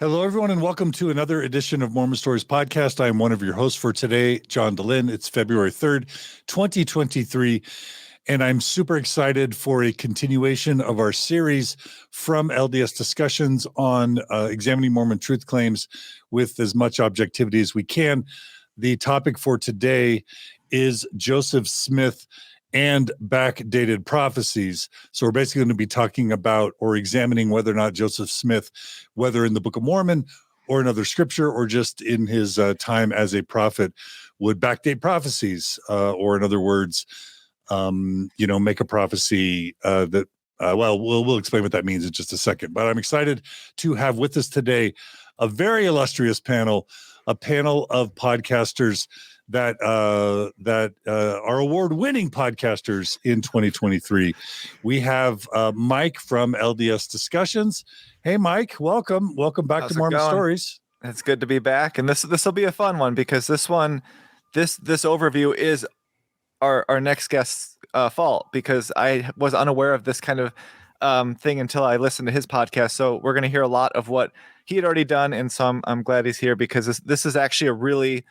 Hello, everyone, and welcome to another edition of Mormon Stories Podcast. I am one of your hosts for today, John DeLynn. It's February 3rd, 2023, and I'm super excited for a continuation of our series from LDS discussions on examining Mormon truth claims with as much objectivity as we can. The topic for today is Joseph Smith and Backdated Prophecies. So we're basically going to be talking about or examining whether or not Joseph Smith, whether in the Book of Mormon or another scripture or just in his time as a prophet, would backdate prophecies, or in other words, make a prophecy that, we'll explain what that means in just a second. But I'm excited to have with us today a very illustrious panel, a panel of podcasters that are award-winning podcasters in 2023. We have Mike from LDS Discussions. Hey, Mike, welcome back to Mormon Stories. It's good to be back, and this will be a fun one because this overview is our next guest's fault, because I was unaware of this kind of thing until I listened to his podcast. So we're going to hear a lot of what he had already done, and so I'm glad he's here, because this is actually a really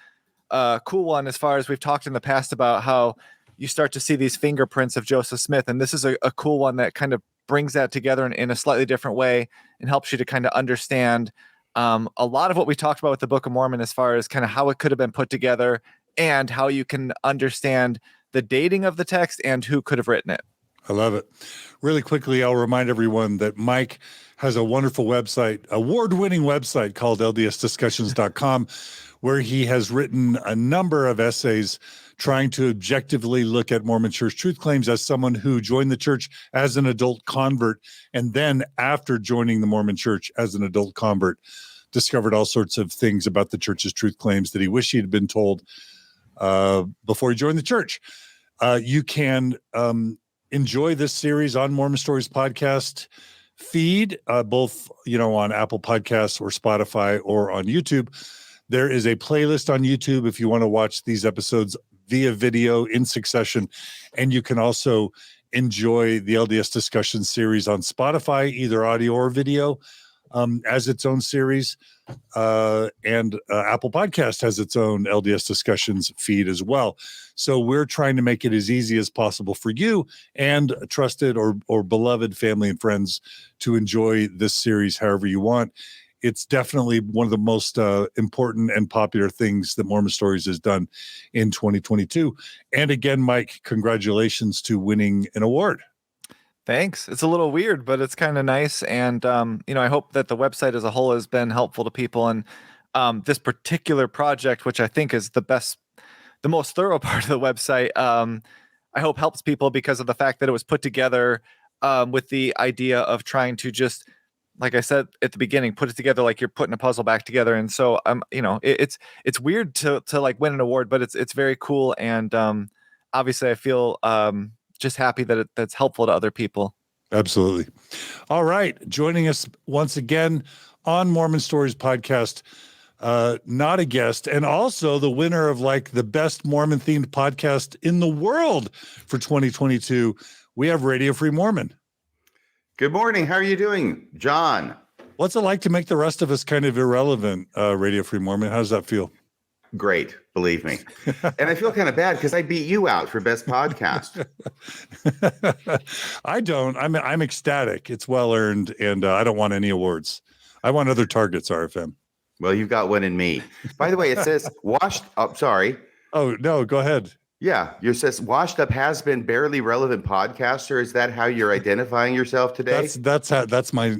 cool one, as far as we've talked in the past about how you start to see these fingerprints of Joseph Smith. And this is a cool one that kind of brings that together in a slightly different way and helps you to kind of understand a lot of what we talked about with the Book of Mormon, as far as kind of how it could have been put together and how you can understand the dating of the text and who could have written it. I love it. Really quickly, I'll remind everyone that Mike has a wonderful website, award-winning website called ldsdiscussions.com, where he has written a number of essays trying to objectively look at Mormon church truth claims as someone who joined the church as an adult convert, and then after joining the Mormon church as an adult convert, discovered all sorts of things about the church's truth claims that he wished he had been told before he joined the church. You can enjoy this series on Mormon Stories podcast feed, both on Apple Podcasts or Spotify or on YouTube. There is a playlist on YouTube if you want to watch these episodes via video in succession, and you can also enjoy the LDS Discussion series on Spotify, either audio or video, as its own series, and Apple Podcast has its own LDS Discussions feed as well. So we're trying to make it as easy as possible for you and trusted or beloved family and friends to enjoy this series however you want. It's definitely one of the most important and popular things that Mormon Stories has done in 2022. And again, Mike, congratulations to winning an award. Thanks. It's a little weird, but it's kind of nice. And, I hope that the website as a whole has been helpful to people. And this particular project, which I think is the most thorough part of the website, I hope helps people because of the fact that it was put together with the idea of trying to just, like I said at the beginning, put it together like you're putting a puzzle back together. And so, it's weird to like win an award, but it's very cool. And obviously I feel just happy that that's helpful to other people. Absolutely. All right. Joining us once again on Mormon Stories podcast, not a guest, and also the winner of like the best Mormon themed podcast in the world for 2022. We have Radio Free Mormon. Good morning. How are you doing, John? What's it like to make the rest of us kind of irrelevant, Radio Free Mormon? How does that feel? Great, believe me. And I feel kind of bad because I beat you out for best podcast. I don't. I'm ecstatic. It's well earned, and I don't want any awards. I want other targets, RFM. Well, you've got one in me. By the way, it says washed up. Sorry. Oh, no, go ahead. Yeah, your says washed up has been barely relevant podcaster. Is that how you're identifying yourself today? That's my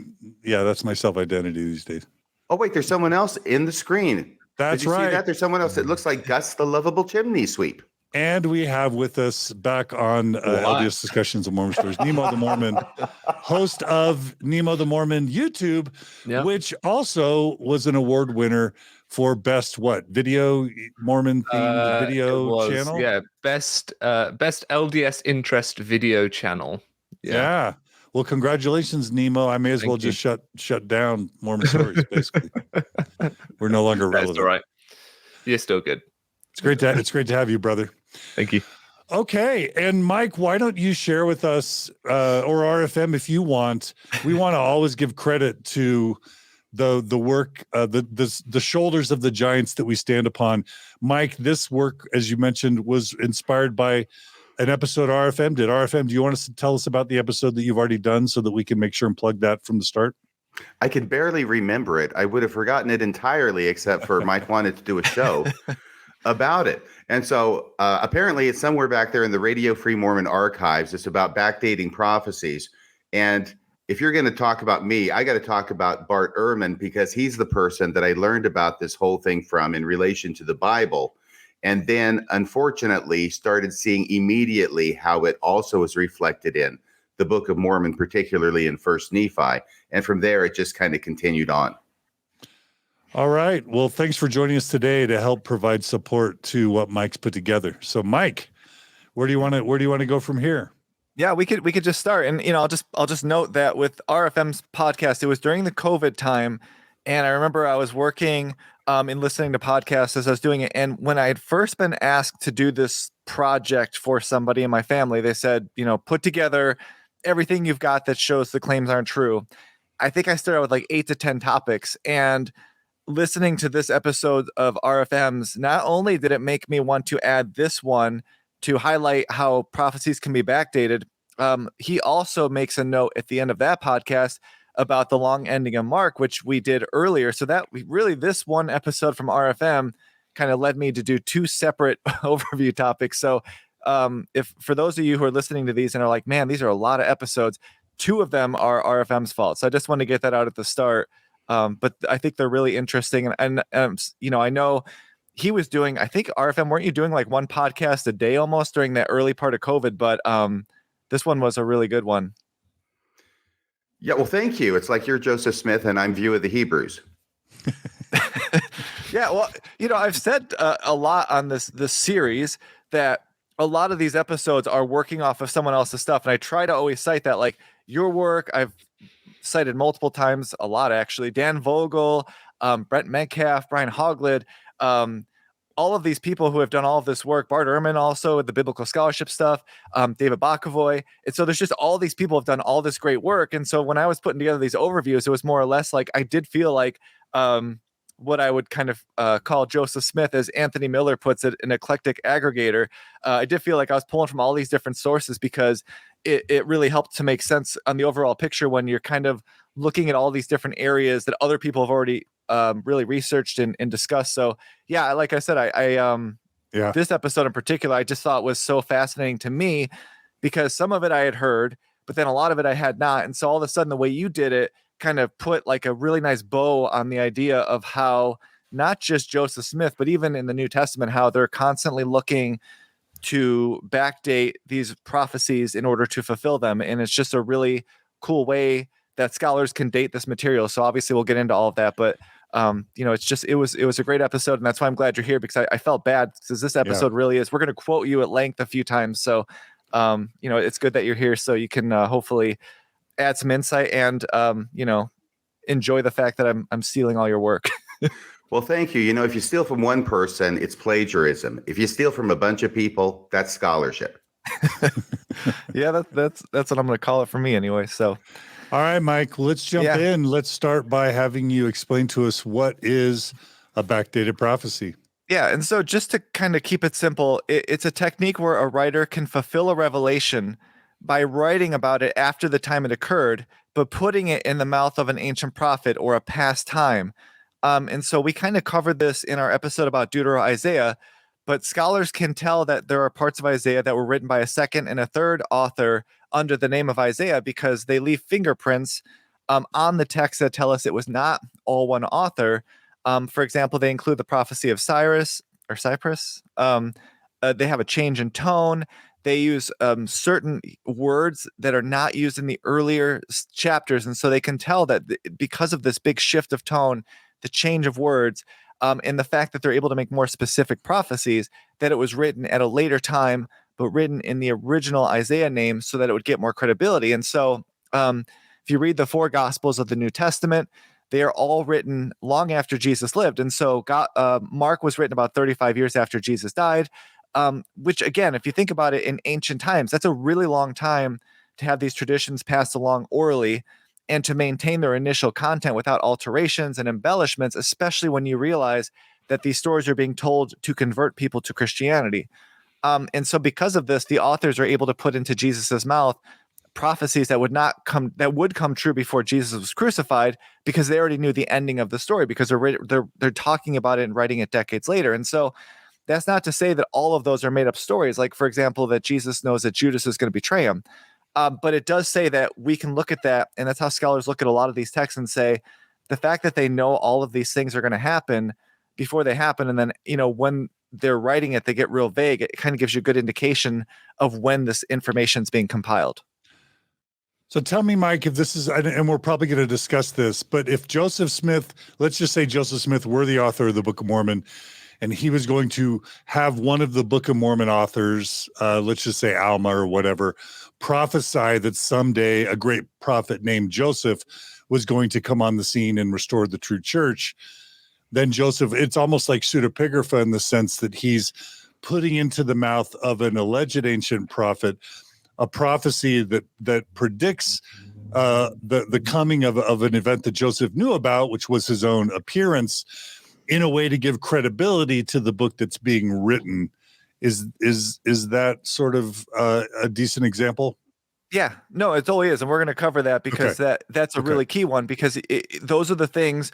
self-identity these days. Oh, wait, there's someone else in the screen. That's Did you right. see that? There's someone else that looks like Gus the Lovable Chimney Sweep. And we have with us back on LDS Discussions of Mormon Stories, Nemo the Mormon, host of Nemo the Mormon YouTube, which also was an award winner for best video Mormon themed video channel. Yeah, best LDS interest video channel. Yeah. Well, congratulations, Nemo. I may as well just shut down Mormon Stories. Basically, we're no longer relevant. That's all right. You're still good. It's great to have you, brother. Thank you. Okay, and Mike, why don't you share with us, or RFM if you want? We want to always give credit to the work, the shoulders of the giants that we stand upon. Mike, this work, as you mentioned, was inspired by an episode RFM did. RFM, do you want to tell us about the episode that you've already done so that we can make sure and plug that from the start? I can barely remember it. I would have forgotten it entirely, except for Mike wanted to do a show about it. And so apparently it's somewhere back there in the Radio Free Mormon archives. It's about backdating prophecies. And if you're going to talk about me, I got to talk about Bart Ehrman, because he's the person that I learned about this whole thing from in relation to the Bible. And then, unfortunately, started seeing immediately how it also is reflected in the Book of Mormon, particularly in First Nephi. And from there, it just kind of continued on. All right. Well, thanks for joining us today to help provide support to what Mike's put together. So, Mike, where do you want to go from here? Yeah, we could just start, and I'll just note that with RFM's podcast, it was during the COVID time, and I remember I was working and listening to podcasts as I was doing it. And when I had first been asked to do this project for somebody in my family, they said, put together everything you've got that shows the claims aren't true. I think I started with like 8 to 10 topics, and listening to this episode of RFM's, not only did it make me want to add this one to highlight how prophecies can be backdated, he also makes a note at the end of that podcast about the long ending of Mark, which we did earlier. So that this one episode from RFM kind of led me to do 2 separate overview topics. So if for those of you who are listening to these and are like, man, these are a lot of episodes, 2 of them are RFM's fault. So I just want to get that out at the start. But I think they're really interesting. And I know he was doing, I think RFM, weren't you doing like 1 podcast a day almost during that early part of COVID? But this one was a really good one. Yeah, well, thank you. It's like you're Joseph Smith and I'm View of the Hebrews. Yeah, well, I've said a lot on this series that a lot of these episodes are working off of someone else's stuff. And I try to always cite that, like your work, I've cited multiple times, a lot actually, Dan Vogel, Brent Metcalf, Brian Hoglid, all of these people who have done all of this work, Bart Ehrman also with the biblical scholarship stuff, David Bakavoy. And so there's just all these people have done all this great work. And so when I was putting together these overviews, it was more or less like I did feel like what I would kind of call Joseph Smith, as Anthony Miller puts it, an eclectic aggregator. I did feel like I was pulling from all these different sources because it really helped to make sense on the overall picture when you're kind of looking at all these different areas that other people have already really researched and discussed. So yeah, like I said, I this episode in particular, I just thought was so fascinating to me because some of it I had heard, but then a lot of it I had not. And so all of a sudden the way you did it kind of put like a really nice bow on the idea of how not just Joseph Smith, but even in the New Testament, how they're constantly looking to backdate these prophecies in order to fulfill them. And it's just a really cool way that scholars can date this material. So obviously we'll get into all of that, but it was a great episode, and that's why I'm glad you're here, because I felt bad because this episode really is. We're going to quote you at length a few times, so it's good that you're here, so you can hopefully add some insight and enjoy the fact that I'm stealing all your work. Well, thank you. If you steal from one person, it's plagiarism. If you steal from a bunch of people, that's scholarship. Yeah, that's what I'm going to call it for me anyway. So. All right, Mike, let's jump in. Let's start by having you explain to us what is a backdated prophecy. Yeah, and so just to kind of keep it simple, it's a technique where a writer can fulfill a revelation by writing about it after the time it occurred, but putting it in the mouth of an ancient prophet or a past time. And so we kind of covered this in our episode about Deutero-Isaiah, but scholars can tell that there are parts of Isaiah that were written by a second and a third author under the name of Isaiah because they leave fingerprints on the text that tell us it was not all one author. For example, they include the prophecy of Cyprus. They have a change in tone. They use certain words that are not used in the earlier chapters. And so they can tell that because of this big shift of tone, the change of words, and the fact that they're able to make more specific prophecies, that it was written at a later time, but written in the original Isaiah name so that it would get more credibility. And so if you read the 4 Gospels of the New Testament, they are all written long after Jesus lived. And so Mark was written about 35 years after Jesus died, which, again, if you think about it in ancient times, that's a really long time to have these traditions passed along orally. and to maintain their initial content without alterations and embellishments, especially when you realize that these stories are being told to convert people to Christianity. And so because of this, the authors are able to put into Jesus's mouth prophecies that would come true before Jesus was crucified, because they already knew the ending of the story, because they're talking about it and writing it decades later. And so that's not to say that all of those are made up stories, like, for example, that Jesus knows that Judas is going to betray him. But it does say that we can look at that, and that's how scholars look at a lot of these texts and say the fact that they know all of these things are going to happen before they happen, and then, when they're writing it, they get real vague. It kind of gives you a good indication of when this information is being compiled. So tell me, Mike, if this is, and we're probably going to discuss this, but if Joseph Smith, let's just say Joseph Smith were the author of the Book of Mormon, and he was going to have one of the Book of Mormon authors, let's just say Alma or whatever, prophesy that someday a great prophet named Joseph was going to come on the scene and restore the true church, then Joseph, it's almost like pseudepigrapha in the sense that he's putting into the mouth of an alleged ancient prophet a prophecy that predicts the coming of an event that Joseph knew about, which was his own appearance, in a way to give credibility to the book that's being written. Is that sort of a decent example? Yeah, no, it totally is, and we're going to cover that because that's a really key one, because those are the things.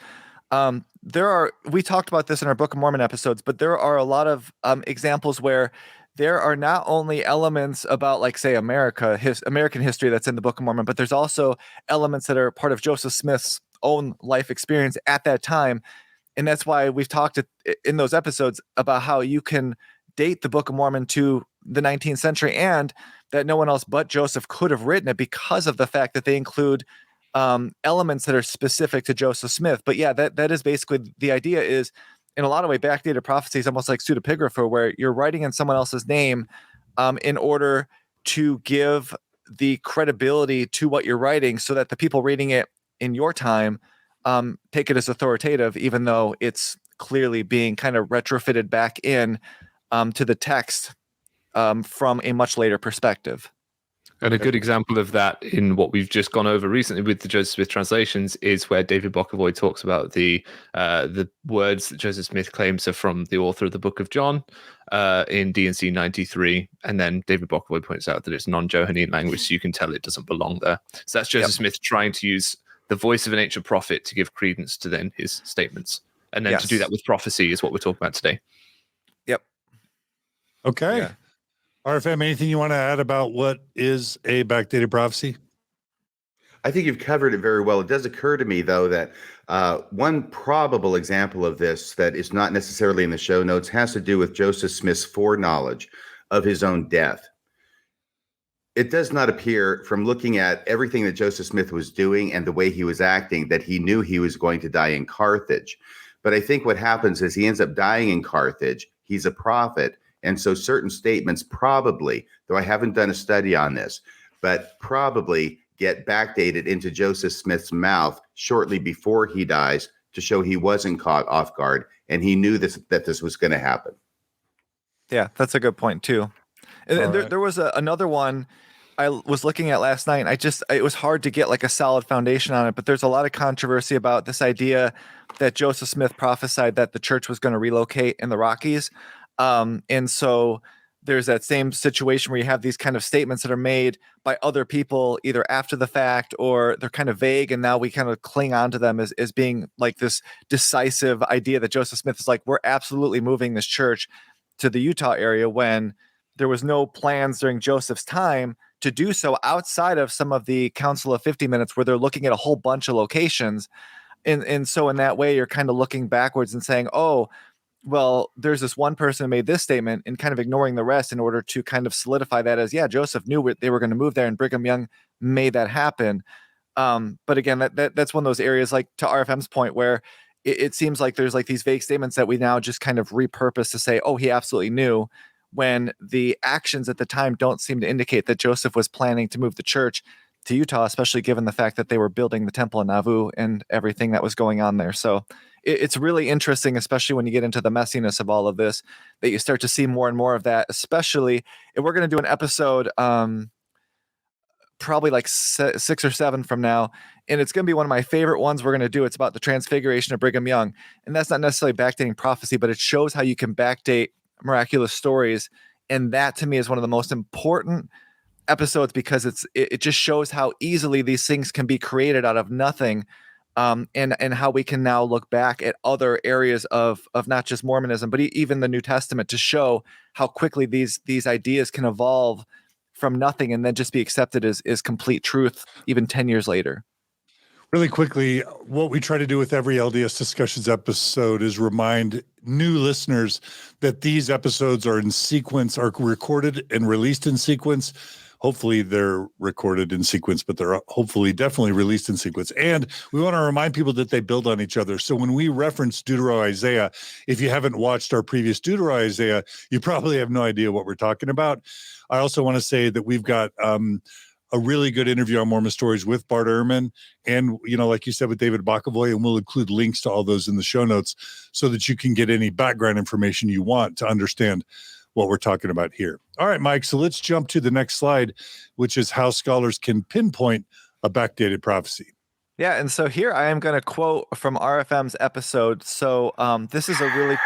We talked about this in our Book of Mormon episodes, but there are a lot of examples where there are not only elements about, like, say, American history that's in the Book of Mormon, but there's also elements that are part of Joseph Smith's own life experience at that time. And that's why we've talked in those episodes about how you can date the Book of Mormon to the 19th century, and that no one else but Joseph could have written it, because of the fact that they include elements that are specific to Joseph Smith. But yeah, that is basically the idea. Is in a lot of ways, Backdated Prophecies is almost like pseudepigrapha, where you're writing in someone else's name in order to give the credibility to what you're writing, so that the people reading it in your time take it as authoritative, even though it's clearly being kind of retrofitted back in to the text from a much later perspective. And a good example of that in what we've just gone over recently with the Joseph Smith translations is where David Bockavoy talks about the words that Joseph Smith claims are from the author of the Book of John in D&C 93. And then David Bockavoy points out that it's non-Johannine language, so you can tell it doesn't belong there. So that's Joseph Smith trying to use the voice of an ancient prophet to give credence to then his statements. And then to do that with prophecy is what we're talking about today. Yep. Okay. Yeah. RFM, anything you want to add about what is a backdated prophecy? I think you've covered it very well. It does occur to me, though, that one probable example of this that is not necessarily in the show notes has to do with Joseph Smith's foreknowledge of his own death. It does not appear, from looking at everything that Joseph Smith was doing and the way he was acting, that he knew he was going to die in Carthage. But I think what happens is he ends up dying in Carthage. He's a prophet. And so certain statements probably, though I haven't done a study on this, but probably get backdated into Joseph Smith's mouth shortly before he dies to show he wasn't caught off guard and he knew that this was going to happen. Yeah, that's a good point too. And there was another one I was looking at last night. It was hard to get like a solid foundation on it, but there's a lot of controversy about this idea that Joseph Smith prophesied that the church was going to relocate in the Rockies. And so there's that same situation where you have these kind of statements that are made by other people either after the fact, or they're kind of vague, and now we kind of cling on to them as being like this decisive idea that Joseph Smith is like, we're absolutely moving this church to the Utah area, when there was no plans during Joseph's time to do so, outside of some of the Council of 50 Minutes where they're looking at a whole bunch of locations. And so in that way, you're kind of looking backwards and saying, oh, well, there's this one person who made this statement, and kind of ignoring the rest in order to kind of solidify that as, yeah, Joseph knew they were going to move there, and Brigham Young made that happen. But again, that's one of those areas, like to RFM's point, where it seems like there's like these vague statements that we now just kind of repurpose to say, oh, he absolutely knew, when the actions at the time don't seem to indicate that Joseph was planning to move the church to Utah, especially given the fact that they were building the temple in Nauvoo and everything that was going on there. So it's really interesting, especially when you get into the messiness of all of this, that you start to see more and more of that, especially if we're going to do an episode probably like 6 or 7 from now, And it's going to be one of my favorite ones we're going to do. It's about the transfiguration of Brigham Young. And that's not necessarily backdating prophecy, but it shows how you can backdate miraculous stories. And that to me is one of the most important episodes because it just shows how easily these things can be created out of nothing. And how we can now look back at other areas of not just Mormonism, but even the New Testament to show how quickly these ideas can evolve from nothing and then just be accepted as complete truth even 10 years later. Really quickly, what we try to do with every LDS Discussions episode is remind new listeners that these episodes are in sequence, are recorded and released in sequence. Hopefully they're recorded in sequence, but they're hopefully definitely released in sequence. And we want to remind people that they build on each other. So when we reference Deutero-Isaiah, if you haven't watched our previous Deutero-Isaiah, you probably have no idea what we're talking about. I also want to say that we've got a really good interview on Mormon Stories with Bart Ehrman. And, like you said, with David Bokovoy, and we'll include links to all those in the show notes so that you can get any background information you want to understand what we're talking about here. All right, Mike, so let's jump to the next slide, which is how scholars can pinpoint a backdated prophecy. Yeah, and so here I am going to quote from RFM's episode. So this is a really,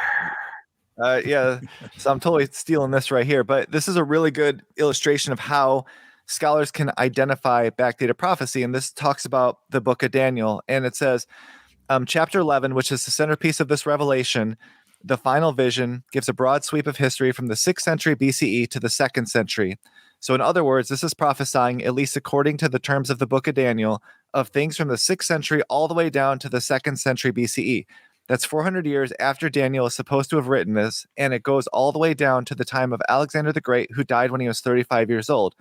so I'm totally stealing this right here, but this is a really good illustration of how scholars can identify backdated prophecy. And this talks about the book of Daniel. And it says, chapter 11, which is the centerpiece of this revelation, the final vision gives a broad sweep of history from the 6th century BCE to the 2nd century. So in other words, this is prophesying, at least according to the terms of the book of Daniel, of things from the 6th century all the way down to the 2nd century BCE. That's 400 years after Daniel is supposed to have written this, and it goes all the way down to the time of Alexander the Great, who died when he was 35 years old.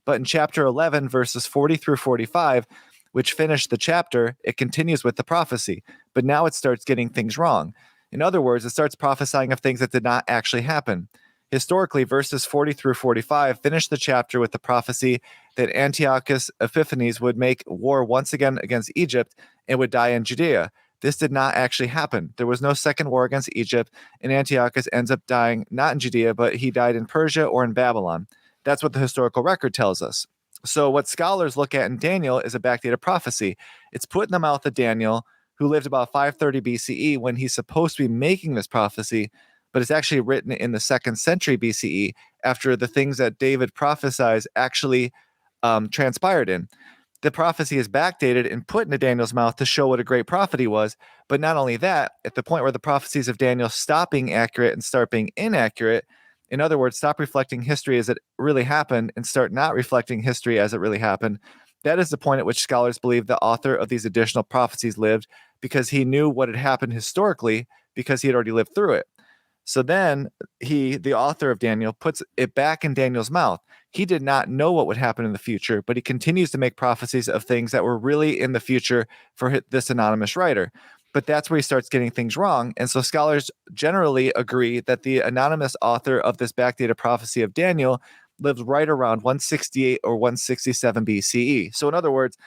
But in chapter 11, verses 40 through 45, which finished the chapter, it continues with the prophecy. But now it starts getting things wrong. In other words, it starts prophesying of things that did not actually happen. Historically, verses 40 through 45 finish the chapter with the prophecy that Antiochus Epiphanes would make war once again against Egypt and would die in Judea. This did not actually happen. There was no second war against Egypt, and Antiochus ends up dying not in Judea, but he died in Persia or in Babylon. That's what the historical record tells us. So what scholars look at in Daniel is a backdated prophecy. It's put in the mouth of Daniel, who lived about 530 BCE when he's supposed to be making this prophecy, but it's actually written in the 2nd century BCE after the things that David prophesies actually transpired in. The prophecy is backdated and put into Daniel's mouth to show what a great prophet he was. But not only that, at the point where the prophecies of Daniel stop being accurate and start being inaccurate, in other words, stop reflecting history as it really happened and start not reflecting history as it really happened, that is the point at which scholars believe the author of these additional prophecies lived, because he knew what had happened historically because he had already lived through it. So then he, the author of Daniel, puts it back in Daniel's mouth. He did not know what would happen in the future, but he continues to make prophecies of things that were really in the future for this anonymous writer. But that's where he starts getting things wrong. And so scholars generally agree that the anonymous author of this backdated prophecy of Daniel lived right around 168 or 167 BCE. So in other words,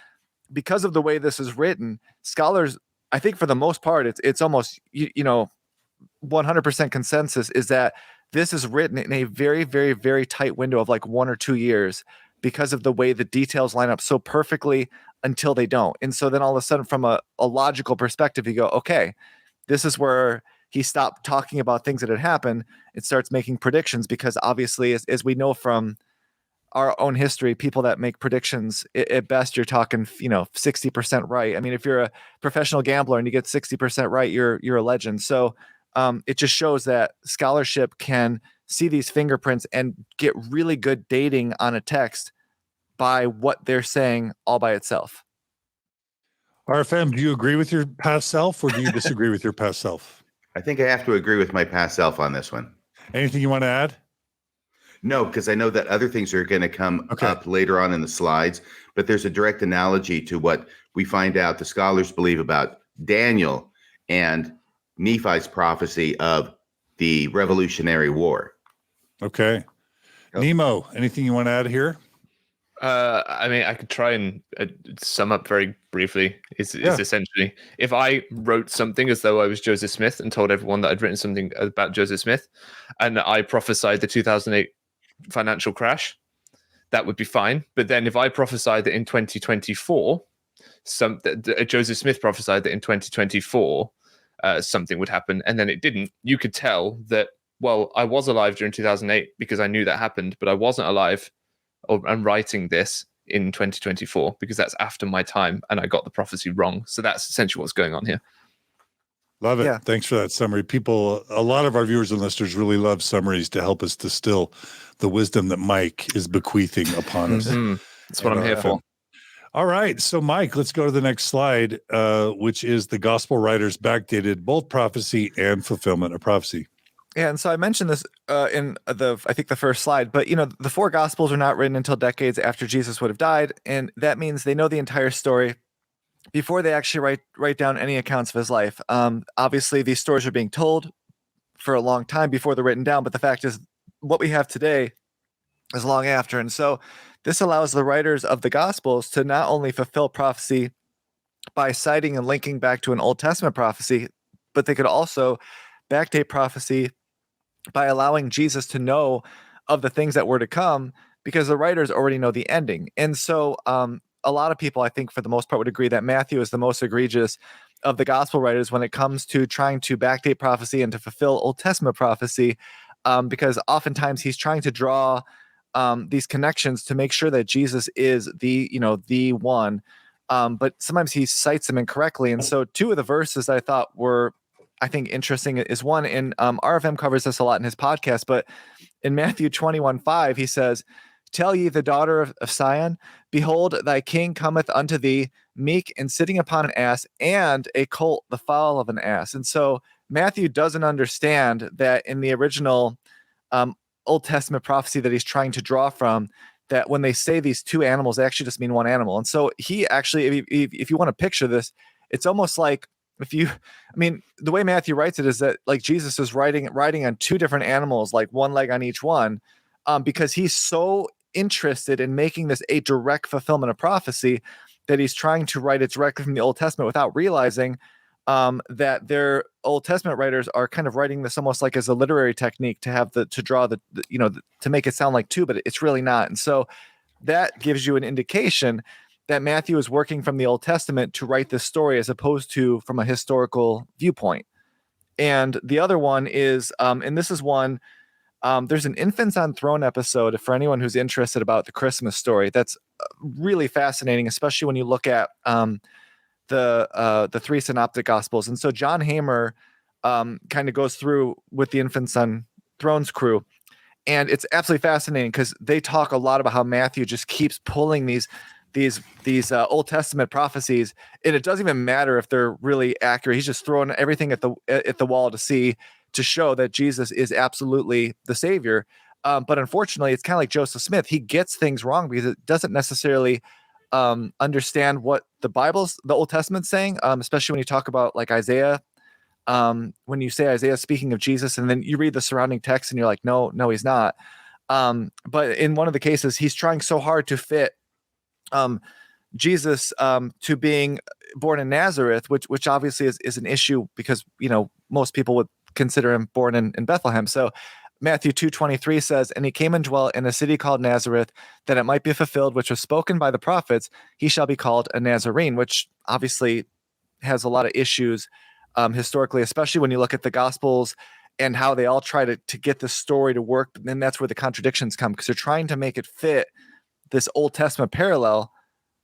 because of the way this is written, scholars, I think for the most part, it's almost, 100% consensus is that this is written in a very, very, very tight window of like 1 or 2 years because of the way the details line up so perfectly until they don't. And so then all of a sudden, from a logical perspective, you go, okay, this is where he stopped talking about things that had happened. It starts making predictions because obviously, as we know from our own history, people that make predictions, at best, you're talking, 60% right. I mean, if you're a professional gambler and you get 60% right, you're a legend. So it just shows that scholarship can see these fingerprints and get really good dating on a text by what they're saying all by itself. RFM, do you agree with your past self or do you disagree with your past self? I think I have to agree with my past self on this one. Anything you want to add? No, because I know that other things are going to come up later on in the slides, but there's a direct analogy to what we find out the scholars believe about Daniel and Nephi's prophecy of the Revolutionary War. Okay. Yep. Nemo, anything you want to add here? I mean, I could try and sum up very briefly. Is essentially, if I wrote something as though I was Joseph Smith and told everyone that I'd written something about Joseph Smith, and I prophesied the 2008 financial crash, that would be fine. But then if I prophesied that in 2024, Joseph Smith prophesied that in 2024 something would happen, and then it didn't, you could tell that, well, I was alive during 2008 because I knew that happened, but I wasn't alive I'm writing this in 2024 because that's after my time and I got the prophecy wrong. So that's essentially what's going on here. Love it. Yeah. Thanks for that summary. People, a lot of our viewers and listeners really love summaries to help us distill the wisdom that Mike is bequeathing upon us. That's what I'm here for. All right. So, Mike, let's go to the next slide, which is the gospel writers backdated both prophecy and fulfillment of prophecy. Yeah, and so I mentioned this in I think the first slide, but the four gospels are not written until decades after Jesus would have died, and that means they know the entire story before they actually write down any accounts of his life. Obviously, these stories are being told for a long time before they're written down, but the fact is, what we have today is long after, and so this allows the writers of the gospels to not only fulfill prophecy by citing and linking back to an Old Testament prophecy, but they could also backdate prophecy by allowing Jesus to know of the things that were to come, because the writers already know the ending. And so a lot of people, I think, for the most part, would agree that Matthew is the most egregious of the gospel writers when it comes to trying to backdate prophecy and to fulfill Old Testament prophecy, because oftentimes he's trying to draw these connections to make sure that Jesus is the one. But sometimes he cites them incorrectly. And so two of the verses that I thought were, I think, interesting is one in RFM covers this a lot in his podcast, but in Matthew 21:5, he says, "Tell ye the daughter of Sion, behold, thy king cometh unto thee, meek and sitting upon an ass, and a colt, the foal of an ass." And so Matthew doesn't understand that in the original Old Testament prophecy that he's trying to draw from, that when they say these two animals, they actually just mean one animal. And so he actually, if you want to picture this, it's almost like the way Matthew writes it is that like Jesus is riding on two different animals, like one leg on each one, because he's so interested in making this a direct fulfillment of prophecy that he's trying to write it directly from the Old Testament without realizing that their Old Testament writers are kind of writing this almost like as a literary technique to have to draw to make it sound like two, but it's really not. And so that gives you an indication that Matthew is working from the Old Testament to write this story as opposed to from a historical viewpoint. And the other one is, and this is one, there's an Infants on Throne episode for anyone who's interested about the Christmas story. That's really fascinating, especially when you look at the three synoptic gospels. And so John Hamer kind of goes through with the Infants on Thrones crew, and it's absolutely fascinating because they talk a lot about how Matthew just keeps pulling these Old Testament prophecies, and it doesn't even matter if they're really accurate. He's just throwing everything at the wall to show that Jesus is absolutely the Savior. But unfortunately, it's kind of like Joseph Smith. He gets things wrong because it doesn't necessarily understand what the Old Testament's saying, especially when you talk about like Isaiah. When you say Isaiah speaking of Jesus, and then you read the surrounding text and you're like, no, he's not. But in one of the cases, he's trying so hard to fit Jesus to being born in Nazareth, which obviously is an issue because most people would consider him born in Bethlehem. So Matthew 2:23 says, "And he came and dwelt in a city called Nazareth, that it might be fulfilled which was spoken by the prophets, he shall be called a Nazarene," which obviously has a lot of issues historically, especially when you look at the Gospels and how they all try to get the story to work. And that's where the contradictions come, because they're trying to make it fit this Old Testament parallel,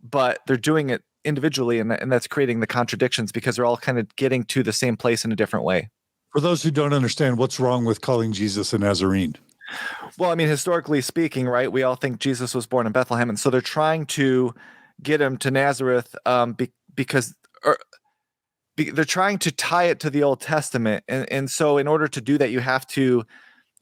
but they're doing it individually, and that's creating the contradictions because they're all kind of getting to the same place in a different way. For those who don't understand, what's wrong with calling Jesus a Nazarene? Well, I mean, historically speaking, right, we all think Jesus was born in Bethlehem, and so they're trying to get him to Nazareth because they're trying to tie it to the Old Testament, and so in order to do that, you have to.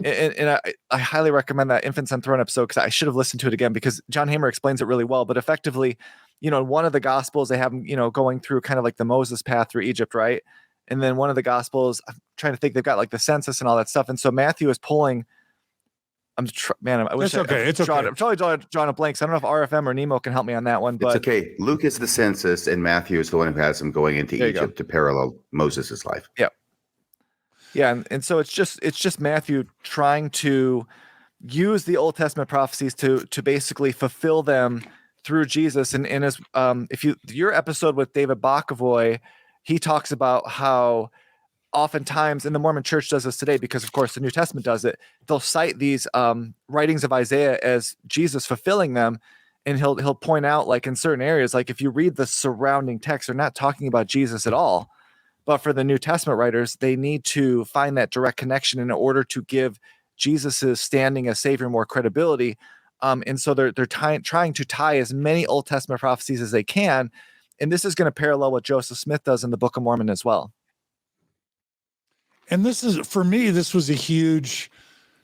And I highly recommend that Infants on Throne episode, because I should have listened to it again, because John Hamer explains it really well. But effectively, in one of the Gospels, they have him, going through kind of like the Moses path through Egypt, right? And then one of the Gospels, I'm trying to think, they've got like the census and all that stuff. And so Matthew is pulling. I wish It's okay. I'm totally drawing a blank. So I don't know if RFM or Nemo can help me on that one. But it's okay. Luke is the census, and Matthew is the one who has him going into Egypt to parallel Moses' life. Yeah. Yeah, and so it's just Matthew trying to use the Old Testament prophecies to basically fulfill them through Jesus. And as if your episode with David Bokovoy, he talks about how oftentimes, and the Mormon Church does this today because, of course, the New Testament does it. They'll cite these writings of Isaiah as Jesus fulfilling them, and he'll point out, like in certain areas, like if you read the surrounding text, they're not talking about Jesus at all. But for the New Testament writers, they need to find that direct connection in order to give Jesus's standing as Savior more credibility. And so they're trying to tie as many Old Testament prophecies as they can. And this is going to parallel what Joseph Smith does in the Book of Mormon as well. And this is, for me, this was a huge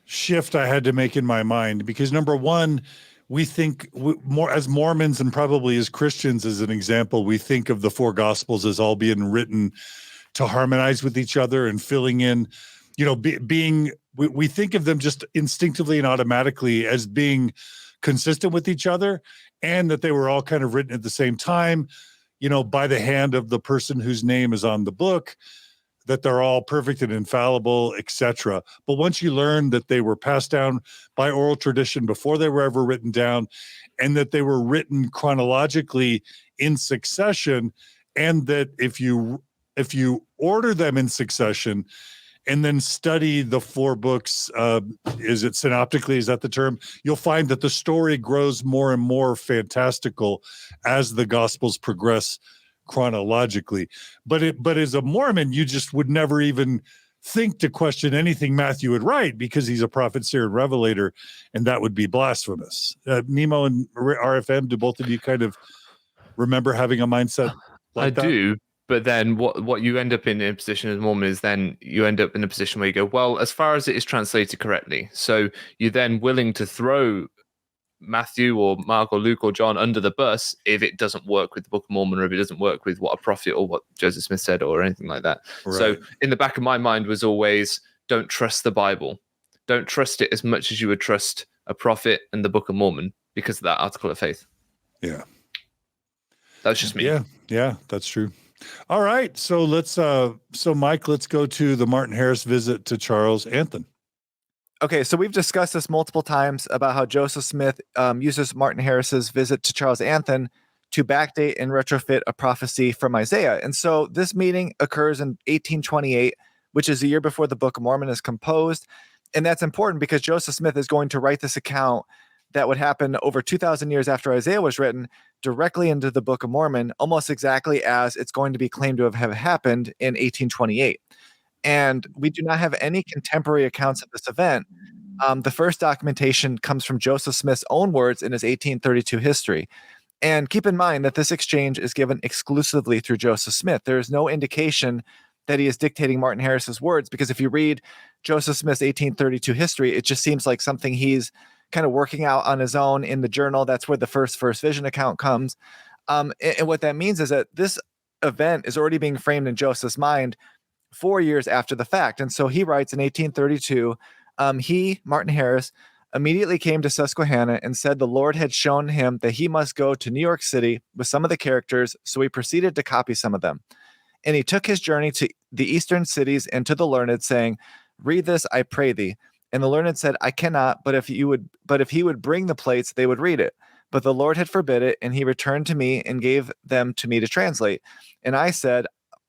shift I had to make in my mind, because number one, we think more as Mormons, and probably as Christians, as an example, we think of the four Gospels as all being written to harmonize with each other and filling in, we think of them just instinctively and automatically as being consistent with each other, and that they were all kind of written at the same time, by the hand of the person whose name is on the book, that they're all perfect and infallible, etc. But once you learn that they were passed down by oral tradition before they were ever written down, and that they were written chronologically in succession, and that if you order them in succession and then study the four books, is it synoptically, is that the term? You'll find that the story grows more and more fantastical as the Gospels progress chronologically. But as a Mormon, you just would never even think to question anything Matthew would write, because he's a prophet, seer, and revelator, and that would be blasphemous. Nemo and RFM, do both of you kind of remember having a mindset like that? I do, but then what you end up in a position as Mormon is then you end up in a position where you go, well, as far as it is translated correctly, so you're then willing to throw Matthew or Mark or Luke or John under the bus if it doesn't work with the Book of Mormon, or if it doesn't work with what a prophet or what Joseph Smith said or anything like that. Right. So in the back of my mind was always, don't trust the Bible. Don't trust it as much as you would trust a prophet and the Book of Mormon because of that article of faith. Yeah. That's just me. Yeah, that's true. All right. So Mike, let's go to the Martin Harris visit to Charles Anthon. Okay, so we've discussed this multiple times about how Joseph Smith uses Martin Harris's visit to Charles Anthon to backdate and retrofit a prophecy from Isaiah. And so this meeting occurs in 1828, which is a year before the Book of Mormon is composed. And that's important because Joseph Smith is going to write this account that would happen over 2,000 years after Isaiah was written directly into the Book of Mormon, almost exactly as it's going to be claimed to have happened in 1828. And we do not have any contemporary accounts of this event. The first documentation comes from Joseph Smith's own words in his 1832 history. And keep in mind that this exchange is given exclusively through Joseph Smith. There is no indication that he is dictating Martin Harris's words, because if you read Joseph Smith's 1832 history, it just seems like something he's kind of working out on his own in the journal. That's where the first vision account comes. And what that means is that this event is already being framed in Joseph's mind 4 years after the fact. And so he writes in 1832, Martin Harris, immediately came to Susquehanna and said the Lord had shown him that he must go to New York City with some of the characters, so he proceeded to copy some of them. And he took his journey to the eastern cities and to the learned, saying, read this, I pray thee. And the learned said, I cannot, but if he would bring the plates, they would read it. But the Lord had forbid it, and he returned to me and gave them to me to translate. And I said,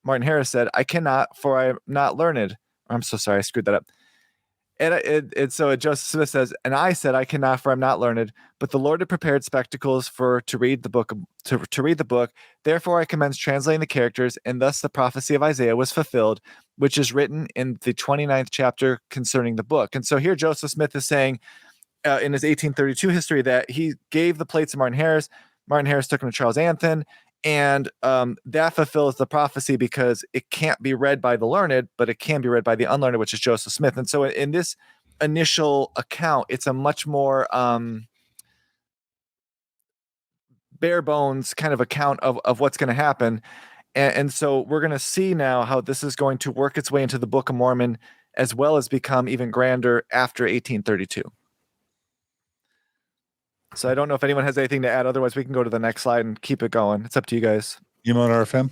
Martin Harris said, I cannot, for I am not learned. I'm so sorry, I screwed that up. And so Joseph Smith says, and I said, I cannot, for I'm not learned. But the Lord had prepared spectacles to read the book. To read the book. Therefore, I commenced translating the characters, and thus the prophecy of Isaiah was fulfilled, which is written in the 29th chapter concerning the book. And so here Joseph Smith is saying in his 1832 history that he gave the plates to Martin Harris. Martin Harris took them to Charles Anthon. And that fulfills the prophecy because it can't be read by the learned, but it can be read by the unlearned, which is Joseph Smith. And so in this initial account, it's a much more bare bones kind of account of what's going to happen. And so we're going to see now how this is going to work its way into the Book of Mormon, as well as become even grander after 1832. So I don't know if anyone has anything to add. Otherwise, we can go to the next slide and keep it going. It's up to you guys. You on RFM?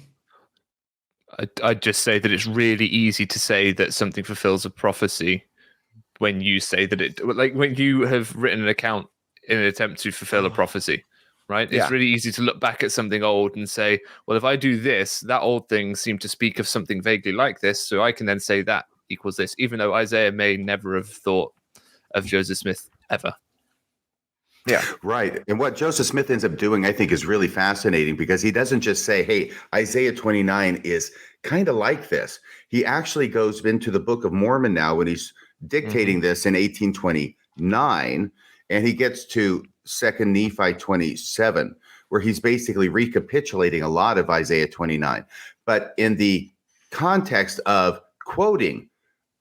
I'd just say that it's really easy to say that something fulfills a prophecy when you say that when you have written an account in an attempt to fulfill a prophecy. right? Yeah. It's really easy to look back at something old and say, well, if I do this, that old thing seemed to speak of something vaguely like this, so I can then say that equals this, even though Isaiah may never have thought of Joseph Smith ever. Yeah. Right. And what Joseph Smith ends up doing, I think, is really fascinating because he doesn't just say, hey, Isaiah 29 is kind of like this. He actually goes into the Book of Mormon now when he's dictating this in 1829, and he gets to 2 Nephi 27, where he's basically recapitulating a lot of Isaiah 29. But in the context of quoting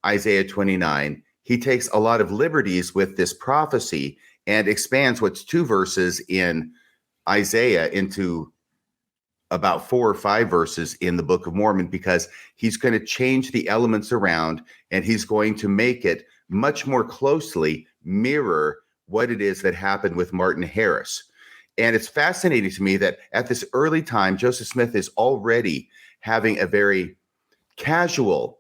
Isaiah 29, he takes a lot of liberties with this prophecy and expands what's 2 verses in Isaiah into about 4 or 5 verses in the Book of Mormon, because he's going to change the elements around and he's going to make it much more closely mirror what it is that happened with Martin Harris. And it's fascinating to me that at this early time, Joseph Smith is already having a very casual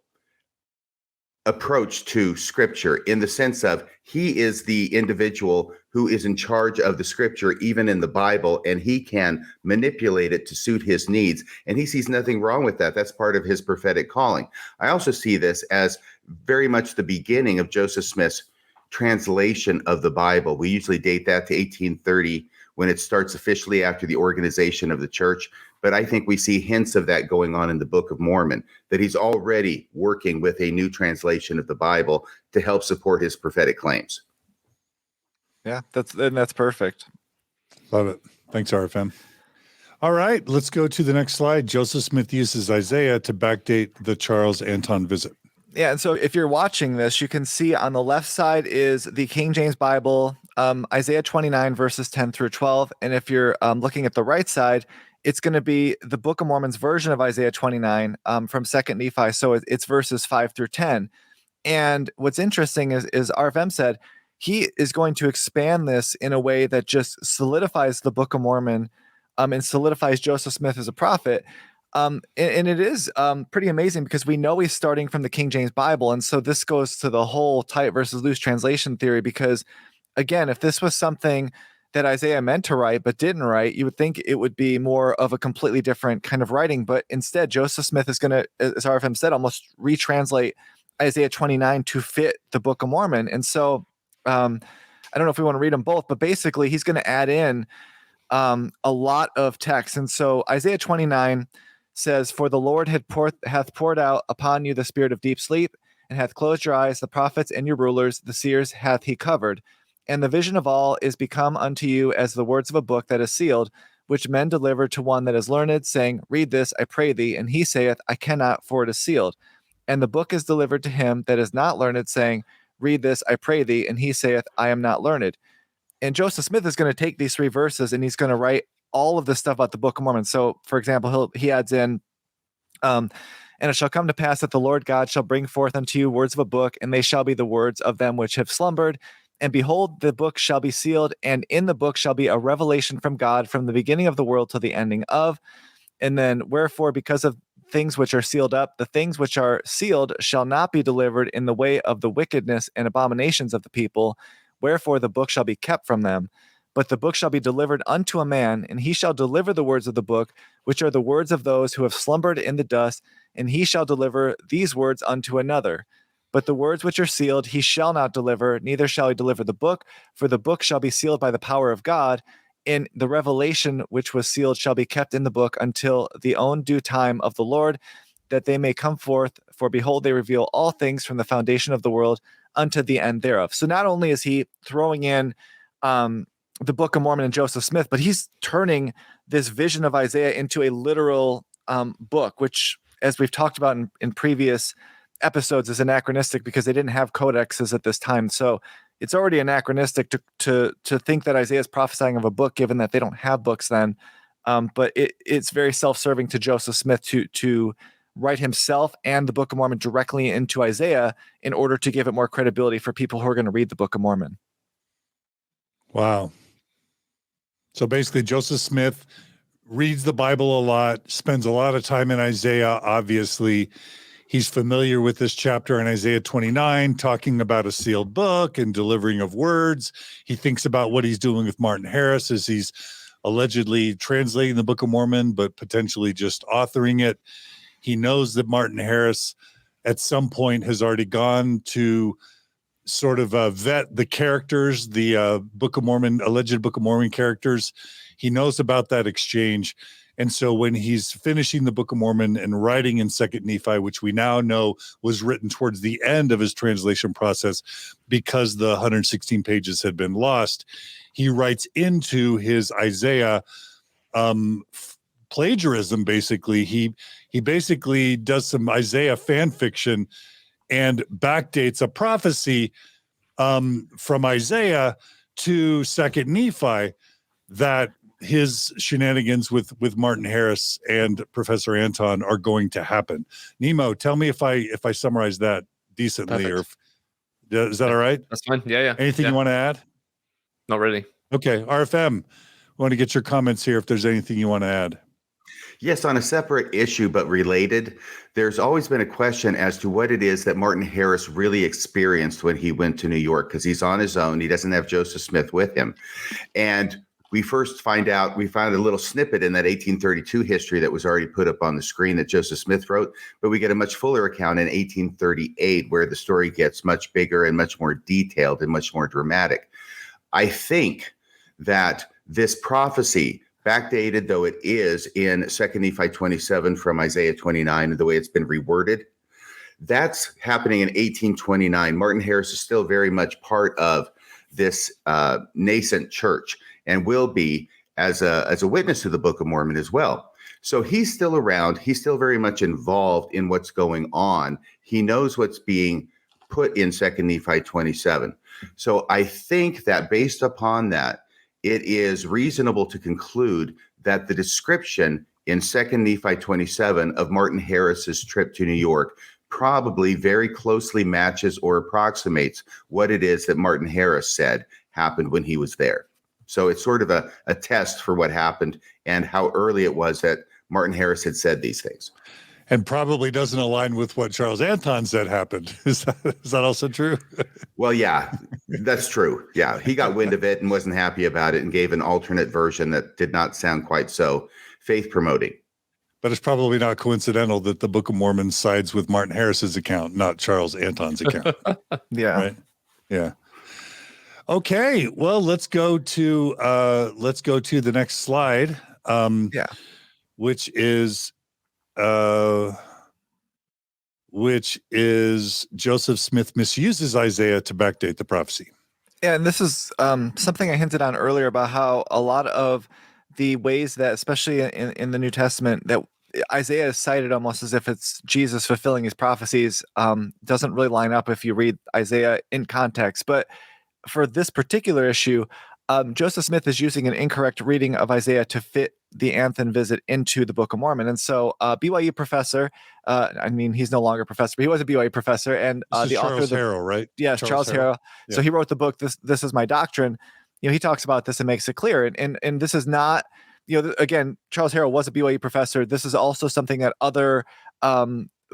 approach to scripture, in the sense of he is the individual who is in charge of the scripture, even in the Bible, and he can manipulate it to suit his needs. And he sees nothing wrong with that. That's part of his prophetic calling. I also see this as very much the beginning of Joseph Smith's translation of the Bible. We usually date that to 1830, when it starts officially after the organization of the church. But I think we see hints of that going on in the Book of Mormon, that he's already working with a new translation of the Bible to help support his prophetic claims. Yeah, that's perfect. Love it. Thanks, RFM. All right, let's go to the next slide. Joseph Smith uses Isaiah to backdate the Charles Anthon visit. Yeah, and so if you're watching this, you can see on the left side is the King James Bible, Isaiah 29 verses 10 through 12. And if you're looking at the right side, it's going to be the Book of Mormon's version of Isaiah 29 from 2 Nephi. So it's verses 5 through 10. And what's interesting is RFM said he is going to expand this in a way that just solidifies the Book of Mormon and solidifies Joseph Smith as a prophet. And it is pretty amazing, because we know he's starting from the King James Bible. And so this goes to the whole tight versus loose translation theory, because, again, if this was something that Isaiah meant to write but didn't write, you would think it would be more of a completely different kind of writing. But instead, Joseph Smith is going to, as RFM said, almost retranslate Isaiah 29 to fit the Book of Mormon. And so I don't know if we want to read them both, but basically he's going to add in a lot of text. And so Isaiah 29 says, "For the Lord hath poured out upon you the spirit of deep sleep, and hath closed your eyes, the prophets and your rulers, the seers hath he covered. And the vision of all is become unto you as the words of a book that is sealed, which men deliver to one that is learned, saying, Read this, I pray thee. And he saith, I cannot, for it is sealed. And the book is delivered to him that is not learned, saying, Read this, I pray thee. And he saith, I am not learned." And Joseph Smith is going to take these 3 verses and he's going to write all of this stuff about the Book of Mormon. So, for example, he adds in, and it shall come to pass that the Lord God shall bring forth unto you words of a book, and they shall be the words of them which have slumbered. And behold, the book shall be sealed, and in the book shall be a revelation from God from the beginning of the world to the ending of. And then, wherefore, because of things which are sealed up, the things which are sealed shall not be delivered in the way of the wickedness and abominations of the people. Wherefore the book shall be kept from them. But the book shall be delivered unto a man, and he shall deliver the words of the book, which are the words of those who have slumbered in the dust, and he shall deliver these words unto another. But the words which are sealed he shall not deliver, neither shall he deliver the book, for the book shall be sealed by the power of God, and the revelation which was sealed shall be kept in the book until the own due time of the Lord, that they may come forth. For behold, they reveal all things from the foundation of the world unto the end thereof. So not only is he throwing in the Book of Mormon and Joseph Smith, but he's turning this vision of Isaiah into a literal book, which, as we've talked about in previous episodes, is anachronistic because they didn't have codexes at this time. So it's already anachronistic to think that Isaiah is prophesying of a book, given that they don't have books then. But it's very self-serving to Joseph Smith to write himself and the Book of Mormon directly into Isaiah in order to give it more credibility for people who are going to read the Book of Mormon. Wow. So basically, Joseph Smith reads the Bible a lot, spends a lot of time in Isaiah. Obviously, he's familiar with this chapter in Isaiah 29, talking about a sealed book and delivering of words. He thinks about what he's doing with Martin Harris as he's allegedly translating the Book of Mormon, but potentially just authoring it. He knows that Martin Harris at some point has already gone to sort of vet the characters, the Book of Mormon, alleged Book of Mormon characters. He knows about that exchange. And so when he's finishing the Book of Mormon and writing in Second Nephi, which we now know was written towards the end of his translation process because the 116 pages had been lost, he writes into his Isaiah plagiarism. Basically, he basically does some Isaiah fan fiction and backdates a prophecy from Isaiah to Second Nephi that his shenanigans with Martin Harris and Professor Anthon are going to happen. Nemo, tell me if I summarize that decently. Perfect. Or is that all right? That's fine. Yeah. Anything you want to add? Not really. Okay, RFM, want to get your comments here if there's anything you want to add. Yes, on a separate issue, but related, there's always been a question as to what it is that Martin Harris really experienced when he went to New York, because he's on his own. He doesn't have Joseph Smith with him. And we found a little snippet in that 1832 history that was already put up on the screen that Joseph Smith wrote, but we get a much fuller account in 1838 where the story gets much bigger and much more detailed and much more dramatic. I think that this prophecy, backdated though it is in 2 Nephi 27 from Isaiah 29, the way it's been reworded, that's happening in 1829. Martin Harris is still very much part of this nascent church and will be as a witness to the Book of Mormon as well. So he's still around. He's still very much involved in what's going on. He knows what's being put in 2 Nephi 27. So I think that based upon that, it is reasonable to conclude that the description in 2 Nephi 27 of Martin Harris's trip to New York probably very closely matches or approximates what it is that Martin Harris said happened when he was there. So it's sort of a test for what happened and how early it was that Martin Harris had said these things. And probably doesn't align with what Charles Anthon said happened. Is that also true? Well, yeah, that's true. Yeah, he got wind of it and wasn't happy about it and gave an alternate version that did not sound quite so faith-promoting. But it's probably not coincidental that the Book of Mormon sides with Martin Harris's account, not Charles Anthon's account. Yeah. Right? Yeah. Okay. Well, let's go to the next slide. Which is Joseph Smith misuses Isaiah to backdate the prophecy. Yeah, and this is something I hinted on earlier about how a lot of the ways that, especially in the New Testament, that Isaiah is cited almost as if it's Jesus fulfilling his prophecies, doesn't really line up if you read Isaiah in context. But for this particular issue, Joseph Smith is using an incorrect reading of Isaiah to fit the Anthon visit into the Book of Mormon. And so BYU professor, he's no longer a professor, but he was a BYU professor. And the author Charles Harrell, right? Yes, Charles Harrell. Yeah. So he wrote the book, This Is My Doctrine. He talks about this and makes it clear. And this is not, again, Charles Harrell was a BYU professor. This is also something that other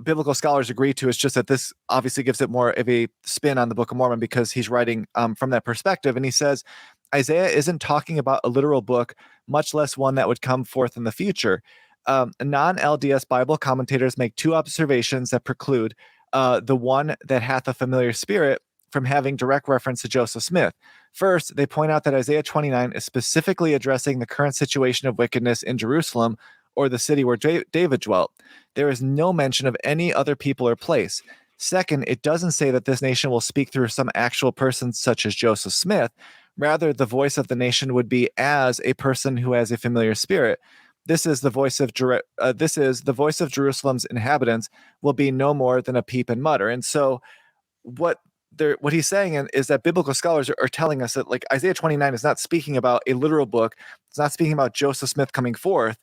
biblical scholars agree to. It's just that this obviously gives it more of a spin on the Book of Mormon because he's writing from that perspective. And he says, Isaiah isn't talking about a literal book, much less one that would come forth in the future. Non-LDS Bible commentators make two observations that preclude the one that hath a familiar spirit from having direct reference to Joseph Smith. First, they point out that Isaiah 29 is specifically addressing the current situation of wickedness in Jerusalem, or the city where David dwelt. There is no mention of any other people or place. Second, it doesn't say that this nation will speak through some actual person such as Joseph Smith. Rather, the voice of the nation would be as a person who has a familiar spirit. This is the voice of Jerusalem's inhabitants will be no more than a peep and mutter. And so, what he's saying is that biblical scholars are telling us that, like, Isaiah 29 is not speaking about a literal book. It's not speaking about Joseph Smith coming forth.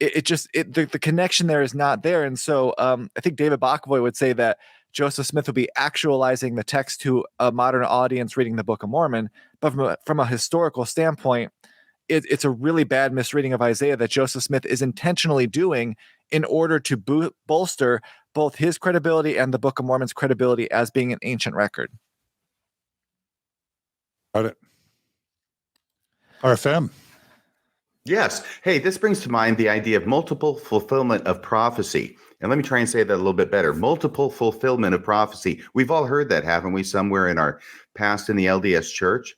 The connection there is not there. And so I think David Bokovoy would say that Joseph Smith would be actualizing the text to a modern audience reading the Book of Mormon. But from a historical standpoint, it's a really bad misreading of Isaiah that Joseph Smith is intentionally doing in order to bolster both his credibility and the Book of Mormon's credibility as being an ancient record. Got it. RFM. Yes. Hey, this brings to mind the idea of multiple fulfillment of prophecy. And let me try and say that a little bit better. Multiple fulfillment of prophecy. We've all heard that, haven't we, somewhere in our past in the LDS church?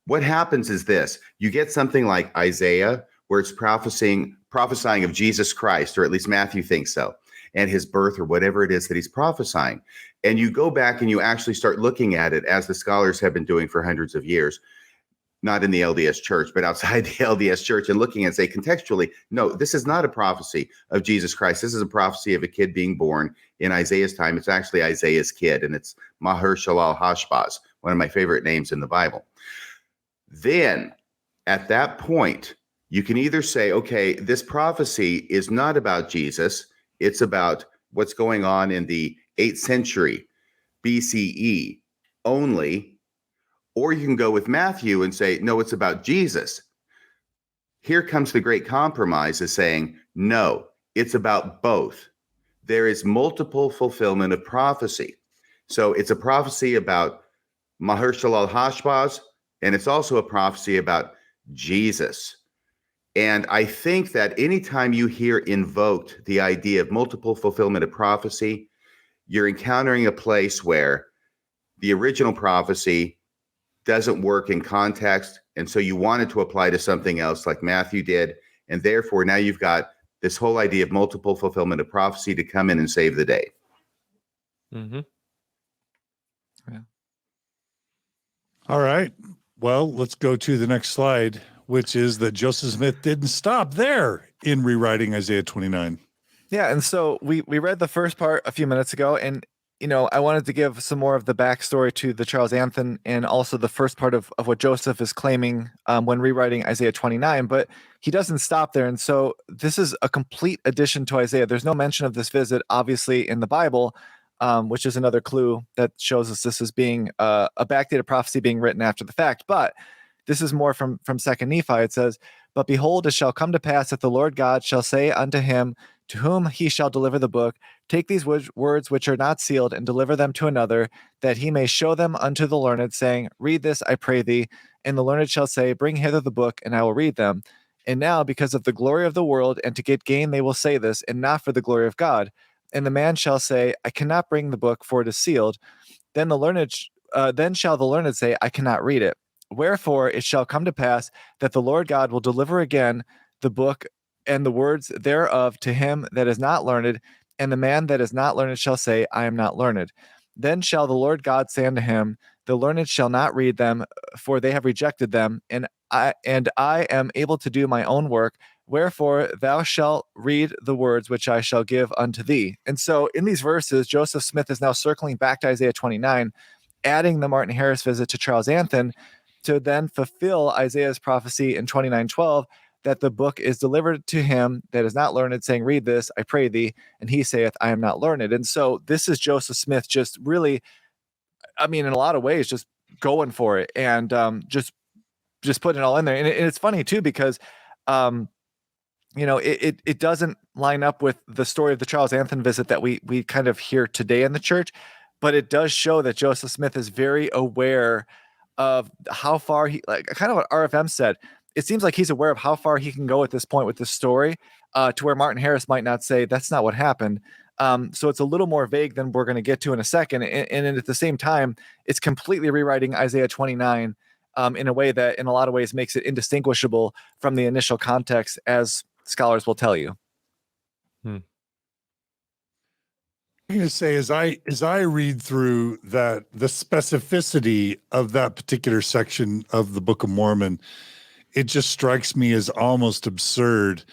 What happens is this. You get something like Isaiah, where it's prophesying of Jesus Christ, or at least Matthew thinks so, and his birth, or whatever it is that he's prophesying. And you go back and you actually start looking at it, as the scholars have been doing for hundreds of years, not in the LDS church, but outside the LDS church, and looking and say contextually, no, this is not a prophecy of Jesus Christ. This is a prophecy of a kid being born in Isaiah's time. It's actually Isaiah's kid, and it's Maher-shalal-Hashbaz, one of my favorite names in the Bible. Then at that point, you can either say, okay, this prophecy is not about Jesus. It's about what's going on in the 8th century BCE only. Or you can go with Matthew and say, no, it's about Jesus. Here comes the great compromise, is saying, no, it's about both. There is multiple fulfillment of prophecy. So it's a prophecy about Maher-shalal-Hashbaz, and it's also a prophecy about Jesus. And I think that anytime you hear invoked the idea of multiple fulfillment of prophecy, you're encountering a place where the original prophecy doesn't work in context, and so you wanted to apply to something else like Matthew did, and therefore now you've got this whole idea of multiple fulfillment of prophecy to come in and save the day. Mm-hmm. Yeah. All right. Well, let's go to the next slide, which is that Joseph Smith didn't stop there in rewriting Isaiah 29. Yeah, and so we read the first part a few minutes ago, and I wanted to give some more of the backstory to the Charles Anthon, and also the first part of what Joseph is claiming when rewriting Isaiah 29, but he doesn't stop there. And so this is a complete addition to Isaiah. There's no mention of this visit, obviously, in the Bible, which is another clue that shows us this is being a backdated prophecy being written after the fact. But this is more from 2nd Nephi. It says, "But behold, it shall come to pass that the Lord God shall say unto him, to whom he shall deliver the book, take these words which are not sealed, and deliver them to another, that he may show them unto the learned, saying, Read this, I pray thee. And the learned shall say, Bring hither the book, and I will read them. And now, because of the glory of the world, and to get gain, they will say this, and not for the glory of God. And the man shall say, I cannot bring the book, for it is sealed. Then shall the learned say, I cannot read it. Wherefore it shall come to pass that the Lord God will deliver again the book and the words thereof to him that is not learned, and the man that is not learned shall say, I am not learned. Then shall the Lord God say unto him, the learned shall not read them, for they have rejected them, and I am able to do my own work. Wherefore thou shalt read the words which I shall give unto thee. And so in these verses, Joseph Smith is now circling back to Isaiah 29, adding the Martin Harris visit to Charles Anthon to then fulfill Isaiah's prophecy in 29:12, that the book is delivered to him that is not learned, saying, Read this, I pray thee. And he saith, I am not learned. And so this is Joseph Smith just really, in a lot of ways, just going for it, and just putting it all in there. And it's funny too, because it doesn't line up with the story of the Charles Anthon visit that we kind of hear today in the church, but it does show that Joseph Smith is very aware of how far he, like kind of what RFM said, it seems like he's aware of how far he can go at this point with this story, to where Martin Harris might not say that's not what happened. So it's a little more vague than we're going to get to in a second. And at the same time, it's completely rewriting Isaiah 29 in a way that in a lot of ways makes it indistinguishable from the initial context, as scholars will tell you. I'm going to say, as I read through that, the specificity of that particular section of the Book of Mormon, it just strikes me as almost absurd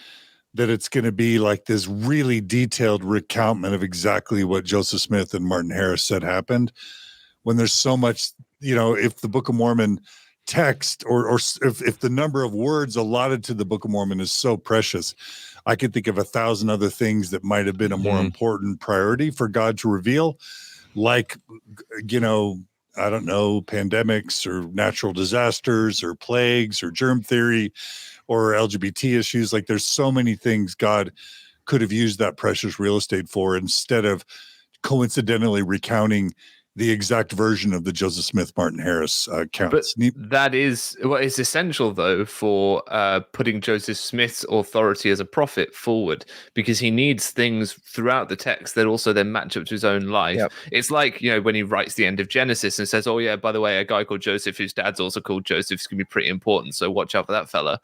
that it's going to be like this really detailed recountment of exactly what Joseph Smith and Martin Harris said happened, when there's so much, if the Book of Mormon text or if the number of words allotted to the Book of Mormon is so precious, I could think of 1,000 other things that might have been a more important priority for God to reveal, like, I don't know, pandemics or natural disasters or plagues or germ theory or LGBT issues. Like, there's so many things God could have used that precious real estate for, instead of coincidentally recounting the exact version of the Joseph Smith Martin Harris But counts. that is what is essential, though, for putting Joseph Smith's authority as a prophet forward, because he needs things throughout the text that also then match up to his own life. Yep. It's like, when he writes the end of Genesis and says, oh, yeah, by the way, a guy called Joseph, whose dad's also called Joseph, is going to be pretty important, so watch out for that fella.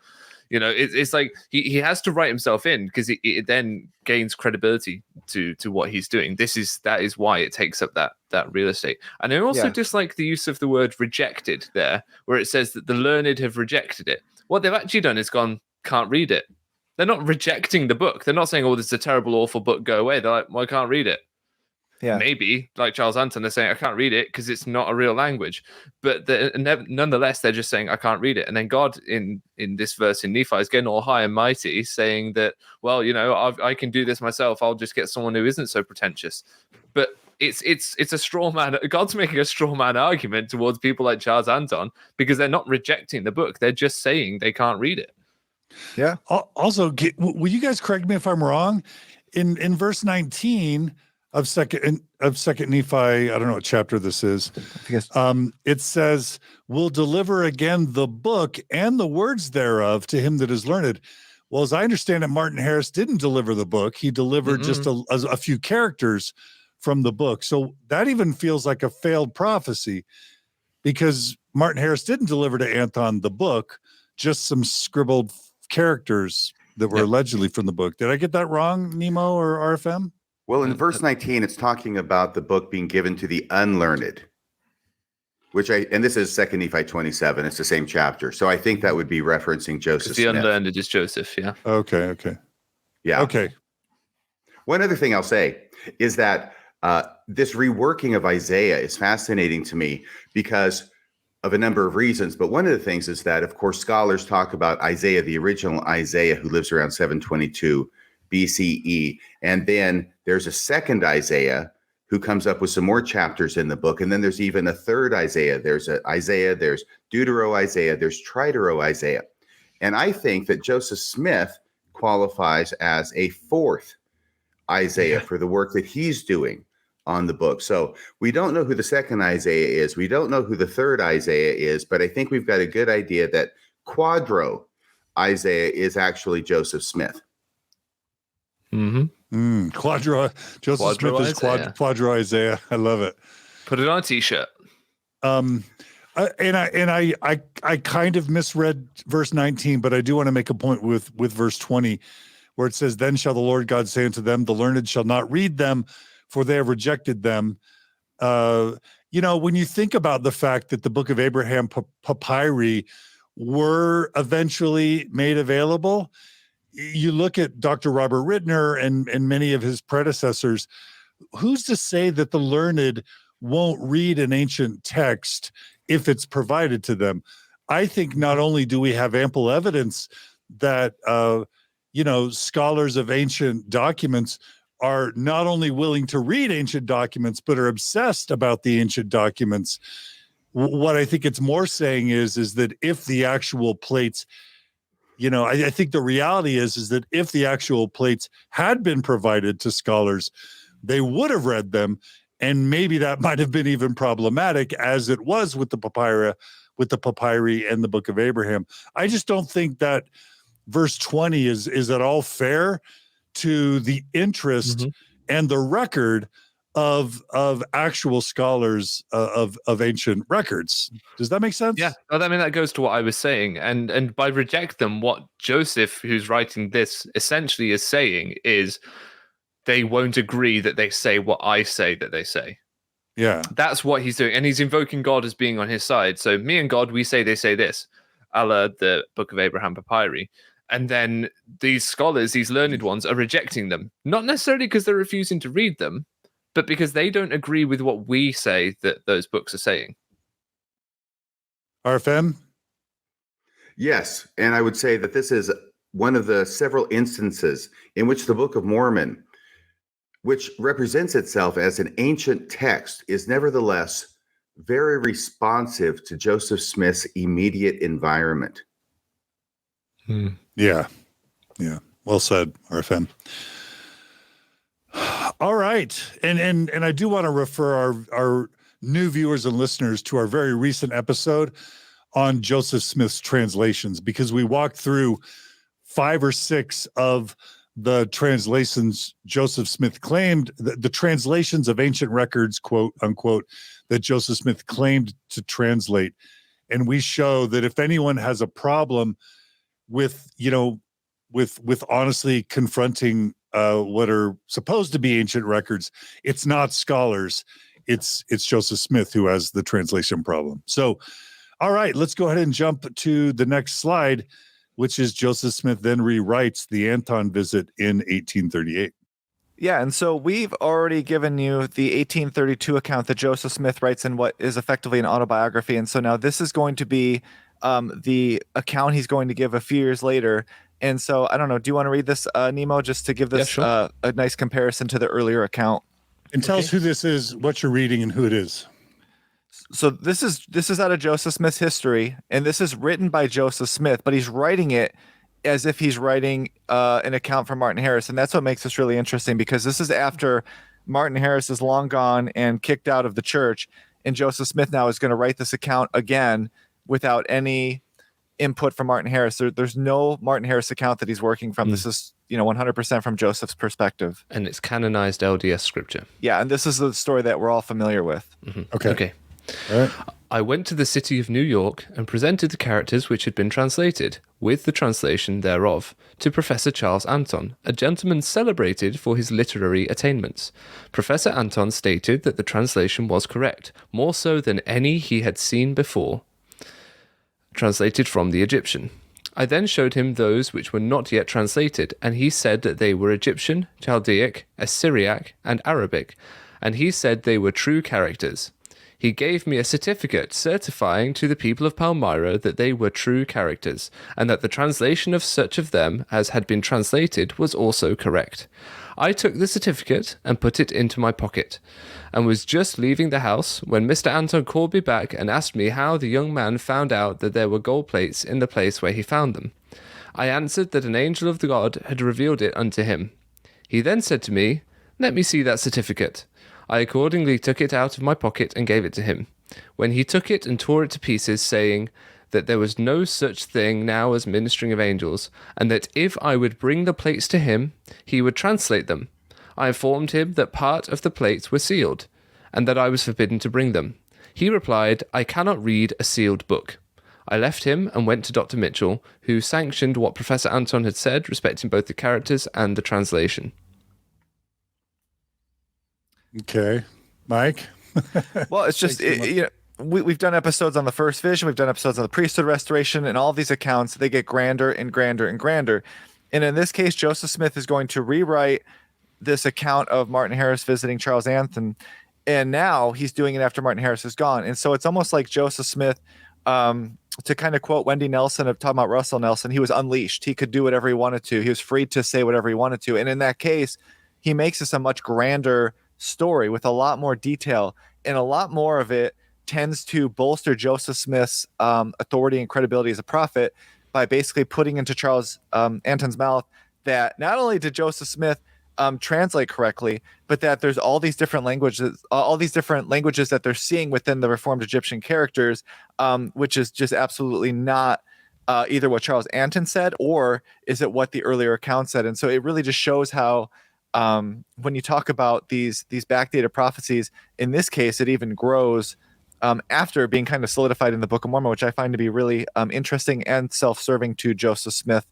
It's like he has to write himself in, because it then gains credibility to what he's doing. That is why it takes up that real estate. And I also dislike the use of the word rejected there, where it says that the learned have rejected it. What they've actually done is gone, can't read it. They're not rejecting the book. They're not saying, oh, this is a terrible, awful book, go away. They're like, well, I can't read it. Yeah. Maybe, like Charles Anthon, they're saying, I can't read it because it's not a real language. But nonetheless, they're just saying, I can't read it. And then God, in this verse in Nephi, is getting all high and mighty, saying that, well, I can do this myself. I'll just get someone who isn't so pretentious. But it's a straw man. God's making a straw man argument towards people like Charles Anthon, because they're not rejecting the book. They're just saying they can't read it. Yeah. Also, will you guys correct me if I'm wrong? In verse 19 of second Nephi, I don't know what chapter this is. It says, "Will deliver again the book and the words thereof to him that is learned." Well, as I understand it, Martin Harris didn't deliver the book. He delivered just a few characters from the book. So that even feels like a failed prophecy, because Martin Harris didn't deliver to Anthon the book, just some scribbled characters that were allegedly from the book. Did I get that wrong, Nemo or RFM? Well, in verse 19, it's talking about the book being given to the unlearned, and this is 2 Nephi 27. It's the same chapter. So I think that would be referencing Joseph The Smith. unlearned is Joseph, yeah. Okay. Yeah. Okay. One other thing I'll say is that this reworking of Isaiah is fascinating to me because of a number of reasons. But one of the things is that, of course, scholars talk about Isaiah, the original Isaiah, who lives around 722 BCE. And then there's a second Isaiah who comes up with some more chapters in the book. And then there's even a third Isaiah. There's Isaiah, there's Deutero-Isaiah, there's Tritero-Isaiah. And I think that Joseph Smith qualifies as a fourth Isaiah for the work that he's doing on the book. So we don't know who the second Isaiah is. We don't know who the third Isaiah is, but I think we've got a good idea that Quadro Isaiah is actually Joseph Smith. Quadro Joseph Smith is Quadro Isaiah. I love it. Put it on a t-shirt. I kind of misread verse 19, but I do want to make a point with verse 20, where it says, "Then shall the Lord God say unto them, the learned shall not read them, for they have rejected them." When you think about the fact that the Book of Abraham papyri were eventually made available, you look at Dr. Robert Rittner and many of his predecessors. Who's to say that the learned won't read an ancient text if it's provided to them? I think not only do we have ample evidence that scholars of ancient documents are not only willing to read ancient documents, but are obsessed about the ancient documents. What I think it's more saying is that if the actual plates, I think the reality is that if the actual plates had been provided to scholars, they would have read them. And maybe that might have been even problematic, as it was with the papyri and the Book of Abraham. I just don't think that verse 20 is at all fair to the interest and the record of actual scholars of ancient records. Does that make sense? Yeah, well, I mean, that goes to what I was saying. And by reject them, what Joseph, who's writing this, essentially is saying is they won't agree that they say what I say that they say. Yeah. That's what he's doing. And he's invoking God as being on his side. So me and God, we say they say this, a la the Book of Abraham papyri. And then these scholars, these learned ones, are rejecting them. Not necessarily because they're refusing to read them, but because they don't agree with what we say that those books are saying. RFM? Yes, and I would say that this is one of the several instances in which the Book of Mormon, which represents itself as an ancient text, is nevertheless very responsive to Joseph Smith's immediate environment. Yeah. Well said, RFM. All right. And I do want to refer our new viewers and listeners to our very recent episode on Joseph Smith's translations, because we walked through 5 or 6 of the translations Joseph Smith claimed, the translations of ancient records, quote unquote, that Joseph Smith claimed to translate. And we show that if anyone has a problem with, with honestly confronting what are supposed to be ancient records, it's not scholars, it's Joseph Smith who has the translation problem. So, all right, let's go ahead and jump to the next slide, which is Joseph Smith then rewrites the Anthon visit in 1838. Yeah, and so we've already given you the 1832 account that Joseph Smith writes in what is effectively an autobiography. And so now this is going to be the account he's going to give a few years later. And so, I don't know, do you want to read this, Nemo, just to give this a nice comparison to the earlier account? And tell us who this is, what you're reading, and who it is. So this is out of Joseph Smith's history, and this is written by Joseph Smith, but he's writing it as if he's writing an account from Martin Harris. And that's what makes this really interesting, because this is after Martin Harris is long gone and kicked out of the church, and Joseph Smith now is going to write this account again without any input from Martin Harris. There's no Martin Harris account that he's working from. This is 100% from Joseph's perspective. And it's canonized LDS scripture. Yeah, and this is the story that we're all familiar with. Mm-hmm. Okay. All right. I went to the city of New York and presented the characters which had been translated, with the translation thereof, to Professor Charles Anthon, a gentleman celebrated for his literary attainments. Professor Anthon stated that the translation was correct, more so than any he had seen before, translated from the Egyptian. I then showed him those which were not yet translated, and he said that they were Egyptian, Chaldaic, Assyriac, and Arabic, and he said they were true characters. He gave me a certificate certifying to the people of Palmyra that they were true characters, and that the translation of such of them as had been translated was also correct. I took the certificate and put it into my pocket, and was just leaving the house when Mr. Anthon called me back and asked me how the young man found out that there were gold plates in the place where he found them. I answered that an angel of the God had revealed it unto him. He then said to me, "Let me see that certificate." I accordingly took it out of my pocket and gave it to him, when he took it and tore it to pieces, saying that there was no such thing now as ministering of angels, and that if I would bring the plates to him, he would translate them. I informed him that part of the plates were sealed, and that I was forbidden to bring them. He replied, "I cannot read a sealed book." I left him and went to Dr. Mitchell, who sanctioned what Professor Anthon had said respecting both the characters and the translation. Okay. Mike? Well, it's just, we've done episodes on the first vision, we've done episodes on the priesthood restoration, and all these accounts, they get grander and grander and grander. And in this case, Joseph Smith is going to rewrite this account of Martin Harris visiting Charles Anthon, and now he's doing it after Martin Harris is gone. And so it's almost like Joseph Smith, to kind of quote Wendy Nelson of talking about Russell Nelson, he was unleashed. He could do whatever he wanted to. He was free to say whatever he wanted to. And in that case, he makes this a much grander story with a lot more detail, and a lot more of it tends to bolster Joseph Smith's authority and credibility as a prophet by basically putting into Charles Anthon's mouth that not only did Joseph Smith translate correctly, but that there's all these different languages that they're seeing within the Reformed Egyptian characters, which is just absolutely not either what Charles Anthon said, or is it what the earlier account said. And so it really just shows how when you talk about these backdated prophecies, in this case, it even grows after being kind of solidified in the Book of Mormon, which I find to be really interesting and self-serving to Joseph Smith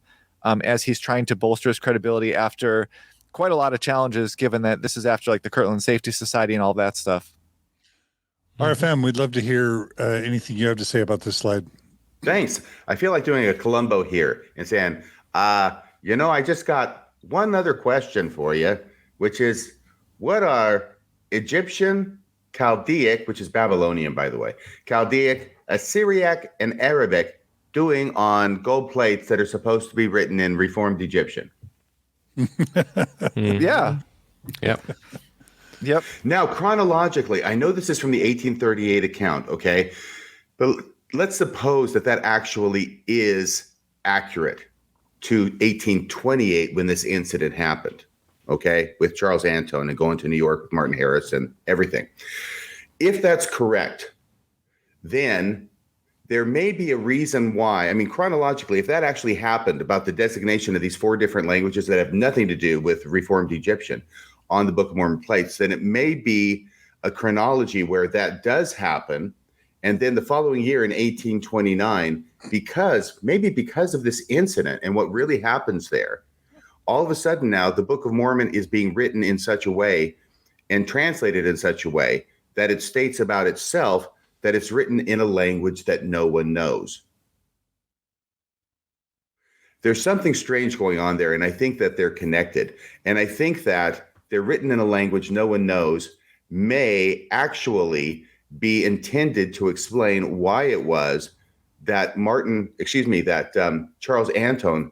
as he's trying to bolster his credibility after quite a lot of challenges, given that this is after like the Kirtland Safety Society and all that stuff. RFM, we'd love to hear anything you have to say about this slide. Thanks. I feel like doing a Columbo here and saying, I just got one other question for you, which is, what are Egyptian, Chaldaic, which is Babylonian, by the way, Chaldaic, Assyriac, and Arabic doing on gold plates that are supposed to be written in Reformed Egyptian? Yeah. Yep. Now, chronologically, I know this is from the 1838 account, okay? But let's suppose that actually is accurate to 1828 when this incident happened, okay, with Charles Anthon and going to New York with Martin Harris and everything. if that's correct, then there may be a reason why. I mean, chronologically, if that actually happened about the designation of these 4 different languages that have nothing to do with Reformed Egyptian on the Book of Mormon plates, then it may be a chronology where that does happen. And then the following year in 1829, because of this incident and what really happens there, all of a sudden now the Book of Mormon is being written in such a way and translated in such a way that it states about itself that it's written in a language that no one knows. There's something strange going on there, and I think that they're connected. And I think that they're written in a language no one knows may actually be intended to explain why it was that Charles Anthon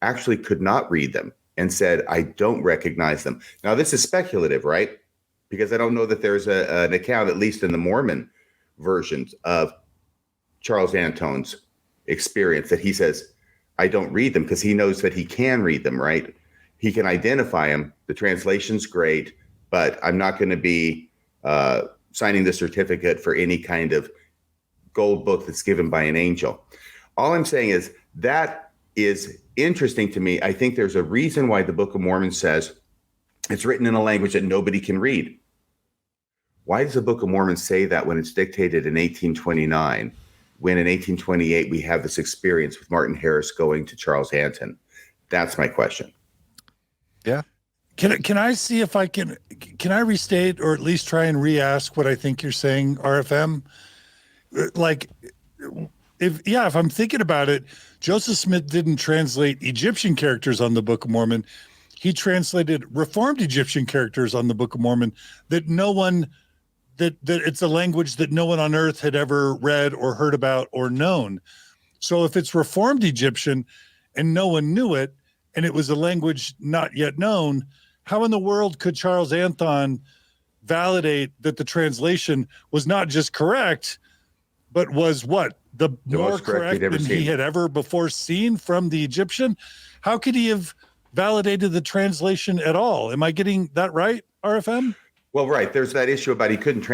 actually could not read them and said, I don't recognize them. Now, this is speculative, right? Because I don't know that there's an account, at least in the Mormon versions, of Charles Anthon's experience that he says, I don't read them, because he knows that he can read them, right? He can identify them. The translation's great, but I'm not going to be signing the certificate for any kind of gold book that's given by an angel. All I'm saying is that is interesting to me. I think there's a reason why the Book of Mormon says it's written in a language that nobody can read. Why does the Book of Mormon say that when it's dictated in 1829, when in 1828 we have this experience with Martin Harris going to Charles Anthon? That's my question. Yeah. Can I see if I can I restate or at least try and re-ask what I think you're saying, RFM? Like, if I'm thinking about it, Joseph Smith didn't translate Egyptian characters on the Book of Mormon. He translated Reformed Egyptian characters on the Book of Mormon that it's a language that no one on earth had ever read or heard about or known. So if it's Reformed Egyptian and no one knew it, and it was a language not yet known, how in the world could Charles Anthon validate that the translation was not just correct, but was the more most correct correct than he had ever before seen from the Egyptian? How could he have validated the translation at all? Am I getting that right, RFM? Well, right. There's that issue about he couldn't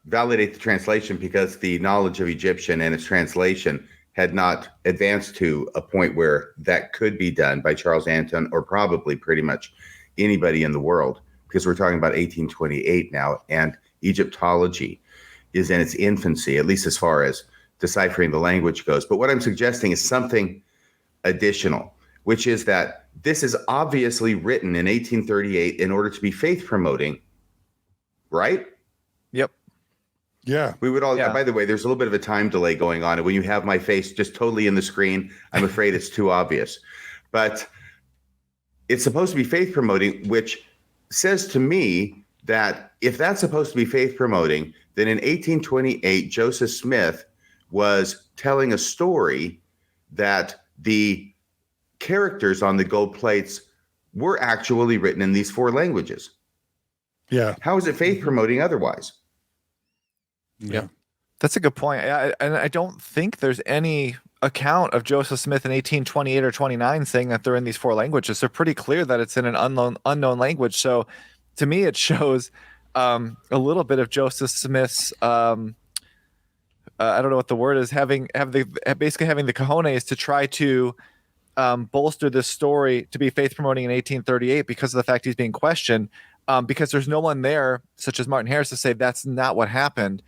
validate the translation because the knowledge of Egyptian and its translation had not advanced to a point where that could be done by Charles Anthon or probably pretty much anybody in the world, because we're talking about 1828 now, and Egyptology is in its infancy, at least as far as deciphering the language goes. But what I'm suggesting is something additional, which is that this is obviously written in 1838 in order to be faith promoting, right? Yep. Yeah. We would all, Yeah. By the way, there's a little bit of a time delay going on. And when you have my face just totally in the screen, I'm afraid it's too obvious. But it's supposed to be faith promoting, which says to me that if that's supposed to be faith promoting, then in 1828, Joseph Smith was telling a story that the characters on the gold plates were actually written in these 4 languages. Yeah. How is it faith promoting otherwise? Yeah. That's a good point. And I don't think there's any account of Joseph Smith in 1828 or 29 saying that they're in these 4 languages. They're pretty clear that it's in an unknown language. So to me, it shows a little bit of Joseph Smith's, I don't know what the word is, basically having the cojones to try to bolster this story to be faith promoting in 1838 because of the fact he's being questioned, because there's no one there, such as Martin Harris, to say that's not what happened,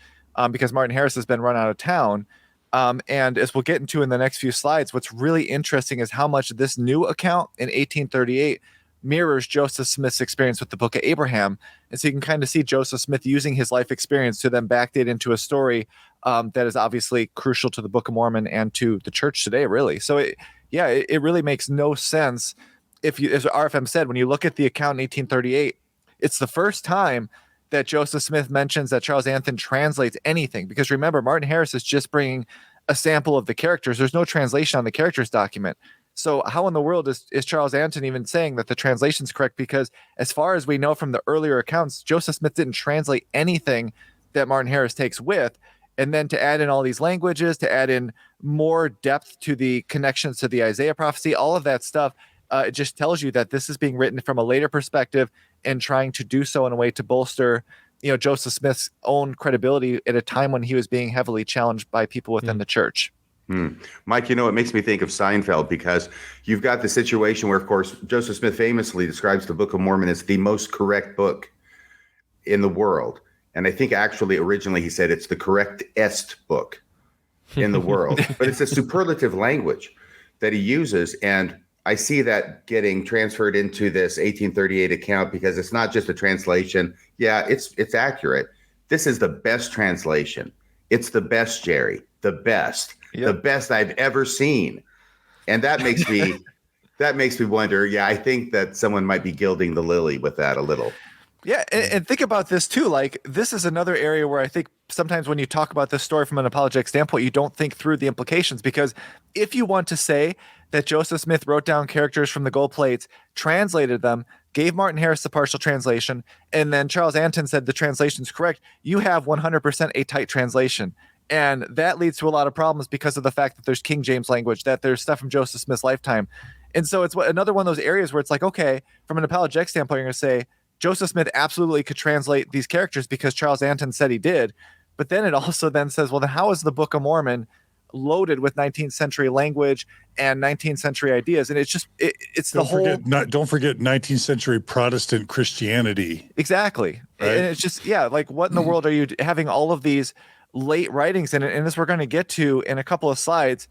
because Martin Harris has been run out of town. And as we'll get into in the next few slides, what's really interesting is how much this new account in 1838 mirrors Joseph Smith's experience with the Book of Abraham. And so you can kind of see Joseph Smith using his life experience to then backdate into a story that is obviously crucial to the Book of Mormon and to the church today, really. So it really makes no sense if you, as RFM said, when you look at the account in 1838, it's the first time that Joseph Smith mentions that Charles Anthon translates anything. Because remember, Martin Harris is just bringing a sample of the characters. There's no translation on the characters document. So how in the world is Charles Anthon even saying that the translation's correct? Because as far as we know from the earlier accounts, Joseph Smith didn't translate anything that Martin Harris takes with. And then to add in all these languages, to add in more depth to the connections to the Isaiah prophecy, all of that stuff, it just tells you that this is being written from a later perspective and trying to do so in a way to bolster Joseph Smith's own credibility at a time when he was being heavily challenged by people within the church. Mike, it makes me think of Seinfeld, because you've got the situation where, of course, Joseph Smith famously describes the Book of Mormon as the most correct book in the world. And I think actually originally he said it's the correctest book in the world. But it's a superlative language that he uses. And I see that getting transferred into this 1838 account, because it's not just a translation. Yeah, it's accurate. This is the best translation. It's the best, Jerry, the best. Yep. The best I've ever seen. And that makes me wonder, I think that someone might be gilding the lily with that a little. Yeah, and think about this too. Like, this is another area where I think sometimes when you talk about this story from an apologetic standpoint, you don't think through the implications, because if you want to say that Joseph Smith wrote down characters from the gold plates, translated them, gave Martin Harris the partial translation, and then Charles Anthon said the translation's correct, you have 100% a tight translation. And that leads to a lot of problems because of the fact that there's King James language, that there's stuff from Joseph Smith's lifetime. And so it's another one of those areas where it's like, okay, from an apologetic standpoint, you're going to say Joseph Smith absolutely could translate these characters because Charles Anthon said he did. But then it also then says, well, then how is the Book of Mormon loaded with 19th century language and 19th century ideas? And it's just, it's the whole... Don't forget 19th century Protestant Christianity. Exactly. Right? And it's just, like, what in the world are you having all of these late writings in it? And as we're going to get to in a couple of slides,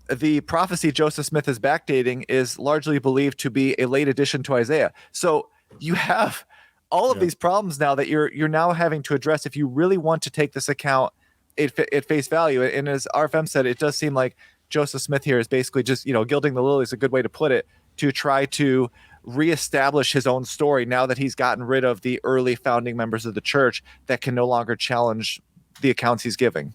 the prophecy Joseph Smith is backdating is largely believed to be a late addition to Isaiah. So you have all of these problems now that you're now having to address if you really want to take this account at face value. And as RFM said, it does seem like Joseph Smith here is basically just, gilding the lily is a good way to put it, to try to reestablish his own story now that he's gotten rid of the early founding members of the church that can no longer challenge the accounts he's giving.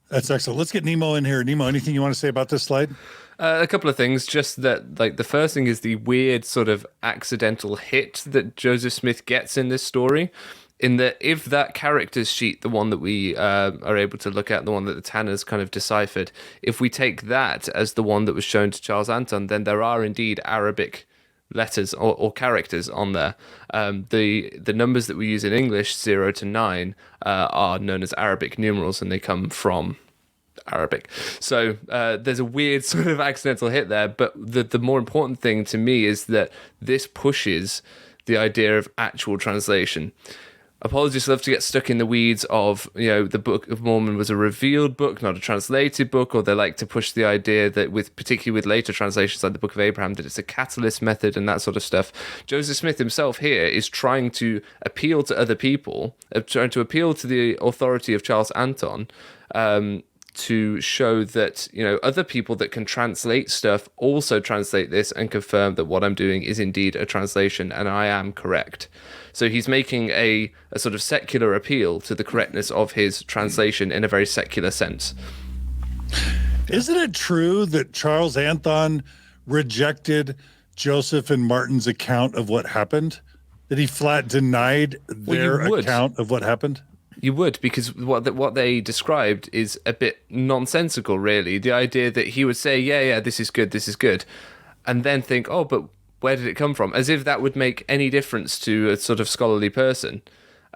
That's excellent. Let's get Nemo in here. Nemo, anything you want to say about this slide? A couple of things. Just that, like, the first thing is the weird sort of accidental hit that Joseph Smith gets in this story. In that, if that character's sheet, the one that we are able to look at, the one that the Tanner's kind of deciphered, if we take that as the one that was shown to Charles Anthon, then there are indeed Arabic letters or characters on there. The numbers that we use in English, 0 to 9, are known as Arabic numerals, and they come from Arabic. So there's a weird sort of accidental hit there, but the more important thing to me is that this pushes the idea of actual translation. Apologists love to get stuck in the weeds of, the Book of Mormon was a revealed book, not a translated book, or they like to push the idea that particularly with later translations like the Book of Abraham, that it's a catalyst method and that sort of stuff. Joseph Smith himself here is trying to appeal to other people, trying to appeal to the authority of Charles Anthon, to show that, other people that can translate stuff also translate this and confirm that what I'm doing is indeed a translation and I am correct. So he's making a sort of secular appeal to the correctness of his translation in a very secular sense. Isn't it true that Charles Anthon rejected Joseph and Martin's account of what happened? That he flat denied their account of what happened? You would, because what they described is a bit nonsensical, really. The idea that he would say, yeah, this is good, and then think, oh, but where did it come from? As if that would make any difference to a sort of scholarly person.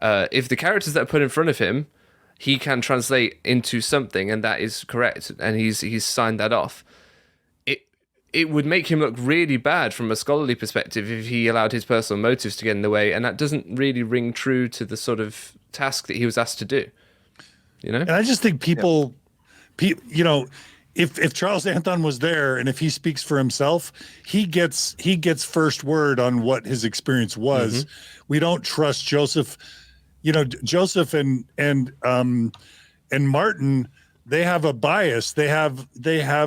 If the characters that are put in front of him, he can translate into something, and that is correct, and he's signed that off. It would make him look really bad from a scholarly perspective if he allowed his personal motives to get in the way, and that doesn't really ring true to the sort of task that he was asked to do. And I just think people, if Charles Anthon was there and if he speaks for himself, he gets first word on what his experience was. Mm-hmm. We don't trust Joseph. Joseph and Martin, they have a bias. They have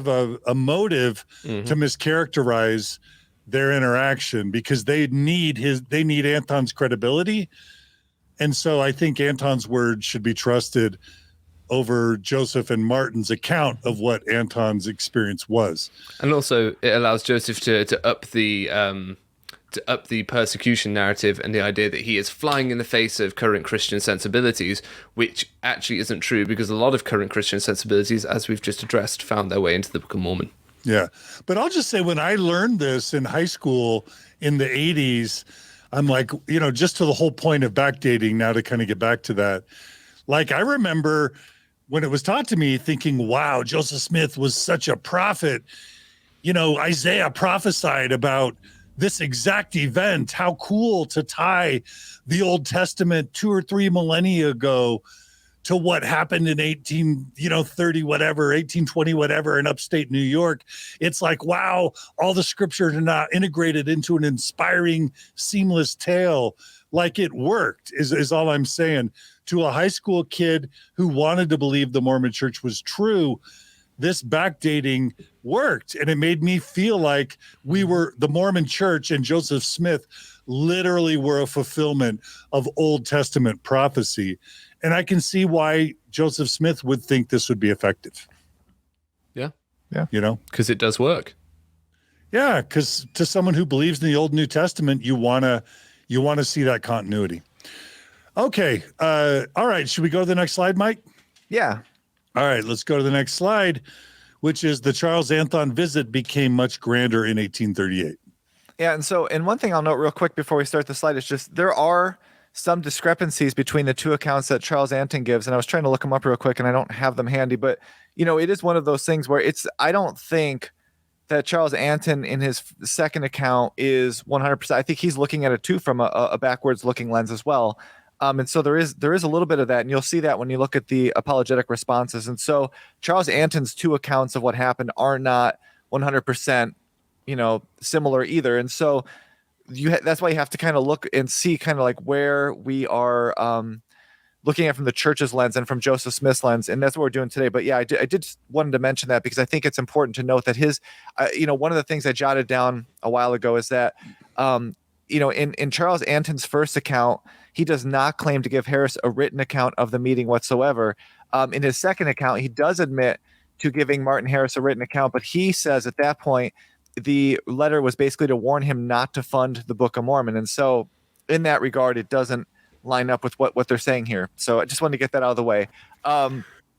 a motive to mischaracterize their interaction because they need Anthon's credibility. And so I think Anthon's word should be trusted over Joseph and Martin's account of what Anthon's experience was. And also it allows Joseph to up the persecution narrative and the idea that he is flying in the face of current Christian sensibilities, which actually isn't true because a lot of current Christian sensibilities, as we've just addressed, found their way into the Book of Mormon. Yeah. But I'll just say when I learned this in high school in the 80s, I'm like, just to the whole point of backdating now, to kind of get back to that. Like, I remember when it was taught to me thinking, wow, Joseph Smith was such a prophet. Isaiah prophesied about this exact event. How cool to tie the Old Testament 2 or 3 millennia ago to what happened in 1830 whatever, 1820 whatever in upstate New York. It's like, wow, all the scriptures are now integrated into an inspiring, seamless tale. Like, it worked is all I'm saying. To a high school kid who wanted to believe the Mormon church was true, this backdating worked. And it made me feel like the Mormon church and Joseph Smith literally were a fulfillment of Old Testament prophecy. And I can see why Joseph Smith would think this would be effective. Yeah. Because it does work. Yeah, because to someone who believes in the Old New Testament, you wanna see that continuity. Okay. All right. Should we go to the next slide, Mike? Yeah. All right. Let's go to the next slide, which is the Charles Anthon visit became much grander in 1838. Yeah. And one thing I'll note real quick before we start the slide is just there are some discrepancies between the two accounts that Charles Anthon gives. And I was trying to look them up real quick and I don't have them handy, but it is one of those things where I don't think that Charles Anthon in his second account is 100%. I think he's looking at it too from a backwards looking lens as well. And so there is a little bit of that, and you'll see that when you look at the apologetic responses. And so Charles Anthon's two accounts of what happened are not 100%, similar either. And so that's why you have to kind of look and see kind of like where we are looking at from the church's lens and from Joseph Smith's lens. And that's what we're doing today. But yeah, I did wanted to mention that because I think it's important to note that his, one of the things I jotted down a while ago is that, in Charles Anthon's first account, he does not claim to give Harris a written account of the meeting whatsoever. In his second account, he does admit to giving Martin Harris a written account, but he says at that point, the letter was basically to warn him not to fund the Book of Mormon. And so in that regard, it doesn't line up with what they're saying here. So I just wanted to get that out of the way.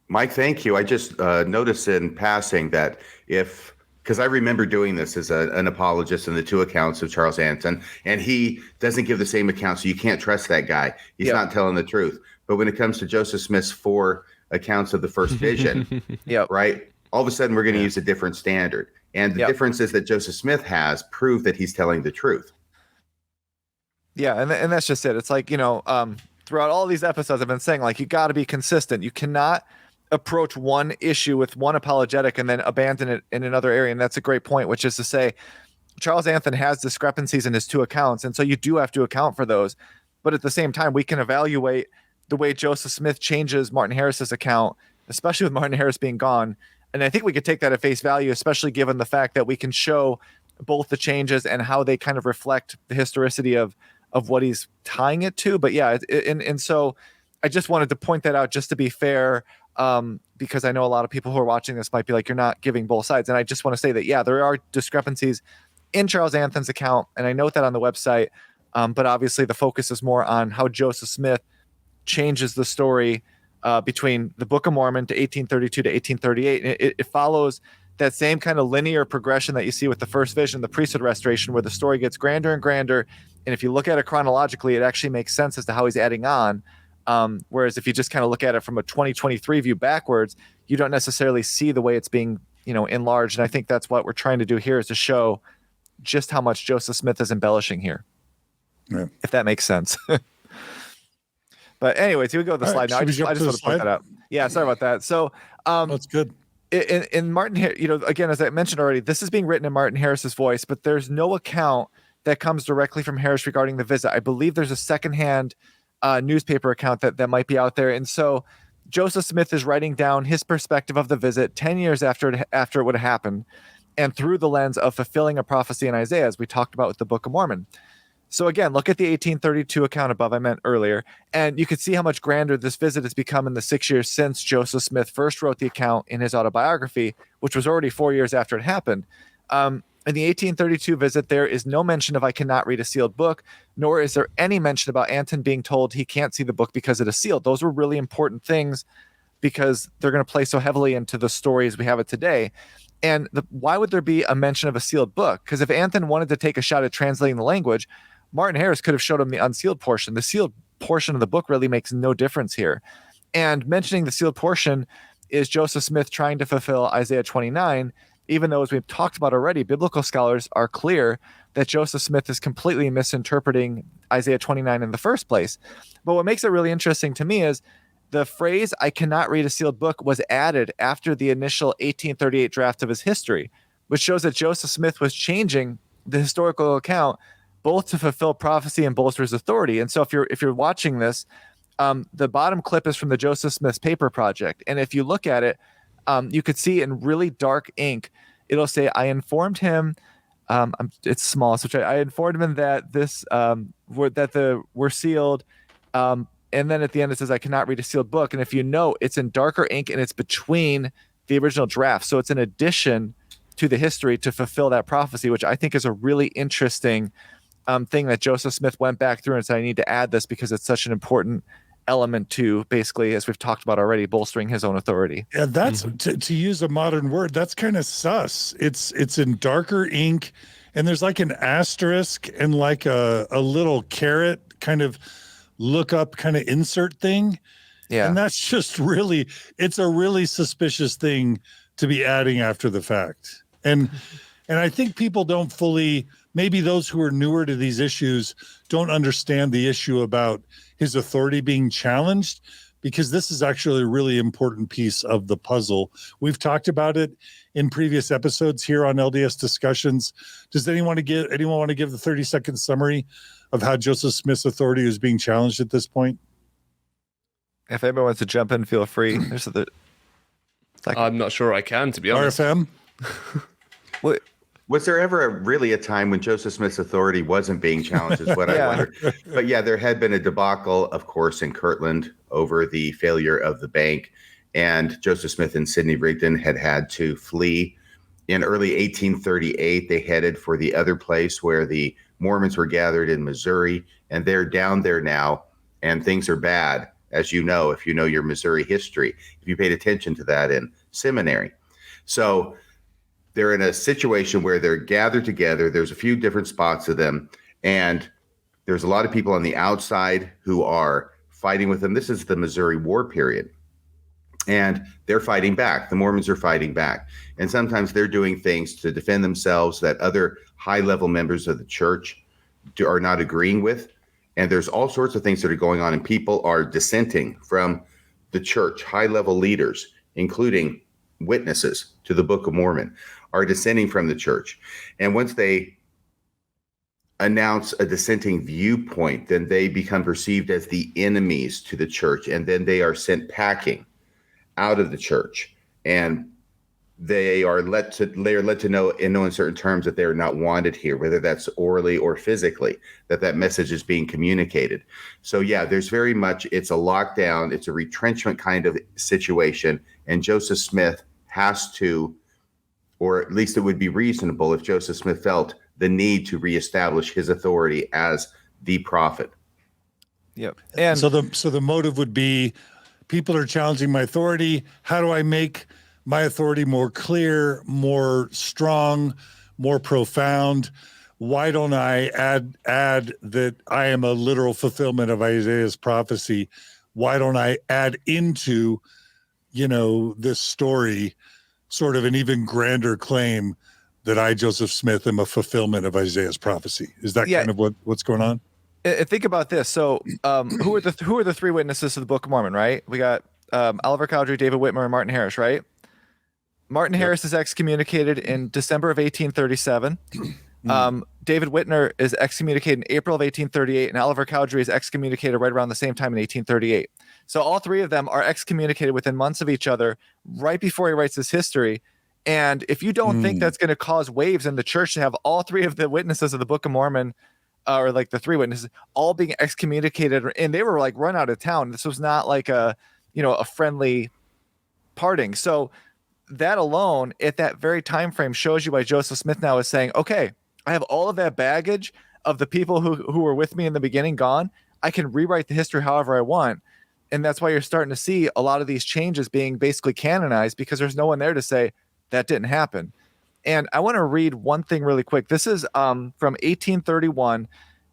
Mike, thank you. I just noticed in passing that because I remember doing this as an apologist in the two accounts of Charles Anthon, and he doesn't give the same account, so you can't trust that guy. He's not telling the truth. But when it comes to Joseph Smith's 4 accounts of the first vision, right, all of a sudden we're going to use a different standard. And the differences that Joseph Smith has prove that he's telling the truth. Yeah, and that's just it. It's like, throughout all these episodes, I've been saying, like, you got to be consistent. You cannot approach one issue with one apologetic and then abandon it in another area. And that's a great point, which is to say Charles Anthon has discrepancies in his two accounts. And so you do have to account for those. But at the same time, we can evaluate the way Joseph Smith changes Martin Harris's account, especially with Martin Harris being gone. And I think we could take that at face value, especially given the fact that we can show both the changes and how they kind of reflect the historicity of what he's tying it to. But yeah, and so I just wanted to point that out just to be fair, because I know a lot of people who are watching this might be like, you're not giving both sides. And I just want to say that, yeah, there are discrepancies in Charles Anthon's account, and I note that on the website. But obviously the focus is more on how Joseph Smith changes the story between the Book of Mormon to 1832 to 1838. It follows that same kind of linear progression that you see with the first vision, the priesthood restoration, where the story gets grander and grander. And if you look at it chronologically, it actually makes sense as to how he's adding on. Whereas if you just kind of look at it from a 2023 view backwards, you don't necessarily see the way it's being, enlarged. And I think that's what we're trying to do here, is to show just how much Joseph Smith is embellishing here. Yeah. If that makes sense. But anyways, here we go with the slide now. I just want to point that out. Yeah, sorry about that. So that's good. In Martin, again, as I mentioned already, this is being written in Martin Harris's voice, but there's no account that comes directly from Harris regarding the visit. I believe there's a secondhand newspaper account that might be out there. And so Joseph Smith is writing down his perspective of the visit 10 years after it would have happened, and through the lens of fulfilling a prophecy in Isaiah, as we talked about with the Book of Mormon. So again, look at the 1832 account above I meant earlier, and you can see how much grander this visit has become in the 6 years since Joseph Smith first wrote the account in his autobiography, which was already 4 years after it happened. In the 1832 visit, there is no mention of I cannot read a sealed book, nor is there any mention about Anthon being told he can't see the book because it is sealed. Those were really important things because they're going to play so heavily into the story as we have it today. And why would there be a mention of a sealed book? Because if Anthon wanted to take a shot at translating the language, Martin Harris could have showed him the unsealed portion. The sealed portion of the book really makes no difference here. And mentioning the sealed portion is Joseph Smith trying to fulfill Isaiah 29, even though, as we've talked about already, biblical scholars are clear that Joseph Smith is completely misinterpreting Isaiah 29 in the first place. But what makes it really interesting to me is the phrase, "I cannot read a sealed book," was added after the initial 1838 draft of his history, which shows that Joseph Smith was changing the historical account both to fulfill prophecy and bolster his authority. And so if you're watching this, the bottom clip is from the Joseph Smith's paper project. And if you look at it, you could see in really dark ink, it'll say, "I informed him," it's small, so I informed him that we're sealed. And then at the end it says, "I cannot read a sealed book." And if you know, it's in darker ink and it's between the original draft. So it's an addition to the history to fulfill that prophecy, which I think is a really interesting thing that Joseph Smith went back through and said, "I need to add this because it's such an important element to," basically, as we've talked about already, bolstering his own authority. Yeah, that's to use a modern word, that's kind of sus. It's in darker ink, and there's like an asterisk and like a little caret kind of look up kind of insert thing. Yeah. And that's just really, it's a really suspicious thing to be adding after the fact. And I think people don't fully, maybe those who are newer to these issues don't understand the issue about his authority being challenged, because this is actually a really important piece of the puzzle. We've talked about it in previous episodes here on LDS Discussions. Does anyone want to give the 30-second summary of how Joseph Smith's authority is being challenged at this point? If anybody wants to jump in, feel free. There's the I'm not sure I can, to be honest. RFM? what? Was there ever really a time when Joseph Smith's authority wasn't being challenged, is what I wondered. But yeah, there had been a debacle, of course, in Kirtland over the failure of the bank. And Joseph Smith and Sidney Rigdon had to flee. In early 1838, they headed for the other place where the Mormons were gathered in Missouri. And they're down there now, and things are bad, as you know, if you know your Missouri history, if you paid attention to that in seminary. So they're in a situation where they're gathered together. There's a few different spots of them, and there's a lot of people on the outside who are fighting with them. This is the Missouri War period, and they're fighting back. The Mormons are fighting back, and sometimes they're doing things to defend themselves that other high-level members of the church are not agreeing with, and there's all sorts of things that are going on, and people are dissenting from the church. High-level leaders, including witnesses to the Book of Mormon, are dissenting from the church. And once they announce a dissenting viewpoint, then they become perceived as the enemies to the church, and then they are sent packing out of the church, and they are led to know in no uncertain terms that they are not wanted here, whether that's orally or physically, that message is being communicated. So yeah, there's very much, it's a lockdown, it's a retrenchment kind of situation, and Joseph Smith has to, or at least it would be reasonable if Joseph Smith felt the need to reestablish his authority as the prophet. Yep. And so the motive would be, people are challenging my authority. How do I make my authority more clear, more strong, more profound? Why don't I add that I am a literal fulfillment of Isaiah's prophecy? Why don't I add into, this story sort of an even grander claim that I, Joseph Smith, am a fulfillment of Isaiah's prophecy? Is that kind of what's going on? Think about this. So who are the three witnesses to the Book of Mormon, right? We got Oliver Cowdery, David Whitmer, and Martin Harris, right? Martin Harris is excommunicated in December of 1837. David Whitmer is excommunicated in April of 1838, and Oliver Cowdery is excommunicated right around the same time in 1838. So all three of them are excommunicated within months of each other, right before he writes his history. And if you don't think that's going to cause waves in the church to have all three of the witnesses of the Book of Mormon, or like the three witnesses, all being excommunicated, and they were like run out of town. This was not like a friendly parting. So that alone, at that very time frame, shows you why Joseph Smith now is saying, okay, I have all of that baggage of the people who were with me in the beginning gone. I can rewrite the history however I want. And that's why you're starting to see a lot of these changes being basically canonized, because there's no one there to say that didn't happen. And I want to read one thing really quick. This is from 1831.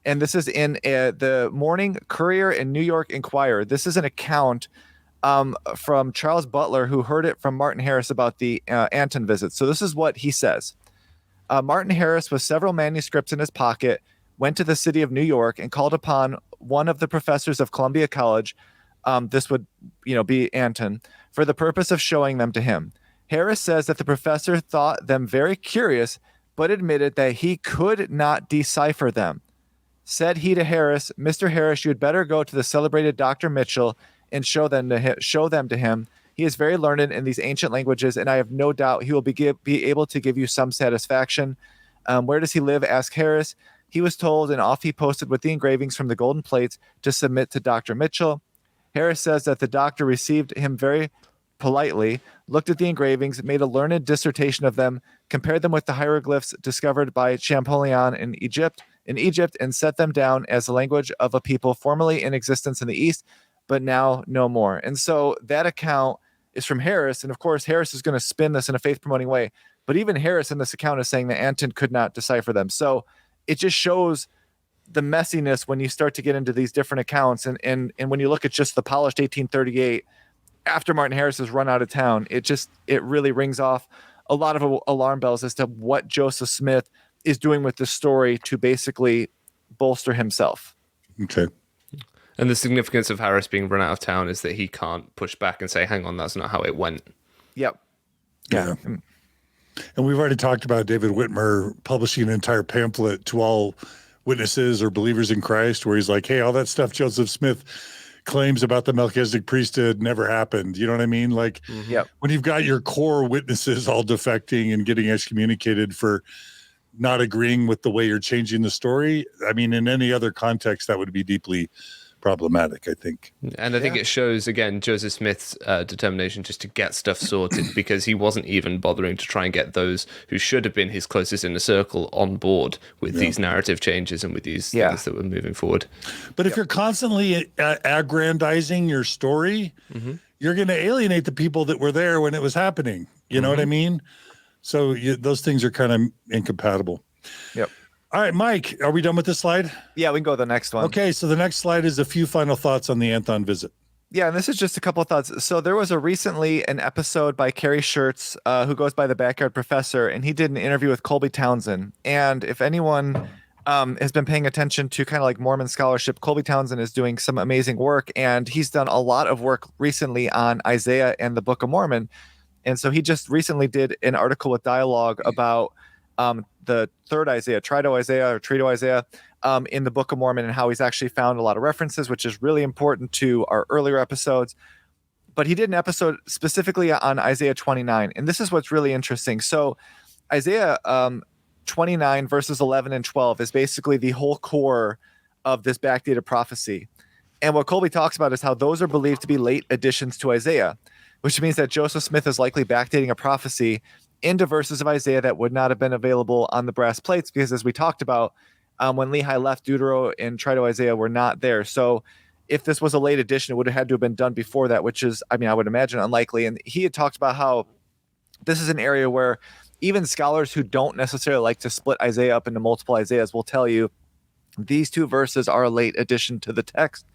And this is in the Morning Courier and New York Inquirer. This is an account from Charles Butler, who heard it from Martin Harris about the Anthon visit. So this is what he says. Martin Harris, with several manuscripts in his pocket, went to the city of New York and called upon one of the professors of Columbia College, this would be Anthon, for the purpose of showing them to him. Harris says that the professor thought them very curious, but admitted that he could not decipher them. Said he to Harris, "Mr. Harris, you had better go to the celebrated Dr. Mitchell and show them to him. He is very learned in these ancient languages, and I have no doubt he will be able to give you some satisfaction." Where does he live? Asked Harris. He was told, and off he posted with the engravings from the golden plates to submit to Dr. Mitchell. Harris says that the doctor received him very politely, looked at the engravings, made a learned dissertation of them, compared them with the hieroglyphs discovered by Champollion in Egypt, and set them down as the language of a people formerly in existence in the East, but now no more. And so that account is from Harris. And of course, Harris is going to spin this in a faith-promoting way. But even Harris in this account is saying that Anthon could not decipher them. So it just shows the messiness when you start to get into these different accounts. And when you look at just the polished 1838, after Martin Harris has run out of town, it really rings off a lot of alarm bells as to what Joseph Smith is doing with this story to basically bolster himself. Okay. And the significance of Harris being run out of town is that he can't push back and say, hang on, that's not how it went. Yep. Yeah. And we've already talked about David Whitmer publishing an entire pamphlet to all witnesses or believers in Christ, where he's like, hey, all that stuff Joseph Smith claims about the Melchizedek priesthood never happened. You know what I mean? Like, when you've got your core witnesses all defecting and getting excommunicated for not agreeing with the way you're changing the story, I mean, in any other context, that would be deeply problematic, I think. And I think it shows, again, Joseph Smith's determination just to get stuff sorted, because he wasn't even bothering to try and get those who should have been his closest inner circle on board with these narrative changes and with these things that were moving forward. But if you're constantly aggrandizing your story, you're going to alienate the people that were there when it was happening. You know what I mean? So those things are kind of incompatible. Yep. All right, Mike, are we done with this slide? Yeah, we can go to the next one. Okay, so the next slide is a few final thoughts on the Anthon visit. Yeah, and this is just a couple of thoughts. So there was recently an episode by Kerry Schertz, who goes by the Backyard Professor, and he did an interview with Colby Townsend. And if anyone has been paying attention to kind of like Mormon scholarship, Colby Townsend is doing some amazing work, and he's done a lot of work recently on Isaiah and the Book of Mormon. And so he just recently did an article with Dialogue about the third Isaiah, Trito Isaiah, in the Book of Mormon, and how he's actually found a lot of references, which is really important to our earlier episodes. But he did an episode specifically on Isaiah 29, and this is what's really interesting. So Isaiah 29 verses 11 and 12 is basically the whole core of this backdated prophecy. And what Colby talks about is how those are believed to be late additions to Isaiah, which means that Joseph Smith is likely backdating a prophecy into verses of Isaiah that would not have been available on the brass plates, because as we talked about, when Lehi left, Deutero and Trito Isaiah were not there. So if this was a late edition, it would have had to have been done before that, which is, I mean, I would imagine unlikely. And he had talked about how this is an area where even scholars who don't necessarily like to split Isaiah up into multiple Isaiahs will tell you these two verses are a late addition to the text.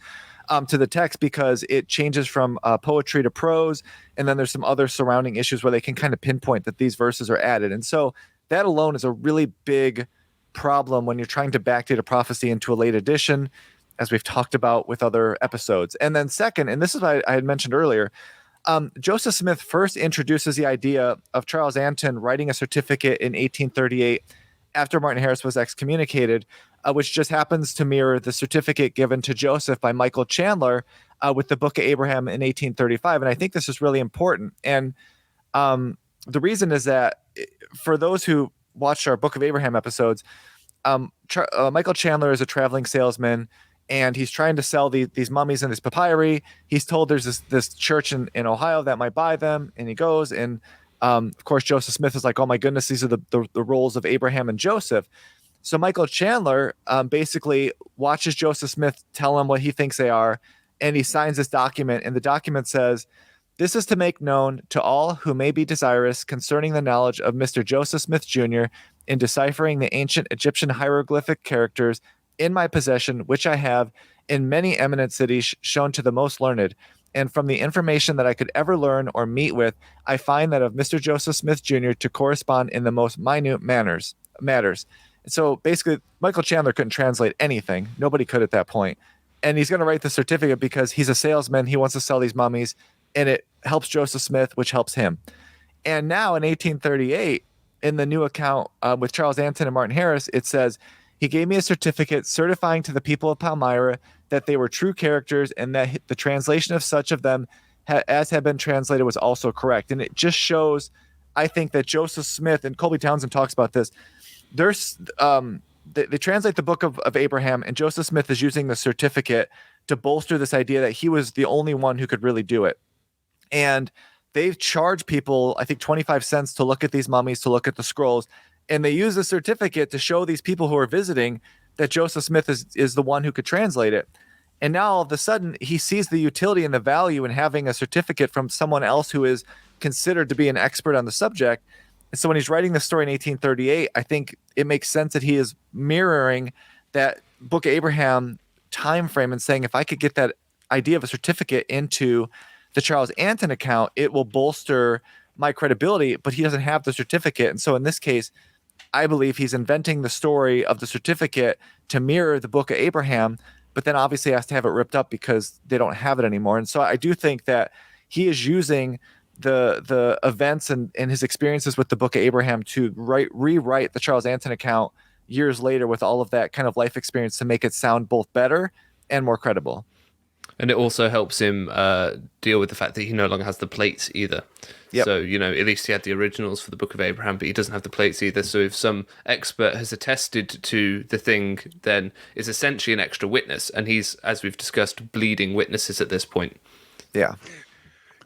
Because it changes from poetry to prose, and then there's some other surrounding issues where they can kind of pinpoint that these verses are added. And so that alone is a really big problem when you're trying to backdate a prophecy into a late edition, as we've talked about with other episodes. And then second, and this is what I had mentioned earlier, Joseph Smith first introduces the idea of Charles Anthon writing a certificate in 1838 after Martin Harris was excommunicated, which just happens to mirror the certificate given to Joseph by Michael Chandler with the Book of Abraham in 1835. And I think this is really important. And the reason is that for those who watched our Book of Abraham episodes, Michael Chandler is a traveling salesman, and he's trying to sell these mummies and this papyri. He's told there's this church in Ohio that might buy them, and he goes, and of course, Joseph Smith is like, oh my goodness, these are the roles of Abraham and Joseph. So Michael Chandler basically watches Joseph Smith tell him what he thinks they are, and he signs this document, and the document says, "This is to make known to all who may be desirous concerning the knowledge of Mr. Joseph Smith Jr. in deciphering the ancient Egyptian hieroglyphic characters in my possession, which I have in many eminent cities shown to the most learned. And from the information that I could ever learn or meet with, I find that of Mr. Joseph Smith Jr. to correspond in the most minute matters. So basically, Michael Chandler couldn't translate anything. Nobody could at that point. And he's going to write the certificate because he's a salesman. He wants to sell these mummies, and it helps Joseph Smith, which helps him. And now in 1838, in the new account with Charles Anthon and Martin Harris, it says, he gave me a certificate certifying to the people of Palmyra that they were true characters and that the translation of such of them as had been translated was also correct. And it just shows, I think, that Joseph Smith, and Colby Townsend talks about this, there's they translate the book of Abraham, and Joseph Smith is using the certificate to bolster this idea that he was the only one who could really do it. And they've charged people, I think, 25 cents to look at these mummies, to look at the scrolls. And they use the certificate to show these people who are visiting that Joseph Smith is the one who could translate it. And now all of a sudden he sees the utility and the value in having a certificate from someone else who is considered to be an expert on the subject. And so when he's writing the story in 1838, I think it makes sense that he is mirroring that Book of Abraham time frame and saying, if I could get that idea of a certificate into the Charles Anthon account, it will bolster my credibility, but he doesn't have the certificate. And so in this case, I believe he's inventing the story of the certificate to mirror the Book of Abraham, but then obviously has to have it ripped up because they don't have it anymore. And so I do think that he is using the events and his experiences with the Book of Abraham to rewrite the Charles Anthon account years later with all of that kind of life experience to make it sound both better and more credible. And it also helps him deal with the fact that he no longer has the plates either. Yep. So, at least he had the originals for the Book of Abraham, but he doesn't have the plates either. So if some expert has attested to the thing, then it's essentially an extra witness. And he's, as we've discussed, bleeding witnesses at this point. Yeah.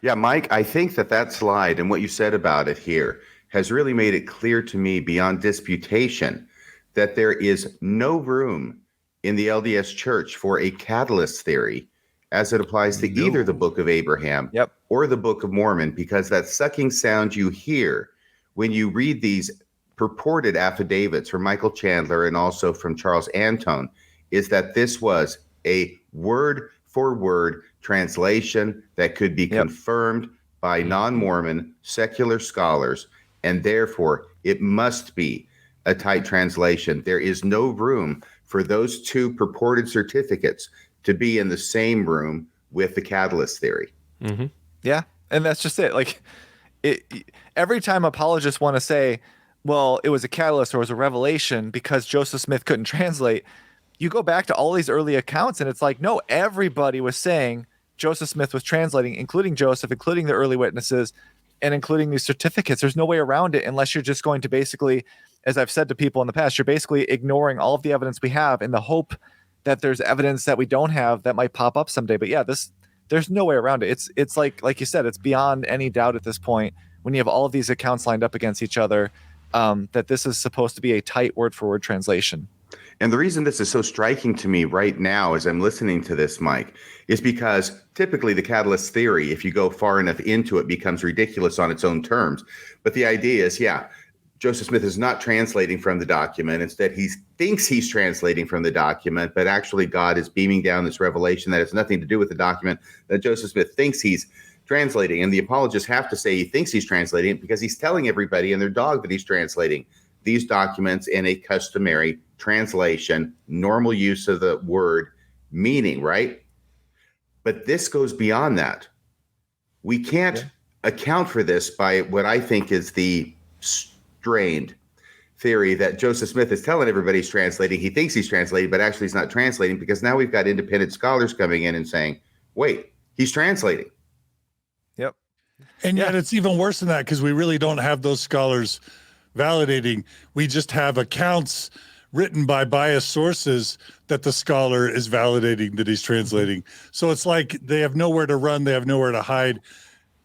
Yeah, Mike, I think that slide and what you said about it here has really made it clear to me beyond disputation that there is no room in the LDS Church for a catalyst theory as it applies to either the Book of Abraham or the Book of Mormon, because that sucking sound you hear when you read these purported affidavits from Michael Chandler and also from Charles Anthon is that this was a word-for-word translation that could be confirmed by non-Mormon secular scholars, and therefore it must be a tight translation. There is no room for those two purported certificates to be in the same room with the catalyst theory. Mm-hmm. Yeah, and that's just it. Like, every time apologists want to say, well, it was a catalyst or it was a revelation because Joseph Smith couldn't translate, you go back to all these early accounts and it's like, no, everybody was saying Joseph Smith was translating, including Joseph, including the early witnesses, and including these certificates. There's no way around it unless you're just going to basically, as I've said to people in the past, you're basically ignoring all of the evidence we have in the hope that there's evidence that we don't have that might pop up someday. But yeah, there's no way around it. It's like you said, it's beyond any doubt at this point when you have all of these accounts lined up against each other, that this is supposed to be a tight word-for-word translation. And the reason this is so striking to me right now as I'm listening to this, Mike, is because typically the catalyst theory, if you go far enough into it, becomes ridiculous on its own terms. But the idea is, Joseph Smith is not translating from the document. Instead, he thinks he's translating from the document, but actually God is beaming down this revelation that has nothing to do with the document that Joseph Smith thinks he's translating. And the apologists have to say he thinks he's translating it because he's telling everybody and their dog that he's translating these documents in a customary translation, normal use of the word meaning, right? But this goes beyond that. We can't account for this by what I think is the strained theory that Joseph Smith is telling everybody he's translating. He thinks he's translating, but actually he's not translating, because now we've got independent scholars coming in and saying, wait, he's translating. Yep. And yet it's even worse than that, because we really don't have those scholars validating. We just have accounts written by biased sources that the scholar is validating that he's translating. So it's like they have nowhere to run. They have nowhere to hide.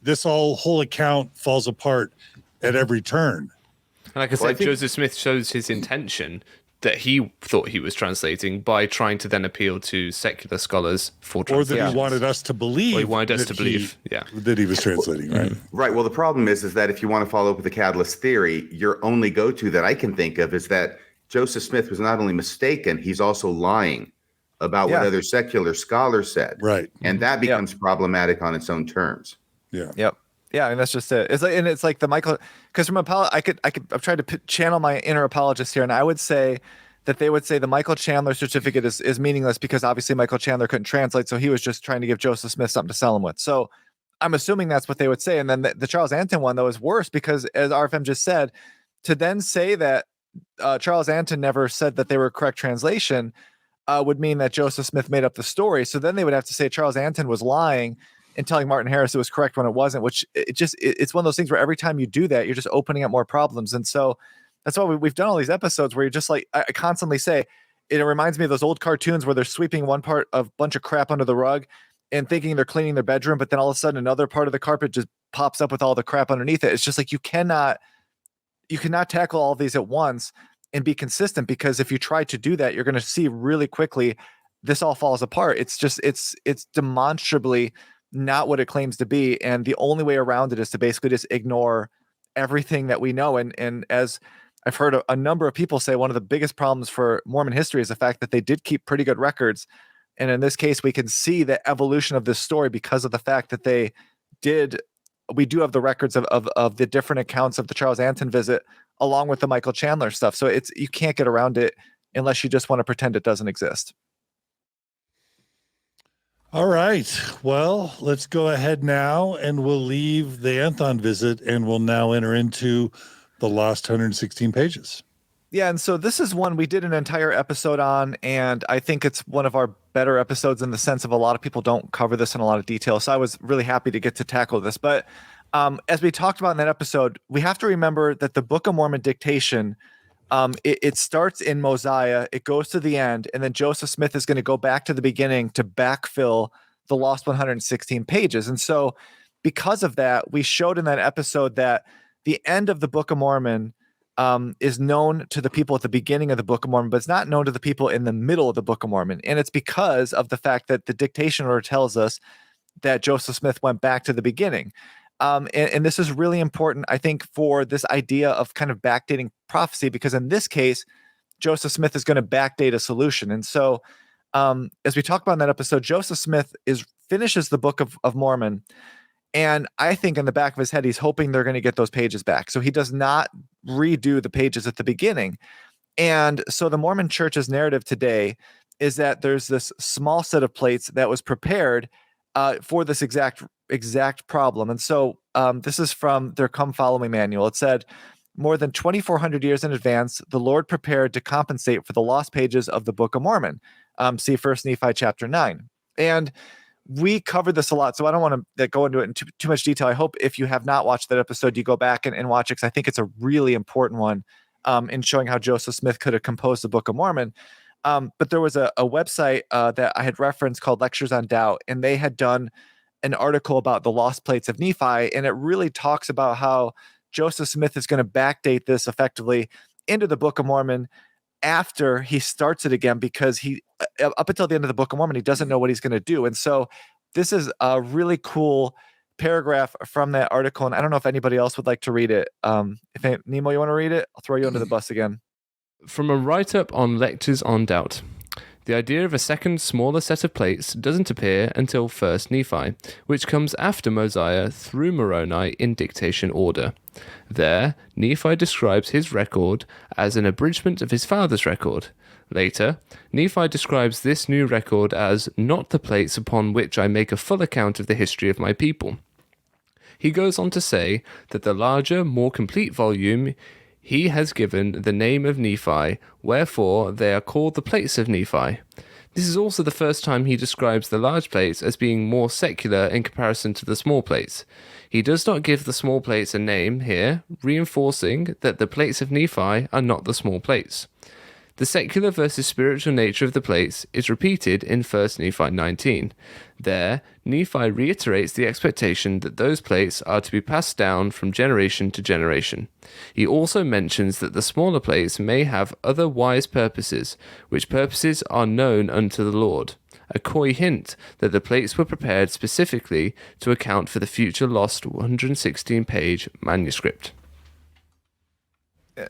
This whole account falls apart at every turn. And like I said, Joseph Smith shows his intention that he thought he was translating by trying to then appeal to secular scholars for translation. Or that he wanted us to believe. Or he wanted us to believe, that he was translating, right? Right. Well, the problem is that if you want to follow up with the catalyst theory, your only go-to that I can think of is that Joseph Smith was not only mistaken, he's also lying about what other secular scholars said. Right. And that becomes problematic on its own terms. Yeah. Yep. Yeah, and that's just it. It's like, and it's like the Michael, because from I've tried to channel my inner apologist here, and I would say that they would say the Michael Chandler certificate is meaningless because obviously Michael Chandler couldn't translate, so he was just trying to give Joseph Smith something to sell him with. So I'm assuming that's what they would say. And then the Charles Anthon one, though, is worse because, as RFM just said, to then say that Charles Anthon never said that they were correct translation would mean that Joseph Smith made up the story. So then they would have to say Charles Anthon was lying and telling Martin Harris it was correct when it wasn't, which it's one of those things where every time you do that, you're just opening up more problems. And so that's why we've done all these episodes where you're just like, I constantly say, it reminds me of those old cartoons where they're sweeping one part of a bunch of crap under the rug and thinking they're cleaning their bedroom, but then all of a sudden another part of the carpet just pops up with all the crap underneath it. It's just like you cannot tackle all of these at once and be consistent, because if you try to do that, you're going to see really quickly this all falls apart. It's just it's demonstrably not what it claims to be, and the only way around it is to basically just ignore everything that we know. And as I've heard a number of people say, one of the biggest problems for Mormon history is the fact that they did keep pretty good records. And in this case, we can see the evolution of this story because of the fact that we do have the records of the different accounts of the Charles Anthon visit, along with the Michael Chandler stuff. So you can't get around it unless you just want to pretend it doesn't exist. All right. Well, let's go ahead now and we'll leave the Anthon visit and we'll now enter into the lost 116 pages. Yeah, and so this is one we did an entire episode on, and I think it's one of our better episodes in the sense of a lot of people don't cover this in a lot of detail. So I was really happy to get to tackle this. But as we talked about in that episode, we have to remember that the Book of Mormon dictation, it starts in Mosiah, it goes to the end, and then Joseph Smith is going to go back to the beginning to backfill the lost 116 pages. And so because of that, we showed in that episode that the end of the Book of Mormon is known to the people at the beginning of the Book of Mormon, but it's not known to the people in the middle of the Book of Mormon. And it's because of the fact that the dictation order tells us that Joseph Smith went back to the beginning. And this is really important, I think, for this idea of kind of backdating prophecy, because in this case, Joseph Smith is going to backdate a solution. And so as we talked about in that episode, Joseph Smith finishes the Book of Mormon. And I think in the back of his head, he's hoping they're going to get those pages back. So he does not redo the pages at the beginning. And so the Mormon Church's narrative today is that there's this small set of plates that was prepared for this exact problem. And so this is from their Come Follow Me manual. It said, more than 2,400 years in advance, the Lord prepared to compensate for the lost pages of the Book of Mormon. See 1 Nephi chapter 9. And we covered this a lot, so I don't want to go into it in too much detail. I hope if you have not watched that episode, you go back and watch it, because I think it's a really important one in showing how Joseph Smith could have composed the Book of Mormon. But there was a website that I had referenced called Lectures on Doubt, and they had done an article about the lost plates of Nephi, and it really talks about how Joseph Smith is going to backdate this effectively into the Book of Mormon after he starts it again, because he up until the end of the Book of Mormon, he doesn't know what he's going to do. And so this is a really cool paragraph from that article, and I don't know if anybody else would like to read it. Nemo, you want to read it? I'll throw you under the bus again. From a write-up on Lectures on Doubt. The idea of a second, smaller set of plates doesn't appear until 1 Nephi, which comes after Mosiah through Moroni in dictation order. There, Nephi describes his record as an abridgment of his father's record. Later, Nephi describes this new record as not the plates upon which I make a full account of the history of my people. He goes on to say that the larger, more complete volume he has given the name of Nephi, wherefore they are called the plates of Nephi. This is also the first time he describes the large plates as being more secular in comparison to the small plates. He does not give the small plates a name here, reinforcing that the plates of Nephi are not the small plates. The secular versus spiritual nature of the plates is repeated in 1 Nephi 19. There, Nephi reiterates the expectation that those plates are to be passed down from generation to generation. He also mentions that the smaller plates may have other wise purposes, which purposes are known unto the Lord, a coy hint that the plates were prepared specifically to account for the future lost 116-page manuscript.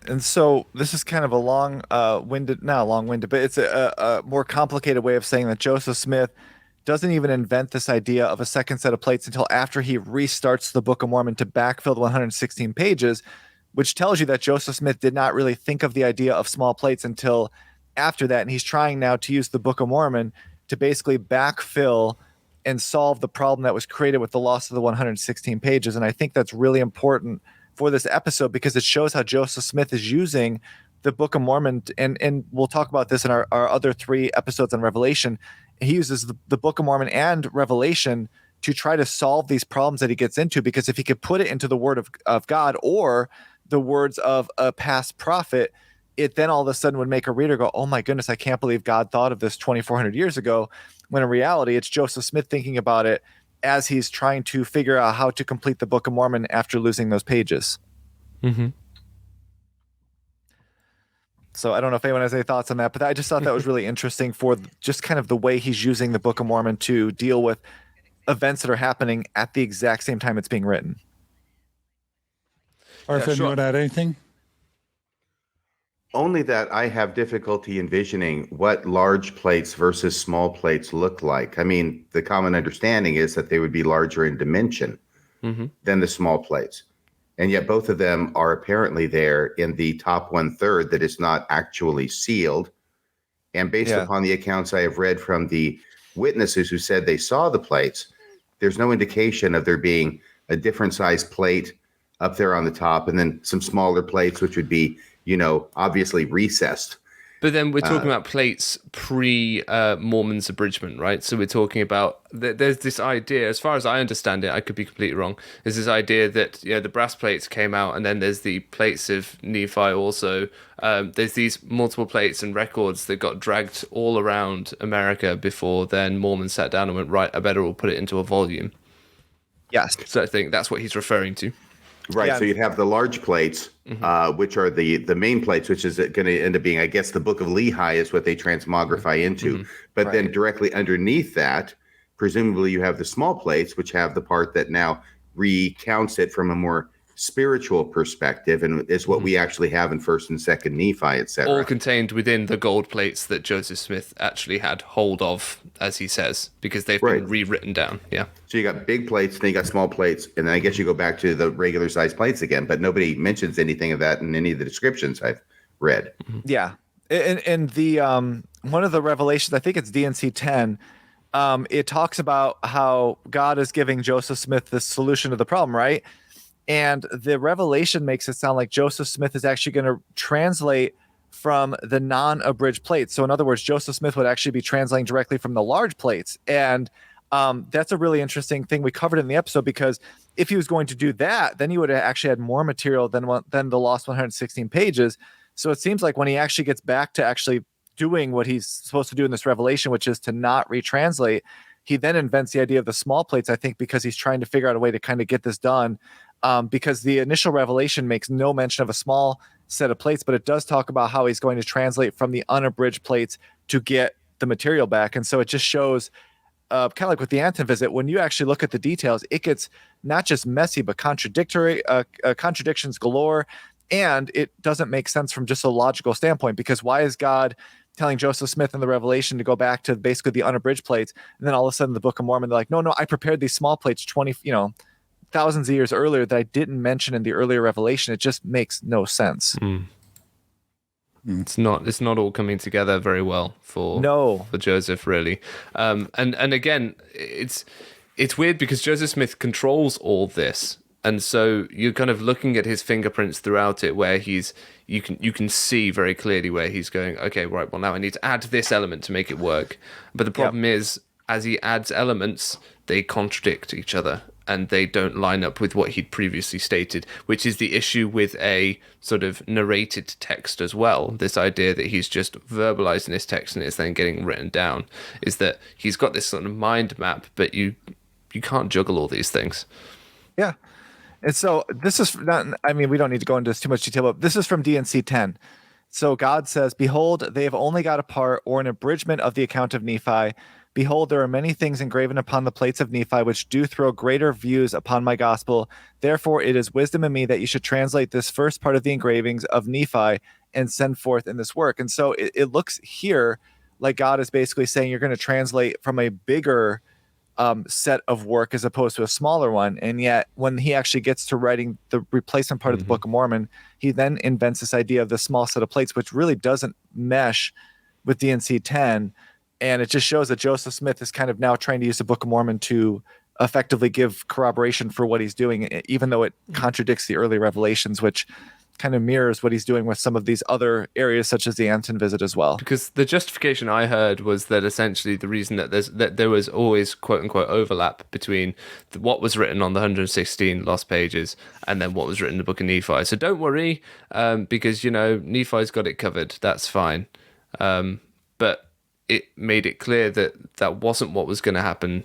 And so this is kind of a long-winded, but it's a more complicated way of saying that Joseph Smith doesn't even invent this idea of a second set of plates until after he restarts the Book of Mormon to backfill the 116 pages, which tells you that Joseph Smith did not really think of the idea of small plates until after that. And he's trying now to use the Book of Mormon to basically backfill and solve the problem that was created with the loss of the 116 pages. And I think that's really important for this episode because it shows how Joseph Smith is using the Book of Mormon. And we'll talk about this in our other 3 episodes on Revelation. He uses the Book of Mormon and Revelation to try to solve these problems that he gets into, because if he could put it into the word of God or the words of a past prophet, it then all of a sudden would make a reader go, oh my goodness, I can't believe God thought of this 2,400 years ago, when in reality, it's Joseph Smith thinking about it as he's trying to figure out how to complete the Book of Mormon after losing those pages. Mm-hmm. So I don't know if anyone has any thoughts on that, but I just thought that was really interesting for just kind of the way he's using the Book of Mormon to deal with events that are happening at the exact same time it's being written. Arthur, you want to add anything? Only that I have difficulty envisioning what large plates versus small plates look like. I mean, the common understanding is that they would be larger in dimension than the small plates. And yet both of them are apparently there in the top 1/3 that is not actually sealed. And based upon the accounts I have read from the witnesses who said they saw the plates, there's no indication of there being a different size plate up there on the top and then some smaller plates, which would be, obviously recessed. But then we're talking about plates pre-Mormon's abridgment, right? So we're talking about, there's this idea, as far as I understand it, I could be completely wrong, there's this idea that the brass plates came out and then there's the plates of Nephi also. There's these multiple plates and records that got dragged all around America before then Mormon sat down and went, right, I better all put it into a volume. Yes. So I think that's what he's referring to. Right. Yeah. So you'd have the large plates, which are the main plates, which is going to end up being, I guess, the Book of Lehi is what they transmogrify into. But then directly underneath that, presumably you have the small plates, which have the part that now recounts it from a more spiritual perspective, and is what we actually have in 1st and 2nd Nephi, etc. All contained within the gold plates that Joseph Smith actually had hold of, as he says, because they've been rewritten down. Yeah. So you got big plates, then you got small plates, and then I guess you go back to the regular size plates again, but nobody mentions anything of that in any of the descriptions I've read. Yeah. And the one of the revelations, I think it's DNC 10, it talks about how God is giving Joseph Smith the solution to the problem, right? And the revelation makes it sound like Joseph Smith is actually going to translate from the non-abridged plates. So in other words, Joseph Smith would actually be translating directly from the large plates. And that's a really interesting thing we covered in the episode, because if he was going to do that, then he would have actually had more material than the lost 116 pages. So it seems like when he actually gets back to actually doing what he's supposed to do in this revelation, which is to not retranslate, he then invents the idea of the small plates, I think, because he's trying to figure out a way to kind of get this done. Because the initial revelation makes no mention of a small set of plates, but it does talk about how he's going to translate from the unabridged plates to get the material back. And so it just shows, kind of like with the Anthon visit, when you actually look at the details, it gets not just messy, but contradictions galore. And it doesn't make sense from just a logical standpoint, because why is God telling Joseph Smith in the Revelation to go back to basically the unabridged plates, and then all of a sudden the Book of Mormon, they're like, no, I prepared these small plates 20, thousands of years earlier that I didn't mention in the earlier revelation. It just makes no sense. It's not all coming together very well for Joseph, really. And again, it's weird because Joseph Smith controls all this, and so you're kind of looking at his fingerprints throughout it, where you can see very clearly where he's going, okay, right, well now I need to add this element to make it work. But the problem is, as he adds elements, they contradict each other and they don't line up with what he'd previously stated, which is the issue with a sort of narrated text as well. This idea that he's just verbalizing this text and it's then getting written down, is that he's got this sort of mind map, but you can't juggle all these things. Yeah. And so this is not, we don't need to go into this too much detail, but this is from DNC 10. So God says, behold, they have only got a part or an abridgment of the account of Nephi, Behold, there are many things engraven upon the plates of Nephi, which do throw greater views upon my gospel. Therefore, it is wisdom in me that you should translate this first part of the engravings of Nephi and send forth in this work. And so it looks here like God is basically saying you're going to translate from a bigger set of work as opposed to a smaller one. And yet when he actually gets to writing the replacement part of the Book of Mormon, he then invents this idea of the small set of plates, which really doesn't mesh with DNC 10. And it just shows that Joseph Smith is kind of now trying to use the Book of Mormon to effectively give corroboration for what he's doing, even though it contradicts the early revelations, which kind of mirrors what he's doing with some of these other areas, such as the Anthon visit as well. Because the justification I heard was that essentially the reason that there was always quote unquote overlap between what was written on the 116 lost pages and then what was written in the Book of Nephi. So don't worry, because Nephi's got it covered. That's fine. But it made it clear that wasn't what was going to happen.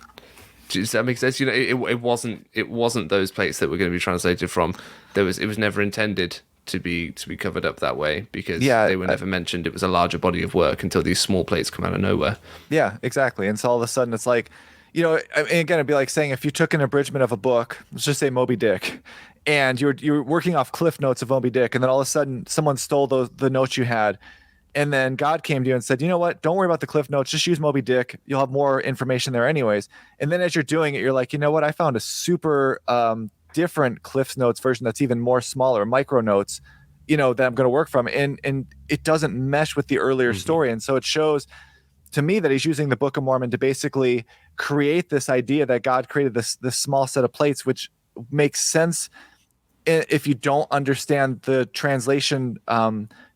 Does that make sense? It wasn't those plates that were going to be translated from. It was never intended to be covered up that way, because they were never mentioned. It was a larger body of work until these small plates come out of nowhere. Yeah, exactly. And so all of a sudden it's like, and again, it'd be like saying if you took an abridgment of a book, let's just say Moby Dick, and you're working off cliff notes of Moby Dick, and then all of a sudden someone stole the notes you had, and then God came to you and said, you know what, don't worry about the cliff notes, just use Moby Dick, you'll have more information there anyways. And then as you're doing it, you're like, you know what, I found a super different Cliff's Notes version that's even more smaller, micro notes, that I'm going to work from, and it doesn't mesh with the earlier story. And so it shows to me that he's using the Book of Mormon to basically create this idea that God created this small set of plates, which makes sense if you don't understand the translation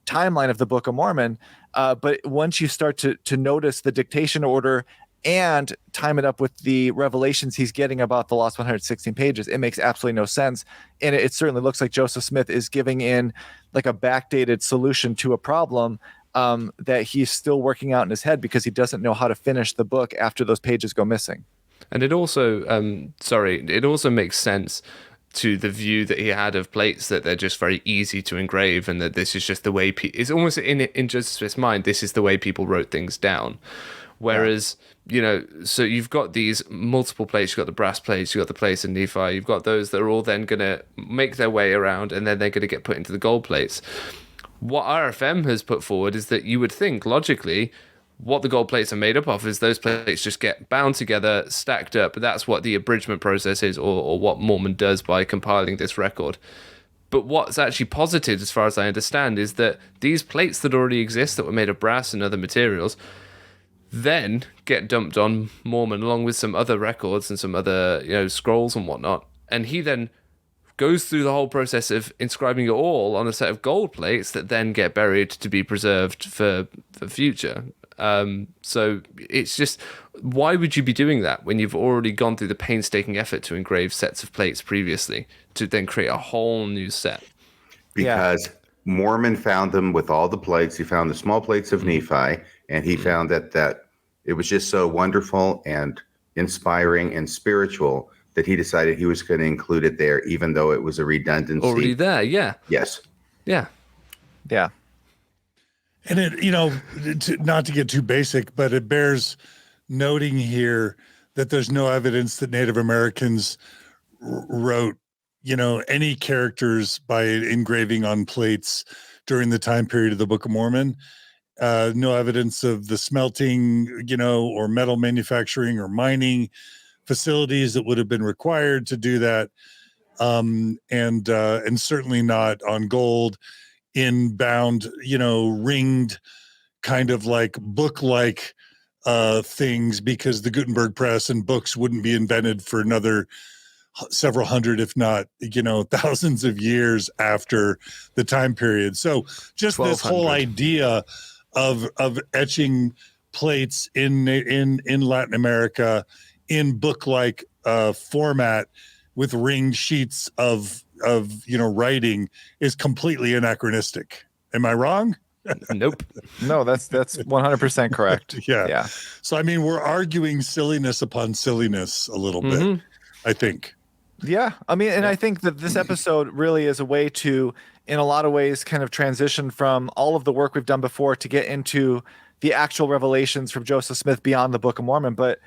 timeline of the Book of Mormon. But once you start to notice the dictation order and time it up with the revelations he's getting about the lost 116 pages, it makes absolutely no sense. And it certainly looks like Joseph Smith is giving in like a backdated solution to a problem that he's still working out in his head, because he doesn't know how to finish the book after those pages go missing. And it also, it also makes sense to the view that he had of plates, that they're just very easy to engrave, and that this is just the way it's almost in Joseph Smith's mind, this is the way people wrote things down. Whereas, so you've got these multiple plates, you've got the brass plates, you've got the plates in Nephi, you've got those that are all then going to make their way around, and then they're going to get put into the gold plates. What RFM has put forward is that you would think, logically, what the gold plates are made up of is those plates just get bound together, stacked up. That's what the abridgment process is, or what Mormon does by compiling this record. But what's actually posited, as far as I understand, is that these plates that already exist, that were made of brass and other materials, then get dumped on Mormon along with some other records and some other scrolls and whatnot. And he then goes through the whole process of inscribing it all on a set of gold plates that then get buried to be preserved for future. So it's just, why would you be doing that when you've already gone through the painstaking effort to engrave sets of plates previously to then create a whole new set? Because Mormon found them with all the plates. He found the small plates of Nephi, and he found that it was just so wonderful and inspiring and spiritual that he decided he was going to include it there, even though it was a redundancy. Already there, yeah. Yes. Yeah. And it, not to get too basic, but it bears noting here that there's no evidence that Native Americans wrote, any characters by engraving on plates during the time period of the Book of Mormon. No evidence of the smelting, or metal manufacturing or mining facilities that would have been required to do that. And certainly not on gold in bound, ringed kind of like book-like things, because the Gutenberg press and books wouldn't be invented for another several hundred, if not, thousands of years after the time period. So just this whole idea of etching plates in Latin America in book-like format with ringed sheets of writing is completely anachronistic. Am I wrong? Nope. No, that's 100% correct. Yeah. So we're arguing silliness upon silliness a little bit, I think. Yeah. I think that this episode really is a way to, in a lot of ways, kind of transition from all of the work we've done before to get into the actual revelations from Joseph Smith beyond the Book of Mormon. But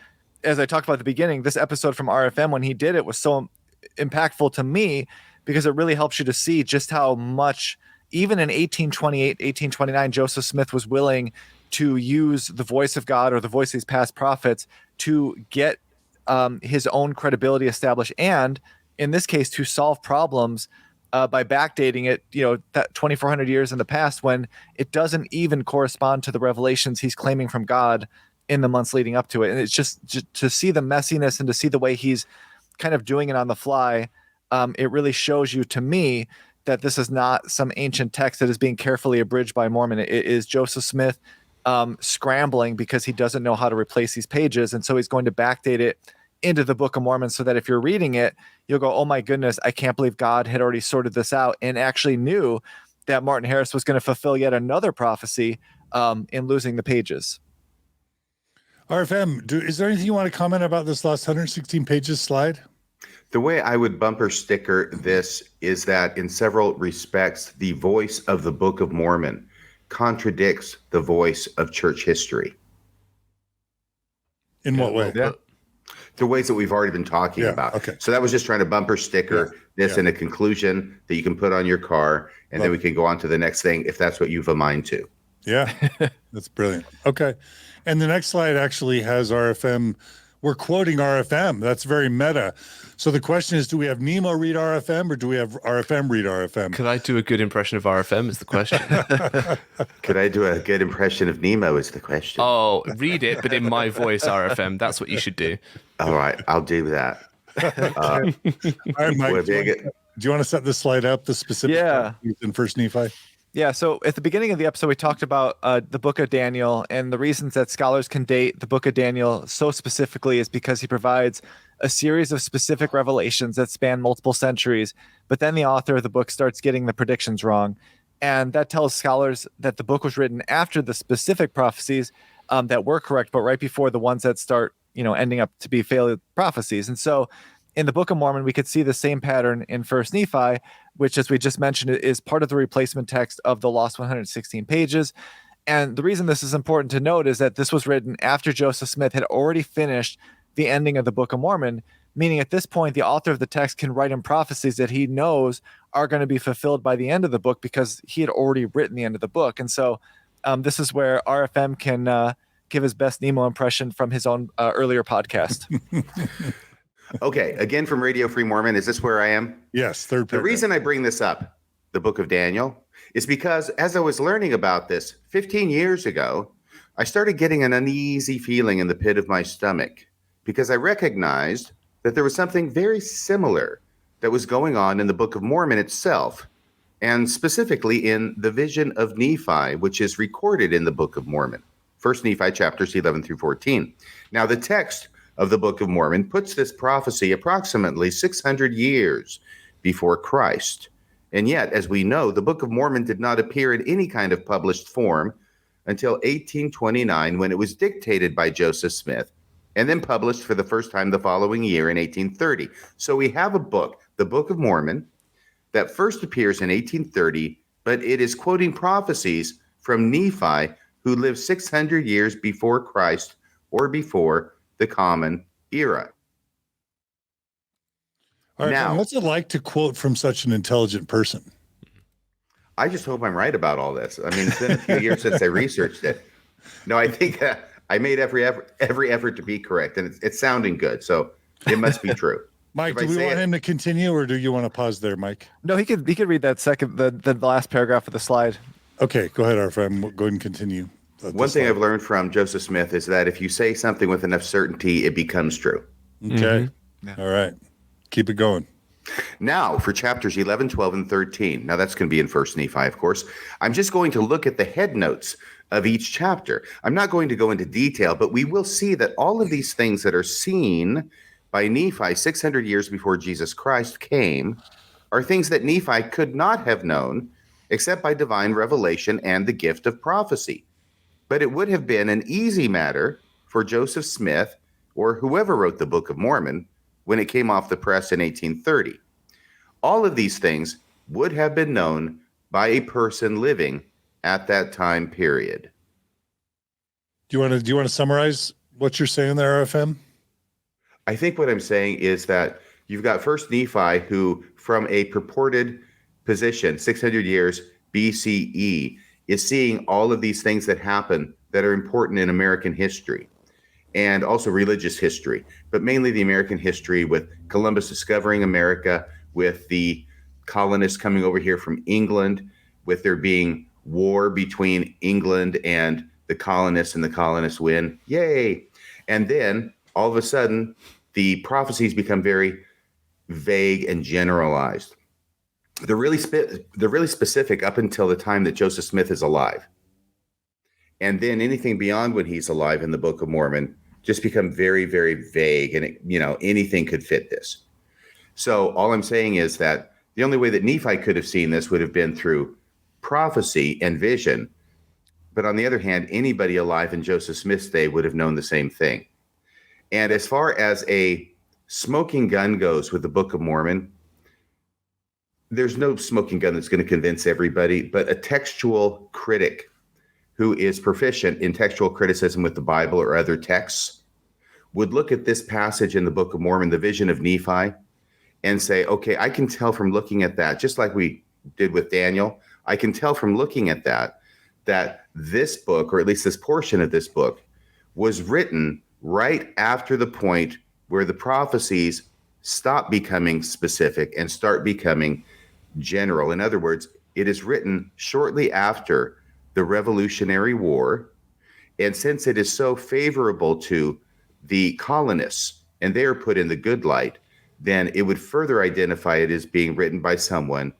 as I talked about at the beginning, this episode from RFM, when he did it, was so impactful to me because it really helps you to see just how much, even in 1828, 1829, Joseph Smith was willing to use the voice of God or the voice of these past prophets to get his own credibility established, and in this case, to solve problems by backdating it, that 2,400 years in the past, when it doesn't even correspond to the revelations he's claiming from God in the months leading up to it. And it's just to see the messiness and to see the way he's kind of doing it on the fly. It really shows you, to me, that this is not some ancient text that is being carefully abridged by Mormon. It is Joseph Smith scrambling because he doesn't know how to replace these pages. And so he's going to backdate it into the Book of Mormon so that if you're reading it, you'll go, oh my goodness, I can't believe God had already sorted this out and actually knew that Martin Harris was going to fulfill yet another prophecy in losing the pages. RFM, is there anything you want to comment about this last 116 pages slide? The way I would bumper sticker this is that in several respects, the voice of the Book of Mormon contradicts the voice of church history. In what way? Yeah. The ways that we've already been talking about. Okay. So that was just trying to bumper sticker this in a conclusion that you can put on your car, and then we can go on to the next thing if that's what you've a mind to. Yeah, that's brilliant. Okay. And the next slide actually has RFM. We're quoting RFM. That's very meta. So the question is, do we have Nemo read RFM or do we have RFM read RFM? Could I do a good impression of RFM is the question. Could I do a good impression of Nemo is the question. Oh, read it, but in my voice, RFM. That's what you should do. All right, I'll do that. All right, Mike, do you want to set this slide up, the specific in First Nephi? Yeah, so at the beginning of the episode, we talked about the book of Daniel, and the reasons that scholars can date the book of Daniel so specifically is because he provides a series of specific revelations that span multiple centuries, but then the author of the book starts getting the predictions wrong. And that tells scholars that the book was written after the specific prophecies that were correct, but right before the ones that start, ending up to be failed prophecies. And so in the Book of Mormon, we could see the same pattern in First Nephi, which, as we just mentioned, is part of the replacement text of the lost 116 pages. And the reason this is important to note is that this was written after Joseph Smith had already finished the ending of the Book of Mormon, meaning at this point, the author of the text can write in prophecies that he knows are going to be fulfilled by the end of the book because he had already written the end of the book. And so this is where RFM can give his best Nemo impression from his own earlier podcast. Okay, again from Radio Free Mormon. Is this where I am? Yes, third paragraph. The reason I bring this up, the Book of Daniel, is because as I was learning about this 15 years ago, I started getting an uneasy feeling in the pit of my stomach because I recognized that there was something very similar that was going on in the Book of Mormon itself, and specifically in the vision of Nephi, which is recorded in the Book of Mormon, 1 Nephi chapters 11 through 14. Now, the text of the Book of Mormon puts this prophecy approximately 600 years before Christ. And yet, as we know, the Book of Mormon did not appear in any kind of published form until 1829, when it was dictated by Joseph Smith and then published for the first time the following year in 1830. So we have a book, the Book of Mormon, that first appears in 1830, but it is quoting prophecies from Nephi, who lived 600 years before Christ or before the Common Era. All right, now, what's it like to quote from such an intelligent person? I just hope I'm right about all this. I mean, it's been a few years since I researched it. No, I think I made every effort to be correct, and it's sounding good, so it must be true. Mike, do we want him to continue, or do you want to pause there, Mike? No, he could read that the last paragraph of the slide. Okay, go ahead, our friend. Go ahead and continue. One thing I've learned from Joseph Smith is that if you say something with enough certainty, it becomes true. Okay. Yeah. All right. Keep it going. Now for chapters 11, 12, and 13. Now that's going to be in 1 Nephi, of course. I'm just going to look at the head notes of each chapter. I'm not going to go into detail, but we will see that all of these things that are seen by Nephi 600 years before Jesus Christ came are things that Nephi could not have known except by divine revelation and the gift of prophecy. But it would have been an easy matter for Joseph Smith or whoever wrote the Book of Mormon when it came off the press in 1830. All of these things would have been known by a person living at that time period. Do you want to summarize what you're saying there, RFM? I think what I'm saying is that you've got first Nephi, who from a purported position, 600 years BCE, is seeing all of these things that happen that are important in American history and also religious history, but mainly the American history with Columbus discovering America, with the colonists coming over here from England, with there being war between England and the colonists, and the colonists win. Yay. And then all of a sudden, the prophecies become very vague and generalized. They're really specific up until the time that Joseph Smith is alive. And then anything beyond when he's alive in the Book of Mormon just become very, very vague. And, anything could fit this. So all I'm saying is that the only way that Nephi could have seen this would have been through prophecy and vision. But on the other hand, anybody alive in Joseph Smith's day would have known the same thing. And as far as a smoking gun goes with the Book of Mormon, there's no smoking gun that's going to convince everybody, but a textual critic who is proficient in textual criticism with the Bible or other texts would look at this passage in the Book of Mormon, the vision of Nephi, and say, okay, I can tell from looking at that, just like we did with Daniel, I can tell from looking at that this book, or at least this portion of this book, was written right after the point where the prophecies stop becoming specific and start becoming general. In other words, it is written shortly after the Revolutionary War. And since it is so favorable to the colonists and they are put in the good light, then it would further identify it as being written by someone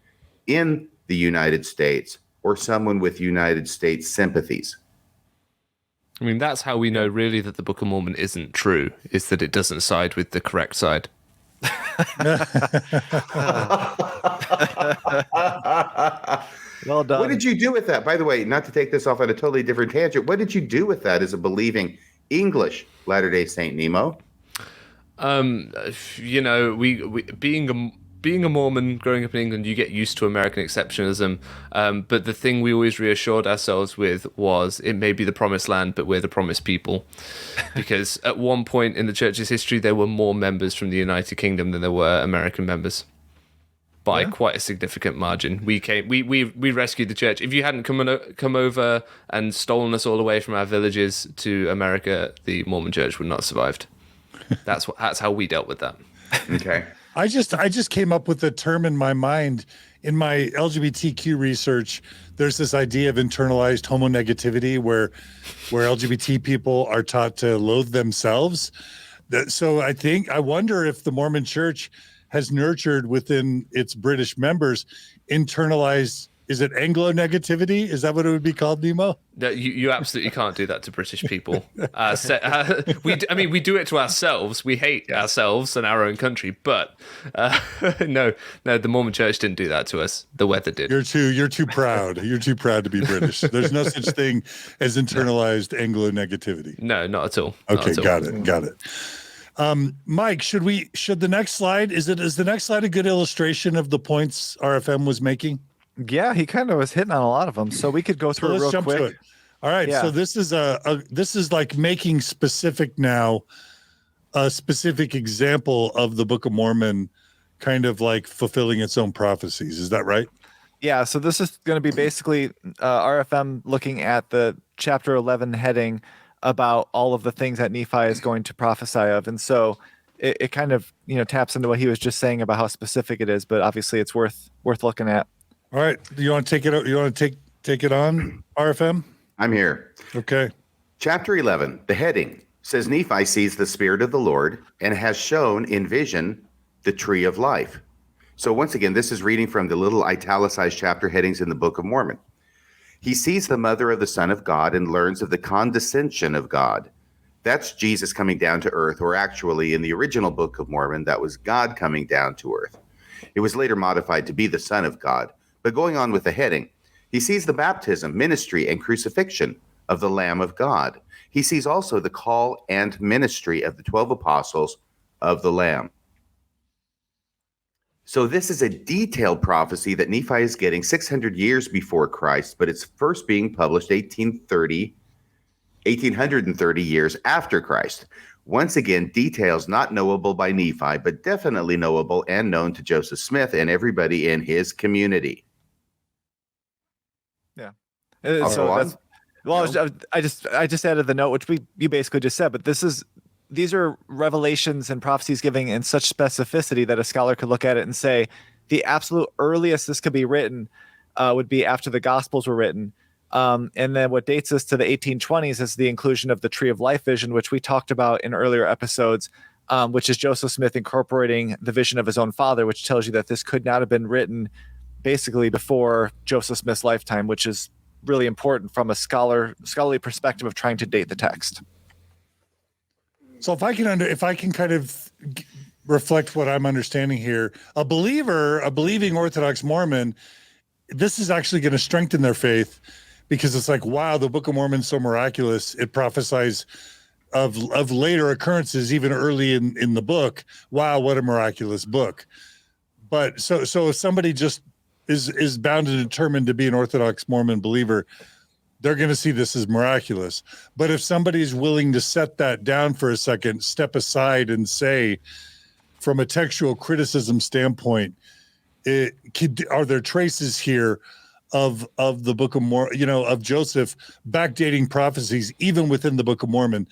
in the United States or someone with United States sympathies. I mean, that's how we know really that the Book of Mormon isn't true, is that it doesn't side with the correct side. Well done. What did you do with that? By the way, not to take this off on a totally different tangent, what did you do with that as a believing English Latter-day Saint, Nemo? We being a Mormon, growing up in England, you get used to American exceptionalism. But the thing we always reassured ourselves with was it may be the promised land, but we're the promised people. Because at one point in the church's history, there were more members from the United Kingdom than there were American members. By quite a significant margin. We rescued the church. If you hadn't come over and stolen us all away from our villages to America, the Mormon church would not have survived. That's how we dealt with that. Okay. I just came up with the term in my mind in my LGBTQ research. There's this idea of internalized homonegativity where LGBT people are taught to loathe themselves. So I wonder if the Mormon Church has nurtured within its British members internalized, is it Anglo-negativity? Is that what it would be called, Nemo? No, you absolutely can't do that to British people. We do it to ourselves. We hate ourselves and our own country, but no, the Mormon Church didn't do that to us. The weather did. You're too proud. You're too proud to be British. There's no such thing as internalized Anglo-negativity. No, not at all. Okay, got it. Mike, should the next slide, is the next slide a good illustration of the points RFM was making? Yeah, he kind of was hitting on a lot of them, so we could go through it real quick. To it. All right, so this is like making specific now, a specific example of the Book of Mormon, kind of like fulfilling its own prophecies. Is that right? Yeah, so this is going to be basically RFM looking at the chapter 11 heading about all of the things that Nephi is going to prophesy of, and so it kind of taps into what he was just saying about how specific it is, but obviously it's worth looking at. All right, you want to take it? You want to take it on, RFM? I'm here. Okay. Chapter 11, the heading says Nephi sees the Spirit of the Lord and has shown in vision the tree of life. So once again, this is reading from the little italicized chapter headings in the Book of Mormon. He sees the mother of the Son of God and learns of the condescension of God. That's Jesus coming down to earth, or actually in the original Book of Mormon, that was God coming down to earth. It was later modified to be the Son of God. But going on with the heading, he sees the baptism, ministry, and crucifixion of the Lamb of God. He sees also the call and ministry of the 12 apostles of the Lamb. So this is a detailed prophecy that Nephi is getting 600 years before Christ, but it's first being published 1830 1830 years after Christ. Once again, details not knowable by Nephi, but definitely knowable and known to Joseph Smith and everybody in his community. Yeah. I'll So go that's on. well. No. I just added the note, which you basically just said. But these are revelations and prophecies giving in such specificity that a scholar could look at it and say the absolute earliest this could be written would be after the Gospels were written. And then what dates us to the 1820s is the inclusion of the Tree of Life vision, which we talked about in earlier episodes, which is Joseph Smith incorporating the vision of his own father, which tells you that this could not have been written basically before Joseph Smith's lifetime, which is really important from a scholarly perspective of trying to date the text. So if I can kind of reflect what I'm understanding here, a believing Orthodox Mormon, this is actually going to strengthen their faith, because it's like, wow, the Book of Mormon is so miraculous. It prophesies of later occurrences, even early in the book. Wow, what a miraculous book. But so if somebody just is bound and determined to be an Orthodox Mormon believer, they're going to see this as miraculous. But if somebody's willing to set that down for a second, step aside and say, from a textual criticism standpoint, are there traces here of the Book of Mormon, of Joseph backdating prophecies even within the Book of Mormon?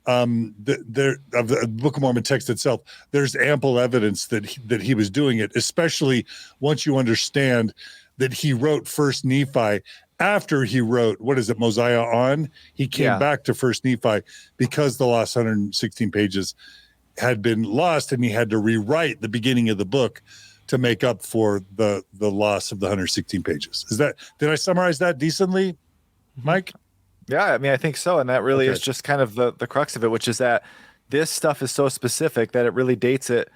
Of the Book of Mormon text itself, there's ample evidence that he was doing it, especially once you understand that he wrote First Nephi after he wrote, Mosiah on. He came back to First Nephi because the last 116 pages had been lost, and he had to rewrite the beginning of the book to make up for the loss of the 116 pages. Did I summarize that decently, Mike? Yeah, I mean, I think so. And that really is just kind of the crux of it, which is that this stuff is so specific that it really dates it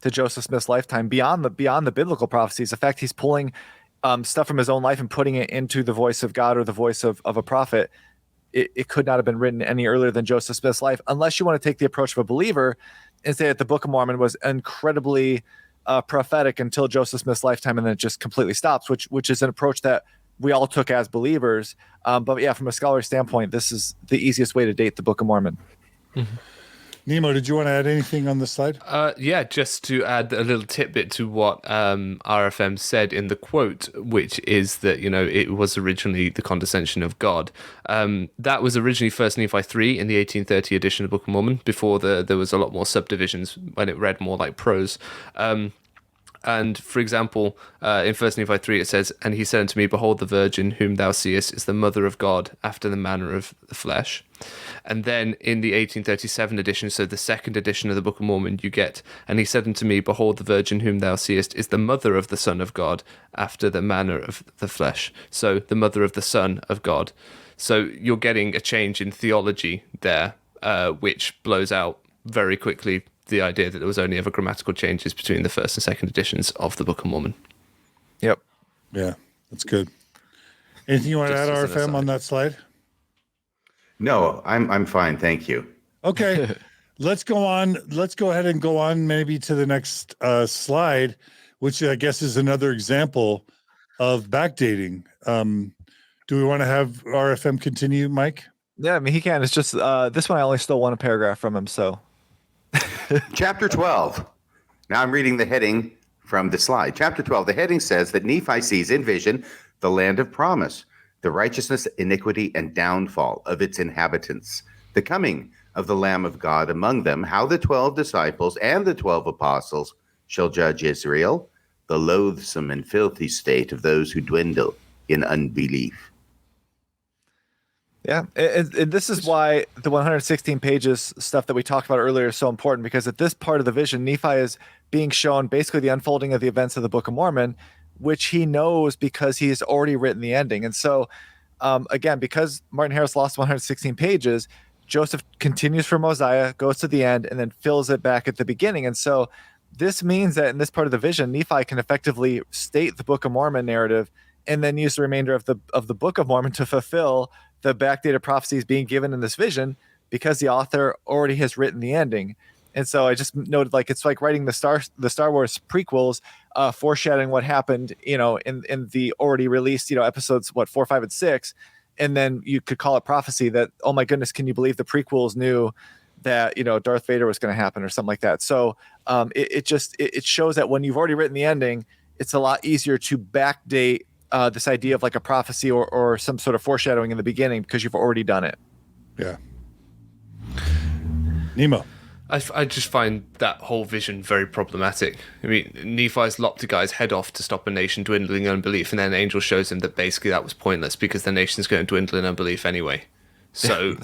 to Joseph Smith's lifetime beyond the biblical prophecies. In fact, he's pulling stuff from his own life and putting it into the voice of God or the voice of a prophet. It could not have been written any earlier than Joseph Smith's life, unless you want to take the approach of a believer and say that the Book of Mormon was incredibly prophetic until Joseph Smith's lifetime, and then it just completely stops, which is an approach that we all took as believers. But yeah, from a scholarly standpoint, this is the easiest way to date the Book of Mormon. Mm-hmm. Nemo, did you want to add anything on this slide? Yeah, just to add a little tidbit to what RFM said in the quote, which is that, it was originally the condescension of God. That was originally First Nephi 3 in the 1830 edition of the Book of Mormon, before there was a lot more subdivisions when it read more like prose. And for example, in 1 Nephi 3, it says, "And he said unto me, Behold, the virgin whom thou seest is the mother of God after the manner of the flesh." And then in the 1837 edition, so the second edition of the Book of Mormon, you get, "And he said unto me, Behold, the virgin whom thou seest is the mother of the Son of God after the manner of the flesh." So the mother of the Son of God. So you're getting a change in theology there, which blows out very quickly the idea that there was only ever grammatical changes between the first and second editions of the Book of Mormon. Yep. Yeah, that's good. Anything you want to add, Just as an RFM, aside. on that slide? No, I'm fine. Thank you. Okay, let's go on. Let's go ahead and go on maybe to the next slide, which I guess is another example of backdating. Do we want to have RFM continue, Mike? Yeah, I mean, he can. It's just this one I only stole one paragraph from him, so. Chapter 12. Now I'm reading the heading from the slide. Chapter 12, the heading says that Nephi sees in vision the land of promise, the righteousness, iniquity, and downfall of its inhabitants, the coming of the Lamb of God among them, how the 12 disciples and the 12 apostles shall judge Israel, the loathsome and filthy state of those who dwindle in unbelief. Yeah, and this is why the 116 pages stuff that we talked about earlier is so important, because at this part of the vision, Nephi is being shown basically the unfolding of the events of the Book of Mormon, which he knows because he's already written the ending. And so, again, because Martin Harris lost 116 pages, Joseph continues from Mosiah, goes to the end, and then fills it back at the beginning. And so this means that in this part of the vision, Nephi can effectively state the Book of Mormon narrative and then use the remainder of the Book of Mormon to fulfill the backdated prophecies being given in this vision, because the author already has written the ending. And so I just noted, like, it's like writing the Star Wars prequels, foreshadowing what happened, in the already released, episodes 4, 5, and 6. and then you could call it prophecy that, oh my goodness, can you believe the prequels knew that, you know, Darth Vader was going to happen or something like that. So it shows that when you've already written the ending, it's a lot easier to backdate this idea of like a prophecy or some sort of foreshadowing in the beginning because you've already done it. Yeah. Nemo. I just find that whole vision very problematic. I mean, Nephi's lopped a guy's head off to stop a nation dwindling in unbelief, and then an angel shows him that basically that was pointless because the nation's going to dwindle in unbelief anyway. So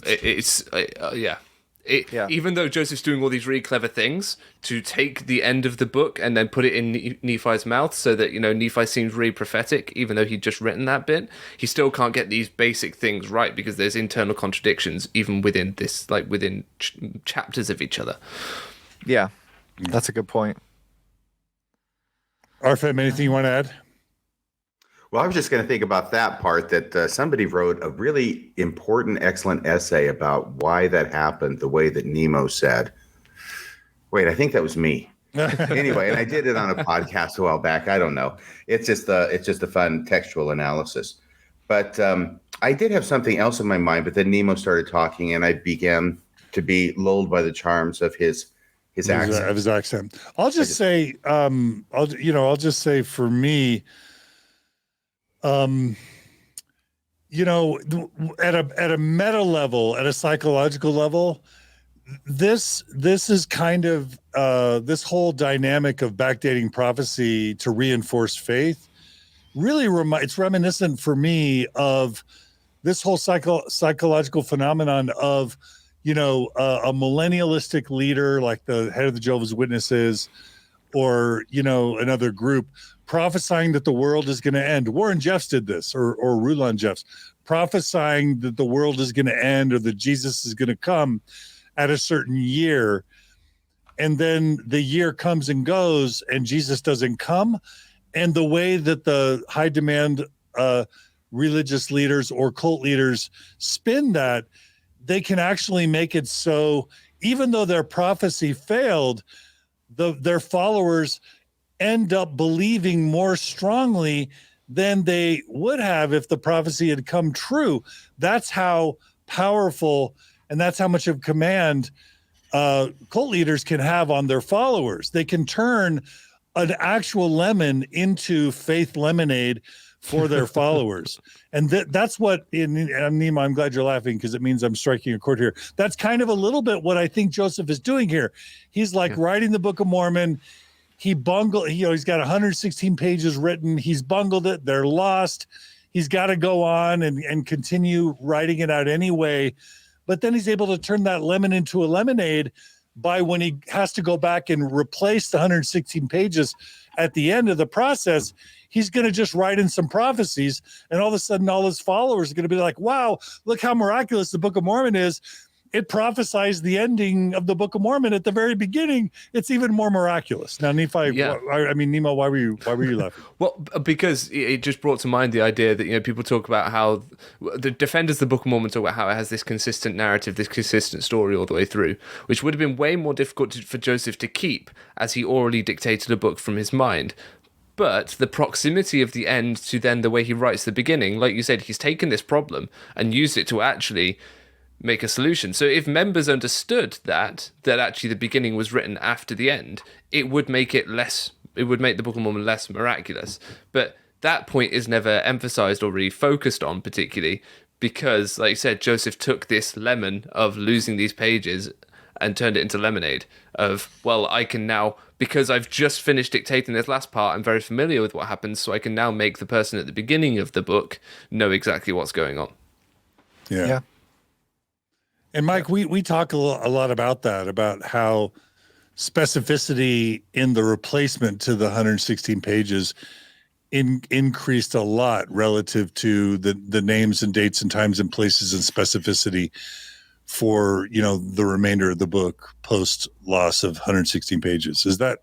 even though Joseph's doing all these really clever things to take the end of the book and then put it in Nephi's mouth so that, you know, Nephi seems really prophetic, even though he'd just written that bit, he still can't get these basic things right because there's internal contradictions even within this, like within chapters of each other. Yeah, that's a good point. Arfem, anything you want to add? Well, I was just going to think about that part that somebody wrote a really important, excellent essay about why that happened the way that Nemo said. Wait, I think that was me. Anyway, and I did it on a podcast a while back. I don't know. It's just a fun textual analysis. But I did have something else in my mind, but then Nemo started talking, and I began to be lulled by the charms of his accent. Of his accent. I'll just say for me, you know, at a meta level, at a psychological level, this is kind of this whole dynamic of backdating prophecy to reinforce faith. Really, it's reminiscent for me of this whole psychological phenomenon of, you know, a millennialistic leader like the head of the Jehovah's Witnesses, or, you know, another group prophesying that the world is going to end. Warren Jeffs did this, or Rulon Jeffs, prophesying that the world is going to end or that Jesus is going to come at a certain year. And then the year comes and goes and Jesus doesn't come. And the way that the high demand religious leaders or cult leaders spin that, they can actually make it so even though their prophecy failed, their followers end up believing more strongly than they would have if the prophecy had come true. That's how powerful and that's how much of command cult leaders can have on their followers. They can turn an actual lemon into faith lemonade for their followers. And that's what, Nima, I'm glad you're laughing because it means I'm striking a chord here. That's kind of a little bit what I think Joseph is doing here. He's like writing the Book of Mormon. He bungled, he's got 116 pages written. He's bungled it. They're lost. He's got to go on and continue writing it out anyway. But then he's able to turn that lemon into a lemonade by when he has to go back and replace the 116 pages at the end of the process. He's going to just write in some prophecies, and all of a sudden all his followers are going to be like, wow, look how miraculous the Book of Mormon is. It prophesies the ending of the Book of Mormon at the very beginning. It's even more miraculous. Now, Nephi, Nemo, why were you laughing? Well, because it just brought to mind the idea that, people talk about how the defenders of the Book of Mormon talk about how it has this consistent narrative, this consistent story all the way through, which would have been way more difficult for Joseph to keep as he orally dictated a book from his mind. But the proximity of the end to then the way he writes the beginning, like you said, he's taken this problem and used it to actually make a solution. So if members understood that actually the beginning was written after the end, it would make the Book of Mormon less miraculous. But that point is never emphasized or really focused on particularly because, like you said, Joseph took this lemon of losing these pages and turned it into lemonade of, well, I can now, because I've just finished dictating this last part, I'm very familiar with what happens, so I can now make the person at the beginning of the book know exactly what's going on. Yeah. And Mike, we talk a lot about that, about how specificity in the replacement to the 116 pages increased a lot relative to the names and dates and times and places and specificity for, the remainder of the book post loss of 116 pages. Is that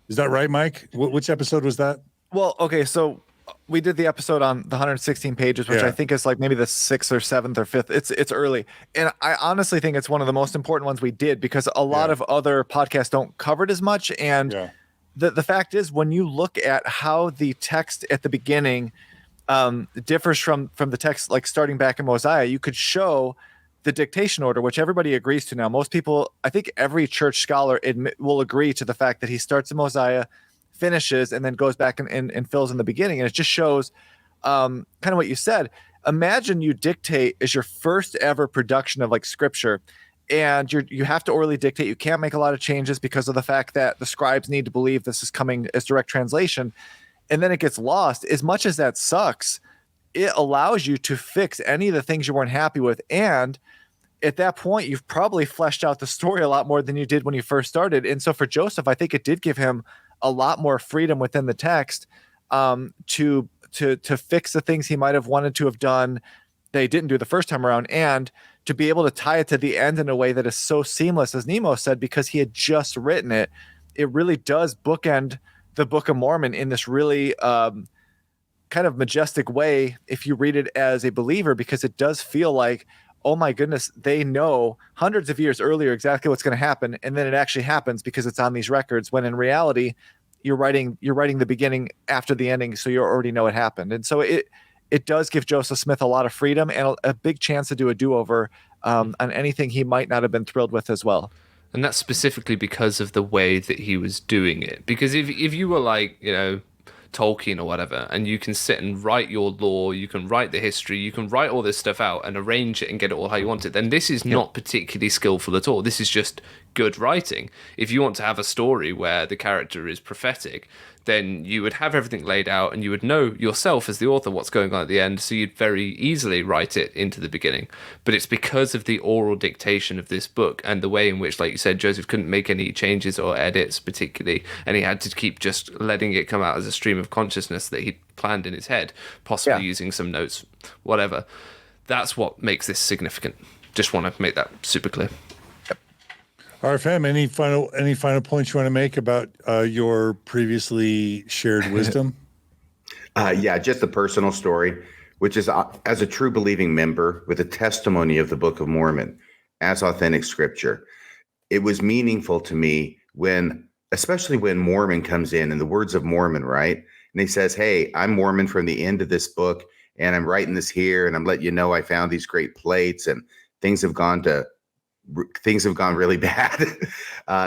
right, Mike? Which episode was that? Well, okay, so we did the episode on the 116 pages, which I think is like maybe the 6th or 7th or 5th. It's early. And I honestly think it's one of the most important ones we did because a lot of other podcasts don't cover it as much. And the fact is, when you look at how the text at the beginning differs from the text, like starting back in Mosiah. You could show the dictation order, which everybody agrees to now. Most people, I think every church scholar will agree to the fact that he starts in Mosiah, finishes, and then goes back and fills in the beginning. And it just shows kind of what you said. Imagine you dictate as your first ever production of like scripture, and you have to orally dictate. You can't make a lot of changes because of the fact that the scribes need to believe this is coming as direct translation. And then it gets lost. As much as that sucks, it allows you to fix any of the things you weren't happy with. And at that point, you've probably fleshed out the story a lot more than you did when you first started. And so for Joseph, I think it did give him a lot more freedom within the text to fix the things he might have wanted to have done that he didn't do the first time around, and to be able to tie it to the end in a way that is so seamless, as Nemo said, because he had just written it. It really does bookend the Book of Mormon in this really kind of majestic way if you read it as a believer, because it does feel like, oh my goodness, they know hundreds of years earlier exactly what's going to happen, and then it actually happens because it's on these records, when in reality you're writing the beginning after the ending, so you already know it happened. And so it does give Joseph Smith a lot of freedom and a big chance to do a do-over on anything he might not have been thrilled with as well. And that's specifically because of the way that he was doing it. Because if you were like, Tolkien or whatever, and you can sit and write your lore, you can write the history, you can write all this stuff out and arrange it and get it all how you want it, then this is not particularly skillful at all. This is just good writing. If you want to have a story where the character is prophetic, then you would have everything laid out and you would know yourself as the author what's going on at the end, so you'd very easily write it into the beginning. But it's because of the oral dictation of this book and the way in which, like you said, Joseph couldn't make any changes or edits particularly, and he had to keep just letting it come out as a stream of consciousness that he'd planned in his head, possibly using some notes, whatever. That's what makes this significant. Just want to make that super clear. All right, fam, any final points you want to make about your previously shared wisdom? Yeah, just a personal story, which is as a true believing member with a testimony of the Book of Mormon as authentic scripture, it was meaningful to me especially when Mormon comes in the words of Mormon, right? And he says, hey, I'm Mormon from the end of this book, and I'm writing this here, and I'm letting you know I found these great plates, and things have gone really bad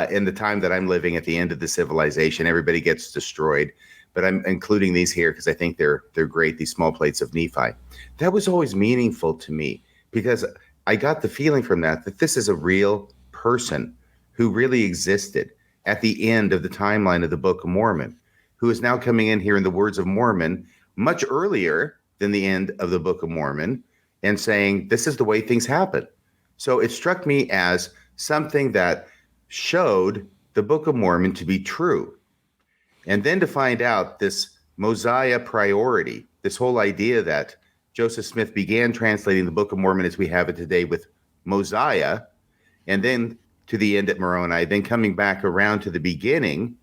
in the time that I'm living at the end of the civilization. Everybody gets destroyed, but I'm including these here because I think they're great, these small plates of Nephi. That was always meaningful to me because I got the feeling from that this is a real person who really existed at the end of the timeline of the Book of Mormon, who is now coming in here in the words of Mormon much earlier than the end of the Book of Mormon and saying, this is the way things happen. So it struck me as something that showed the Book of Mormon to be true. And then to find out this Mosiah priority, this whole idea that Joseph Smith began translating the Book of Mormon as we have it today with Mosiah, and then to the end at Moroni, then coming back around to the beginning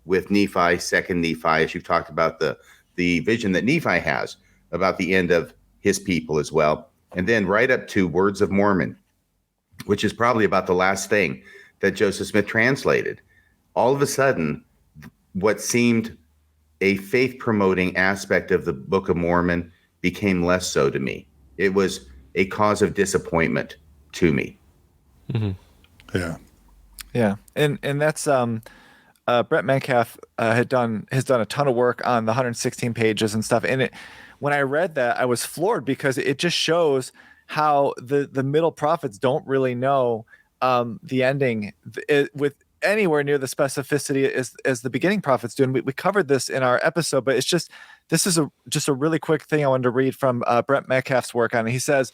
with Nephi, second Nephi, as you've talked about the vision that Nephi has about the end of his people as well. And then right up to Words of Mormon, which is probably about the last thing that Joseph Smith translated. All of a sudden, what seemed a faith-promoting aspect of the Book of Mormon became less so to me. It was a cause of disappointment to me. Mm-hmm. Yeah. And that's Brett Metcalf has done a ton of work on the 116 pages and stuff. And when I read that, I was floored because it just shows how the middle prophets don't really know the ending with anywhere near the specificity as the beginning prophets do. And we covered this in our episode, but this is just a really quick thing I wanted to read from Brett Metcalf's work on it. He says,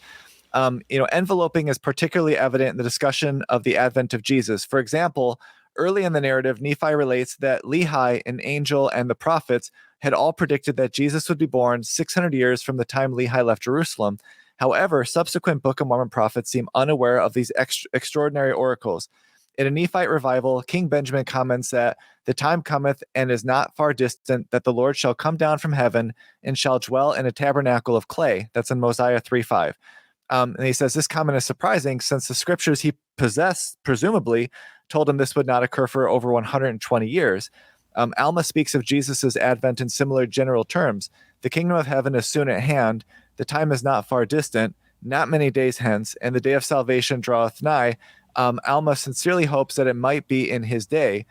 enveloping is particularly evident in the discussion of the advent of Jesus. For example, early in the narrative, Nephi relates that Lehi, an angel, and the prophets had all predicted that Jesus would be born 600 years from the time Lehi left Jerusalem. However, subsequent Book of Mormon prophets seem unaware of these extraordinary oracles. In a Nephite revival, King Benjamin comments that the time cometh and is not far distant that the Lord shall come down from heaven and shall dwell in a tabernacle of clay. That's in Mosiah 3:5. And he says this comment is surprising since the scriptures he possessed, presumably, told him this would not occur for over 120 years. Alma speaks of Jesus' advent in similar general terms. The kingdom of heaven is soon at hand. The time is not far distant, not many days hence, and the day of salvation draweth nigh. Alma sincerely hopes that it might be in his day.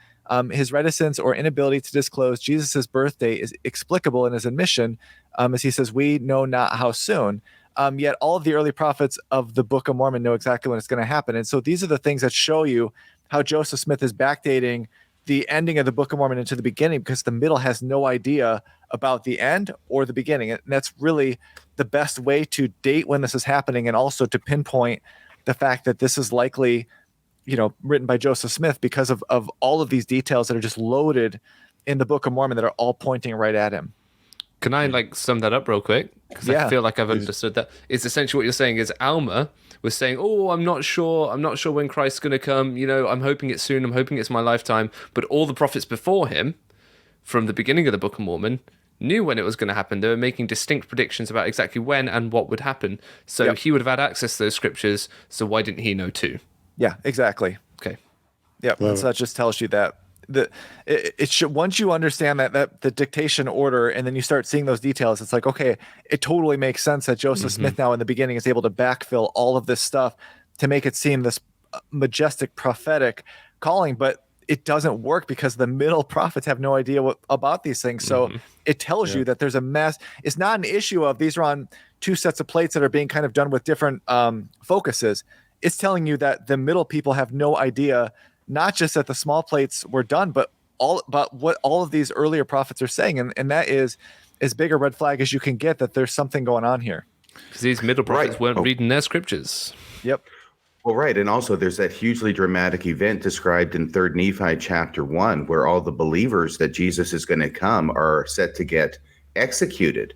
His reticence or inability to disclose Jesus' birthday is explicable in his admission, as he says, we know not how soon. Yet all of the early prophets of the Book of Mormon know exactly when it's going to happen. And so these are the things that show you how Joseph Smith is backdating the ending of the Book of Mormon into the beginning, because the middle has no idea about the end or the beginning. And that's really the best way to date when this is happening, and also to pinpoint the fact that this is likely, written by Joseph Smith, because of all of these details that are just loaded in the Book of Mormon that are all pointing right at him. Can I sum that up real quick? Because I feel like I've understood that. It's essentially what you're saying is Alma was saying, "Oh, I'm not sure when Christ's going to come. I'm hoping it's soon. I'm hoping it's my lifetime." But all the prophets before him, from the beginning of the Book of Mormon, knew when it was going to happen. They were making distinct predictions about exactly when and what would happen. So he would have had access to those scriptures. So why didn't he know too? Yeah, exactly. Okay. Yep. So that just tells you that it should, once you understand that the dictation order, and then you start seeing those details, it's like, okay, it totally makes sense that Joseph Smith now in the beginning is able to backfill all of this stuff to make it seem this majestic prophetic calling, but it doesn't work because the middle prophets have no idea about these things. So it tells you that there's a mess. It's not an issue of these are on two sets of plates that are being kind of done with different focuses. It's telling you that the middle people have no idea, not just that the small plates were done, but what all of these earlier prophets are saying. And that is as big a red flag as you can get that there's something going on here. Because these middle prophets weren't reading their scriptures. Yep. Well, right. And also there's that hugely dramatic event described in 3rd Nephi chapter 1, where all the believers that Jesus is going to come are set to get executed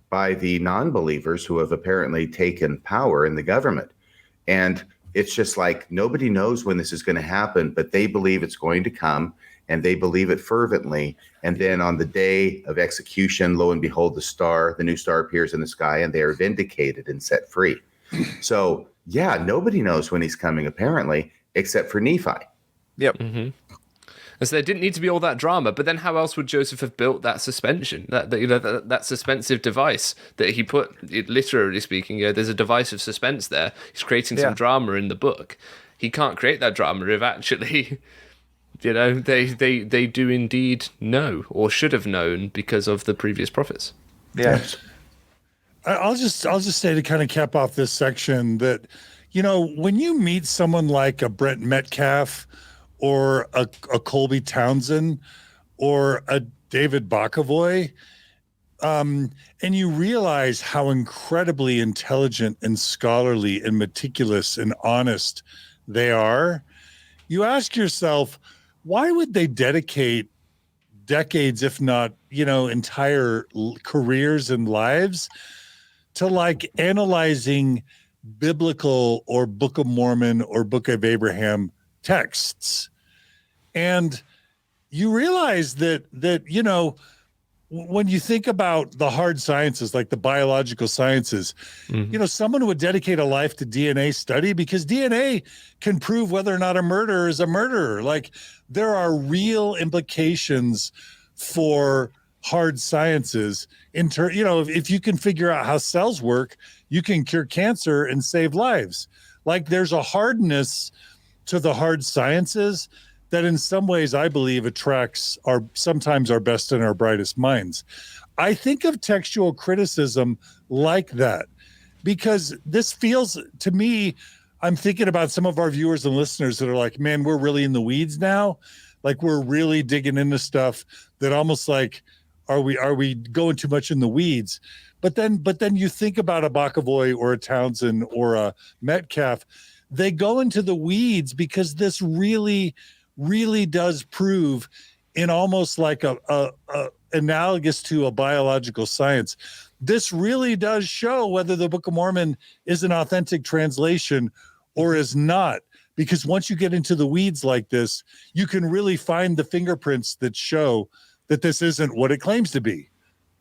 by the non-believers who have apparently taken power in the government. And it's just like nobody knows when this is going to happen, but they believe it's going to come, and they believe it fervently. And then on the day of execution, lo and behold, the new star appears in the sky, and they are vindicated and set free. So, yeah, nobody knows when he's coming, apparently, except for Nephi. Yep. Mm-hmm. And so there didn't need to be all that drama. But then how else would Joseph have built that suspension, that suspensive device that he put, literally speaking, there's a device of suspense there. He's creating some drama in the book. He can't create that drama if actually, they do indeed know, or should have known, because of the previous prophets. Yeah. I'll just say, to kind of cap off this section, that, when you meet someone like a Brent Metcalf or a Colby Townsend or a David Bokovoy, and you realize how incredibly intelligent and scholarly and meticulous and honest they are, you ask yourself, why would they dedicate decades, if not, entire careers and lives to analyzing biblical or Book of Mormon or Book of Abraham texts? And you realize that when you think about the hard sciences, like the biological sciences, someone would dedicate a life to DNA study because DNA can prove whether or not a murderer is a murderer. Like, there are real implications for hard sciences if you can figure out how cells work, you can cure cancer and save lives. Like, there's a hardness to the hard sciences that in some ways I believe attracts sometimes our best and our brightest minds. I think of textual criticism like that because this feels to me, I'm thinking about some of our viewers and listeners that are like, man, we're really in the weeds now. Like, we're really digging into stuff that almost like, are we going too much in the weeds? But then you think about a Bokovoy or a Townsend or a Metcalf, they go into the weeds because this really, really does prove, in almost like a analogous to a biological science, this really does show whether the Book of Mormon is an authentic translation or is not. Because once you get into the weeds like this, you can really find the fingerprints that show that this isn't what it claims to be.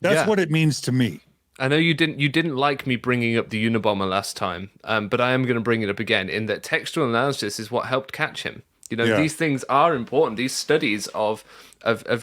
That's what it means to me. I know you didn't like me bringing up the Unabomber last time, but I am going to bring it up again, in that textual analysis is what helped catch him. You know, Yeah. these things are important. These studies of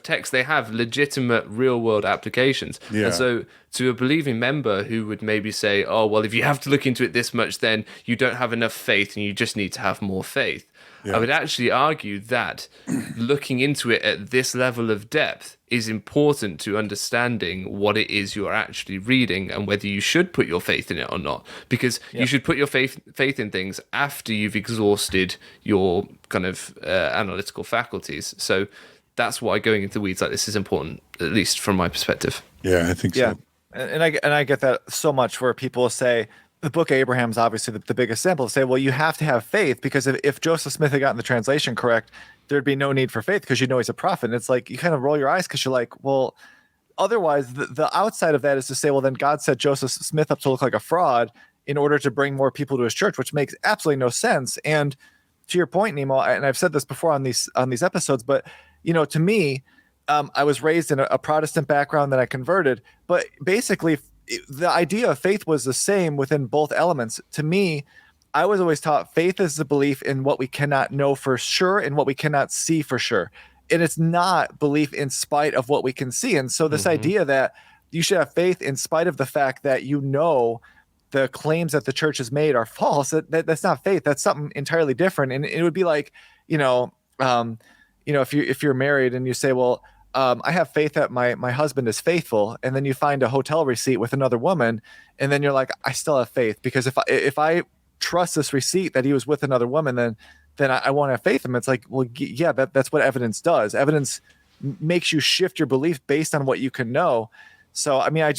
text, they have legitimate real world applications. Yeah. And so to a believing member who would maybe say, oh, well, if you have to look into it this much, then you don't have enough faith and you just need to have more faith. Yeah. I would actually argue that looking into it at this level of depth is important to understanding what it is you're actually reading and whether you should put your faith in it or not. Because you should put your faith in things after you've exhausted your kind of analytical faculties. So that's why going into the weeds like this is important, at least from my perspective. Yeah, I think Yeah, so. and I get that so much, where people say the book of Abraham is obviously the biggest sample. Say, well, you have to have faith, because if Joseph Smith had gotten the translation correct, there'd be no need for faith, because you know he's a prophet. And it's like you kind of roll your eyes, because you're like, well, otherwise the outside of that is to say, well, then God set Joseph Smith up to look like a fraud in order to bring more people to his church, which makes absolutely no sense. And to your point, Nemo, and I've said this before on these episodes, but to me, I was raised in a Protestant background, then I converted, but basically the idea of faith was the same within both elements. To me, I was always taught faith is the belief in what we cannot know for sure and what we cannot see for sure. And it's not belief in spite of what we can see. And so this idea that you should have faith in spite of the fact that the claims that the church has made are false, that's not faith. That's something entirely different. And it would be like, if you're married and you say, well, I have faith that my husband is faithful, and then you find a hotel receipt with another woman, and then you're like, I still have faith, because if I trust this receipt that he was with another woman, then I won't have faith in him. It's like, well, yeah, that's what evidence does. Evidence makes you shift your belief based on what you can know. So, I mean, I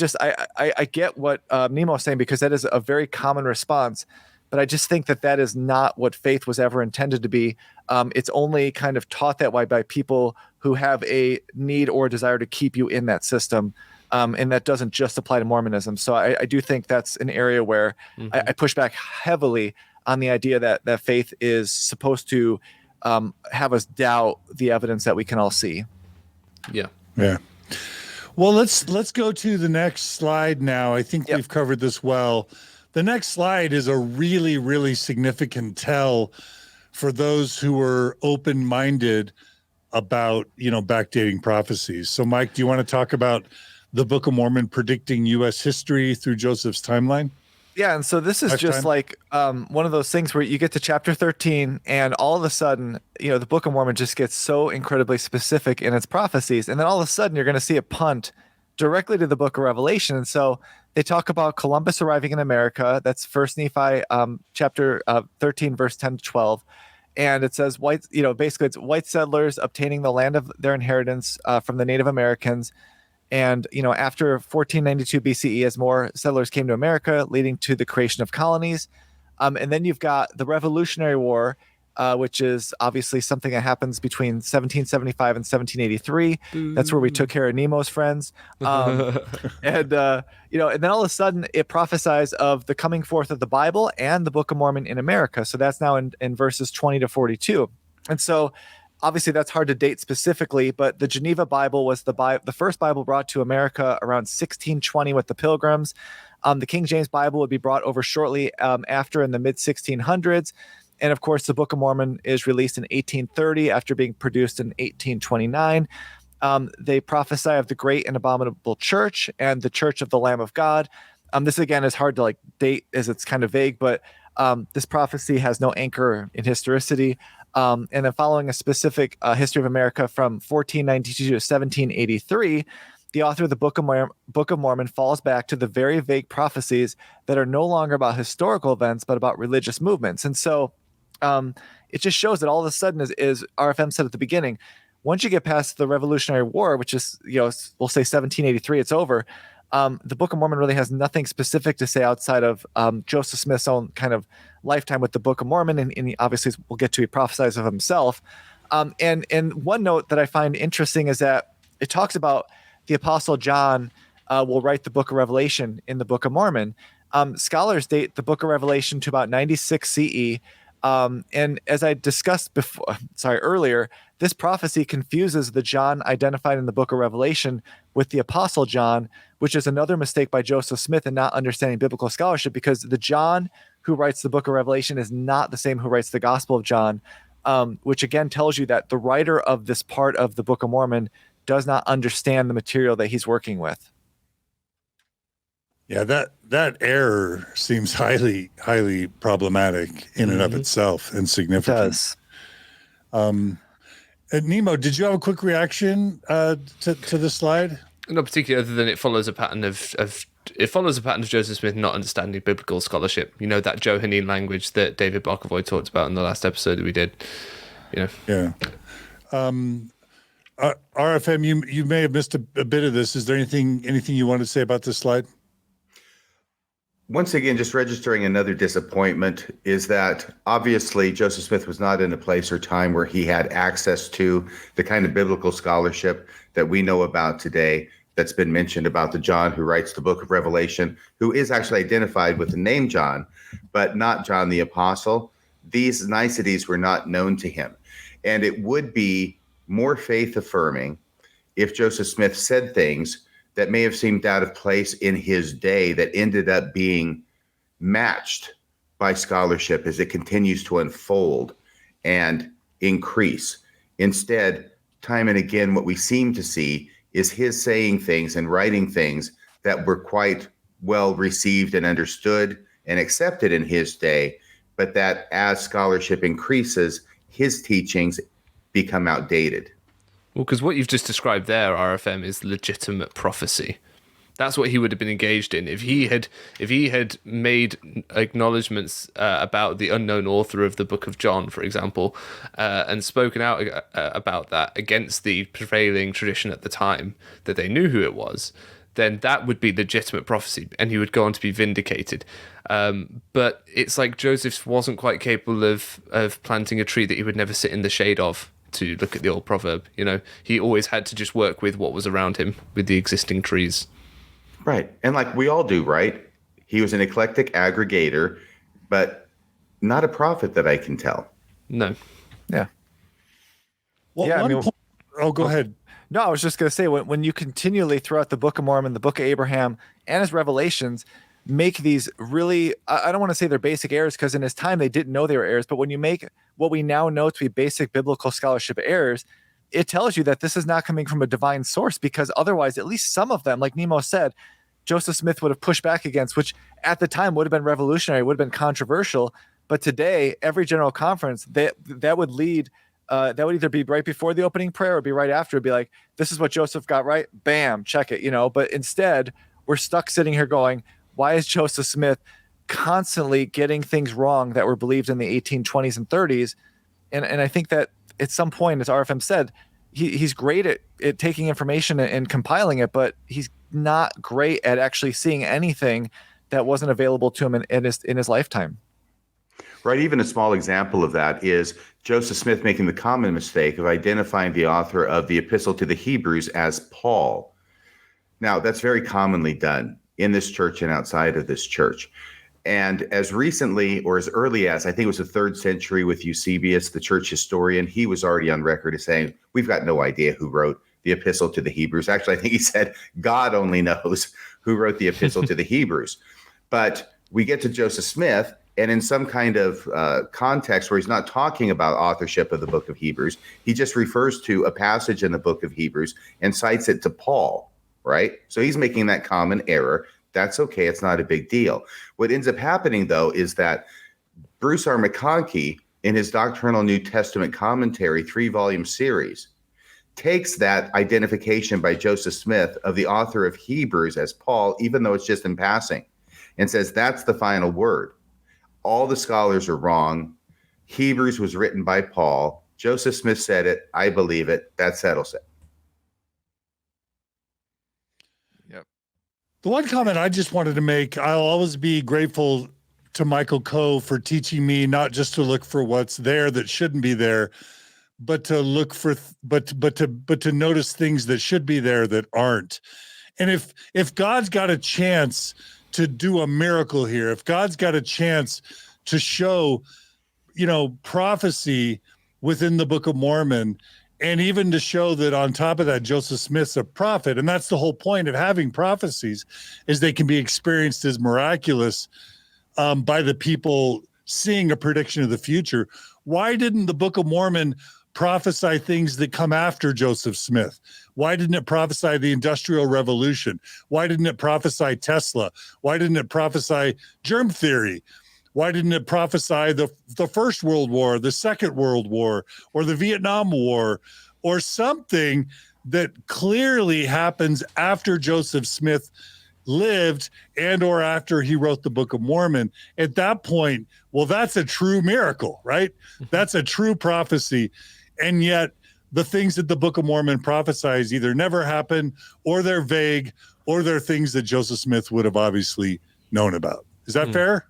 get what Nemo is saying, because that is a very common response, but I just think that is not what faith was ever intended to be. It's only kind of taught that way by people who have a need or desire to keep you in that system. And that doesn't just apply to Mormonism. So I do think that's an area where I push back heavily on the idea that faith is supposed to have us doubt the evidence that we can all see. Yeah. Yeah. Well, let's go to the next slide now. I think we've covered this well. The next slide is a really, really significant tell for those who are open-minded about, backdating prophecies. So, Mike, do you want to talk about the Book of Mormon predicting U.S. history through Joseph's timeline? Yeah, and so this is just like one of those things where you get to chapter 13, and all of a sudden, the Book of Mormon just gets so incredibly specific in its prophecies, and then all of a sudden you're going to see a punt directly to the Book of Revelation. And so they talk about Columbus arriving in America. That's First Nephi chapter 13, verse 10 to 12. And it says basically it's white settlers obtaining the land of their inheritance from the Native Americans. And, after 1492 BCE, as more settlers came to America, leading to the creation of colonies. And then you've got the Revolutionary War, which is obviously something that happens between 1775 and 1783. That's where we took care of Nemo's friends. And then all of a sudden it prophesies of the coming forth of the Bible and the Book of Mormon in America. So that's now in verses 20 to 42. And so obviously that's hard to date specifically, but the Geneva Bible was the first Bible brought to America around 1620 with the Pilgrims. The King James Bible would be brought over shortly after in the mid 1600s. And of course, the Book of Mormon is released in 1830 after being produced in 1829. They prophesy of the great and abominable church and the church of the Lamb of God. This, again, is hard to date, as it's kind of vague, but this prophecy has no anchor in historicity. And then following a specific history of America from 1492 to 1783, the author of the Book of Mormon falls back to the very vague prophecies that are no longer about historical events, but about religious movements. And so it just shows that all of a sudden, as RFM said at the beginning, once you get past the Revolutionary War, which is, we'll say 1783, it's over. The Book of Mormon really has nothing specific to say outside of Joseph Smith's own kind of lifetime with the Book of Mormon, and obviously we'll get to, he prophesies of himself. And one note that I find interesting is that it talks about the Apostle John will write the Book of Revelation in the Book of Mormon. Scholars date the Book of Revelation to about 96 CE. And as I discussed earlier, this prophecy confuses the John identified in the Book of Revelation with the Apostle John, which is another mistake by Joseph Smith in not understanding biblical scholarship, because the John who writes the Book of Revelation is not the same who writes the Gospel of John. which again tells you that the writer of this part of the Book of Mormon does not understand the material that he's working with. Yeah, that error seems highly problematic in and of itself and It significant. does. Nemo, did you have a quick reaction to this slide? Not particularly, other than it follows a pattern of Joseph Smith not understanding biblical scholarship. You know, that Johannine language that David Barkavoy talked about in the last episode that we did. You know. Yeah. RFM, you may have missed a bit of this. Is there anything you want to say about this slide? Once again, just registering another disappointment is that obviously Joseph Smith was not in a place or time where he had access to the kind of biblical scholarship that we know about today that's been mentioned about the John who writes the book of Revelation, who is actually identified with the name John, but not John the Apostle. These niceties were not known to him. And it would be more faith affirming if Joseph Smith said things that may have seemed out of place in his day that ended up being matched by scholarship as it continues to unfold and increase. Instead, time and again, what we seem to see is his saying things and writing things that were quite well received and understood and accepted in his day, but that as scholarship increases, his teachings become outdated. Well, because what you've just described there, RFM, is legitimate prophecy. That's what he would have been engaged in if he had made acknowledgments about the unknown author of the Book of John, for example, and spoken out about that against the prevailing tradition at the time that they knew who it was. Then that would be legitimate prophecy, and he would go on to be vindicated. But it's like Joseph wasn't quite capable of planting a tree that he would never sit in the shade of. To look at the old proverb, you know, he always had to just work with what was around him, with the existing trees. Right. And like we all do, right? He was an eclectic aggregator, but not a prophet that I can tell. No. Yeah. Well, Yeah, go ahead. No, I was just going to say, when you continually throughout the Book of Mormon, the Book of Abraham, and his Revelations, make these really, I don't want to say they're basic errors, because in his time they didn't know they were errors, but when you make what we now know to be basic biblical scholarship errors, it tells you that this is not coming from a divine source, because otherwise, at least some of them, like Nemo said, Joseph Smith would have pushed back against, which at the time would have been revolutionary, would have been controversial. But today, every general conference, that would lead, that would either be right before the opening prayer or be right after. It'd be like, this is what Joseph got right. Bam, check it, you know. But instead, we're stuck sitting here going, why is Joseph Smith constantly getting things wrong that were believed in the 1820s and 30s? And I think that at some point, as RFM said, he's great at taking information and compiling it, but he's not great at actually seeing anything that wasn't available to him in his lifetime. Right. Even a small example of that is Joseph Smith making the common mistake of identifying the author of the Epistle to the Hebrews as Paul. Now, that's very commonly done in this church and outside of this church. And as recently or as early as, I think it was the 3rd century with Eusebius, the church historian, he was already on record as saying, we've got no idea who wrote the Epistle to the Hebrews. Actually, I think he said, God only knows who wrote the Epistle to the Hebrews. But we get to Joseph Smith, and in some kind of context where he's not talking about authorship of the book of Hebrews, he just refers to a passage in the book of Hebrews and cites it to Paul, right? So he's making that common error. That's okay. It's not a big deal. What ends up happening, though, is that Bruce R. McConkie, in his Doctrinal New Testament Commentary 3-volume series, takes that identification by Joseph Smith of the author of Hebrews as Paul, even though it's just in passing, and says that's the final word. All the scholars are wrong. Hebrews was written by Paul. Joseph Smith said it. I believe it. That settles it. The one comment I just wanted to make, I'll always be grateful to Michael Coe for teaching me not just to look for what's there that shouldn't be there, but to look for, but to notice things that should be there that aren't. And if God's got a chance to do a miracle here, if God's got a chance to show, prophecy within the Book of Mormon, and even to show that on top of that, Joseph Smith's a prophet, and that's the whole point of having prophecies, is they can be experienced as miraculous by the people seeing a prediction of the future. Why didn't the Book of Mormon prophesy things that come after Joseph Smith? Why didn't it prophesy the Industrial Revolution? Why didn't it prophesy Tesla? Why didn't it prophesy germ theory? Why didn't it prophesy the First World War, the Second World War, or the Vietnam War, or something that clearly happens after Joseph Smith lived and or after he wrote the Book of Mormon? At that point, well, that's a true miracle, right? That's a true prophecy. And yet the things that the Book of Mormon prophesies either never happen, or they're vague, or they're things that Joseph Smith would have obviously known about. Is that fair?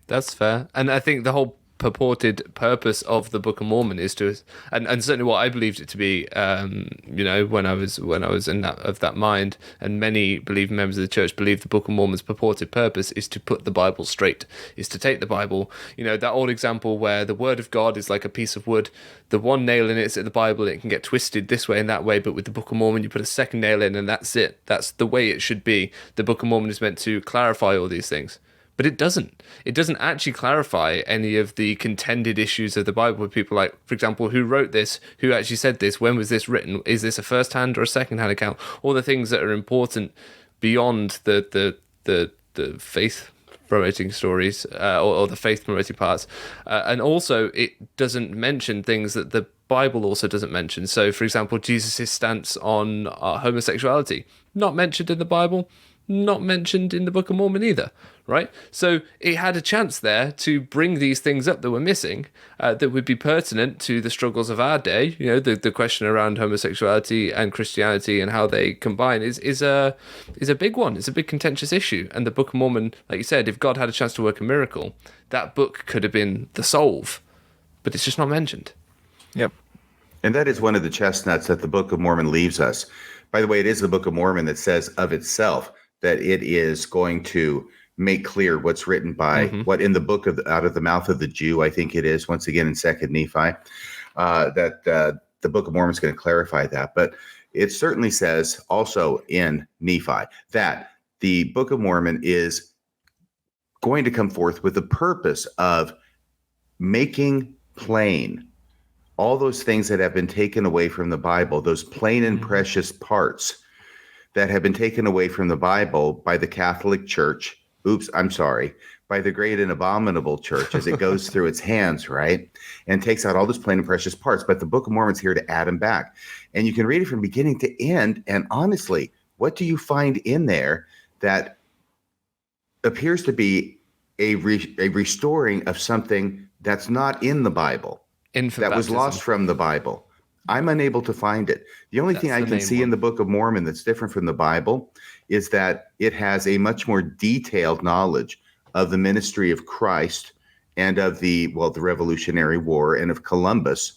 That's fair. And I think the whole purported purpose of the Book of Mormon is to, and certainly what I believed it to be, when I was in that mind, and many believing members of the church believe the Book of Mormon's purported purpose is to put the Bible straight, is to take the Bible, that old example where the Word of God is like a piece of wood, the one nail in it is in the Bible, it can get twisted this way and that way, but with the Book of Mormon you put a second nail in and that's it. That's the way it should be. The Book of Mormon is meant to clarify all these things. But it doesn't. It doesn't actually clarify any of the contended issues of the Bible with people like, for example, who wrote this, who actually said this, when was this written, is this a first-hand or a second-hand account, all the things that are important beyond the faith-promoting stories or the faith-promoting parts. And also, it doesn't mention things that the Bible also doesn't mention. So, for example, Jesus' stance on homosexuality, not mentioned in the Bible, not mentioned in the Book of Mormon either, right? So it had a chance there to bring these things up that were missing, that would be pertinent to the struggles of our day. The question around homosexuality and Christianity and how they combine is a big one. It's a big contentious issue. And the Book of Mormon, like you said, if God had a chance to work a miracle, that book could have been the solve, but it's just not mentioned. Yep. And that is one of the chestnuts that the Book of Mormon leaves us. By the way, it is the Book of Mormon that says of itself that it is going to make clear what's written by what in the book of out of the mouth of the Jew, I think it is, once again in 2nd Nephi, that the Book of Mormon is going to clarify that. But it certainly says also in Nephi that the Book of Mormon is going to come forth with the purpose of making plain all those things that have been taken away from the Bible, those plain and precious parts that have been taken away from the Bible by the Catholic Church. By the great and abominable church as it goes through its hands, right? And takes out all those plain and precious parts. But the Book of Mormon's here to add them back. And you can read it from beginning to end. And honestly, what do you find in there that appears to be a restoring of something that's not in the Bible, that was lost from the Bible? I'm unable to find it. The only thing I can see in the Book of Mormon that's different from the Bible is that it has a much more detailed knowledge of the ministry of Christ and of the Revolutionary War and of Columbus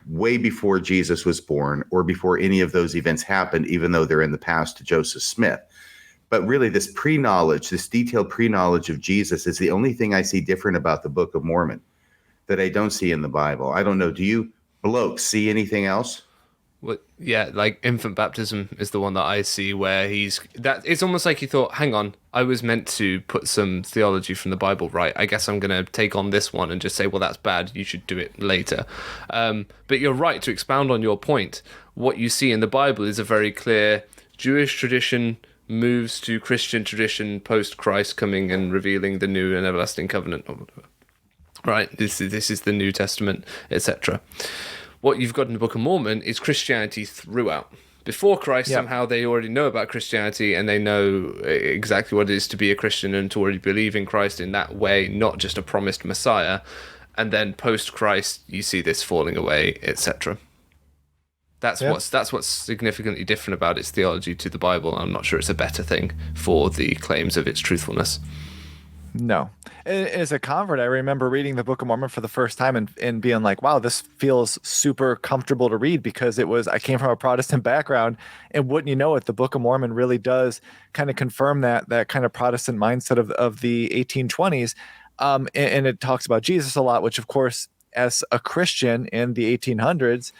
way before Jesus was born or before any of those events happened, even though they're in the past to Joseph Smith. But really, this pre-knowledge, this detailed pre-knowledge of Jesus is the only thing I see different about the Book of Mormon that I don't see in the Bible. I don't know. Do you blokes see anything else? Well, yeah, like infant baptism is the one that I see where it's almost like he thought, hang on, I was meant to put some theology from the Bible right. I guess I'm going to take on this one and just say, well, that's bad. You should do it later. But you're right to expound on your point. What you see in the Bible is a very clear Jewish tradition moves to Christian tradition post Christ coming and revealing the new and everlasting covenant. Right, this is the New Testament, etc. What you've got in the Book of Mormon is Christianity throughout. Before Christ, somehow they already know about Christianity and they know exactly what it is to be a Christian and to already believe in Christ in that way, not just a promised Messiah. And then post Christ, you see this falling away, etc. That's what's significantly different about its theology to the Bible. I'm not sure it's a better thing for the claims of its truthfulness. No. As a convert, I remember reading the Book of Mormon for the first time and being like, wow, this feels super comfortable to read because I came from a Protestant background, and wouldn't you know it, the Book of Mormon really does kind of confirm that kind of Protestant mindset of the 1820s. And it talks about Jesus a lot, which of course, as a Christian in the 1800s,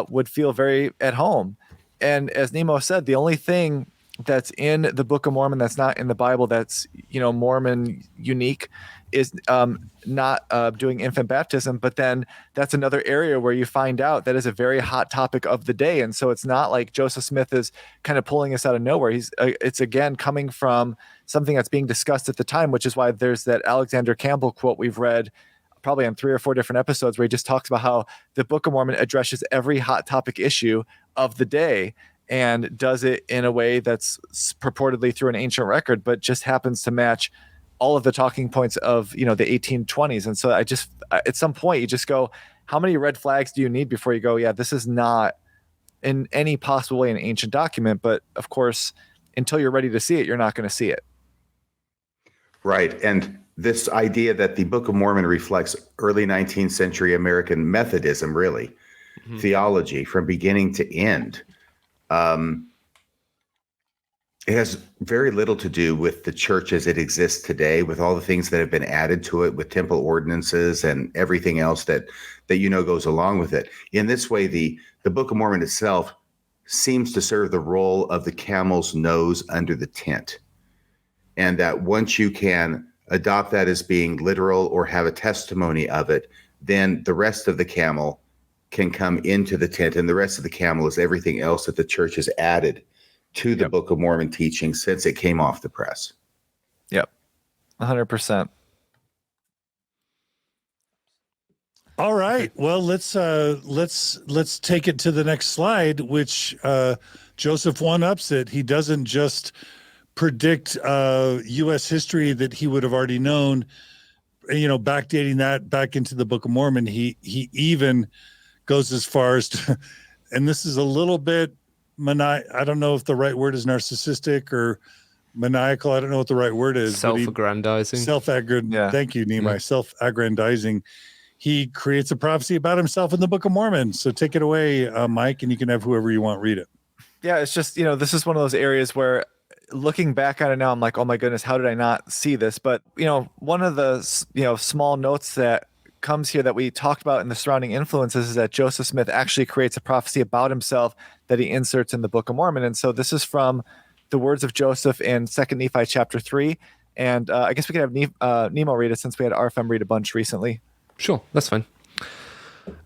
would feel very at home. And as Nemo said, the only thing that's in the Book of Mormon that's not in the Bible that's Mormon unique is not doing infant baptism, but then that's another area where you find out that is a very hot topic of the day. And so it's not like Joseph Smith is kind of pulling us out of nowhere. It's again coming from something that's being discussed at the time, which is why there's that Alexander Campbell quote we've read probably on 3 or 4 different episodes where he just talks about how the Book of Mormon addresses every hot topic issue of the day and does it in a way that's purportedly through an ancient record, but just happens to match all of the talking points of, the 1820s. And so at some point you just go, how many red flags do you need before you go, yeah, this is not in any possible way an ancient document. But of course, until you're ready to see it, you're not going to see it. Right. And this idea that the Book of Mormon reflects early 19th century American Methodism, really, theology from beginning to end. It has very little to do with the church as it exists today, with all the things that have been added to it, with temple ordinances and everything else that goes along with it. In this way, the Book of Mormon itself seems to serve the role of the camel's nose under the tent. And that once you can adopt that as being literal or have a testimony of it, then the rest of the camel can come into the tent. And the rest of the camel is everything else that the church has added to the Book of Mormon teaching since it came off the press. Yep. 100%. All right. Well, let's take it to the next slide, which Joseph one-ups it. He doesn't just predict U.S. history that he would have already known, backdating that back into the Book of Mormon. He even goes as far as to, and this is a little bit I don't know if the right word is narcissistic or maniacal. I don't know what the right word is. Self-aggrandizing. Thank you, Nimai. Yeah. Self-aggrandizing. He creates a prophecy about himself in the Book of Mormon. So take it away, Mike, and you can have whoever you want read it. Yeah, it's just, this is one of those areas where looking back at it now, I'm like, oh my goodness, how did I not see this? But, one of the, small notes that comes here that we talked about in the surrounding influences is that Joseph Smith actually creates a prophecy about himself that he inserts in the Book of Mormon. And so this is from the words of Joseph in 2 Nephi chapter 3. And I guess we could have Nemo read it since we had RFM read a bunch recently. Sure, that's fine.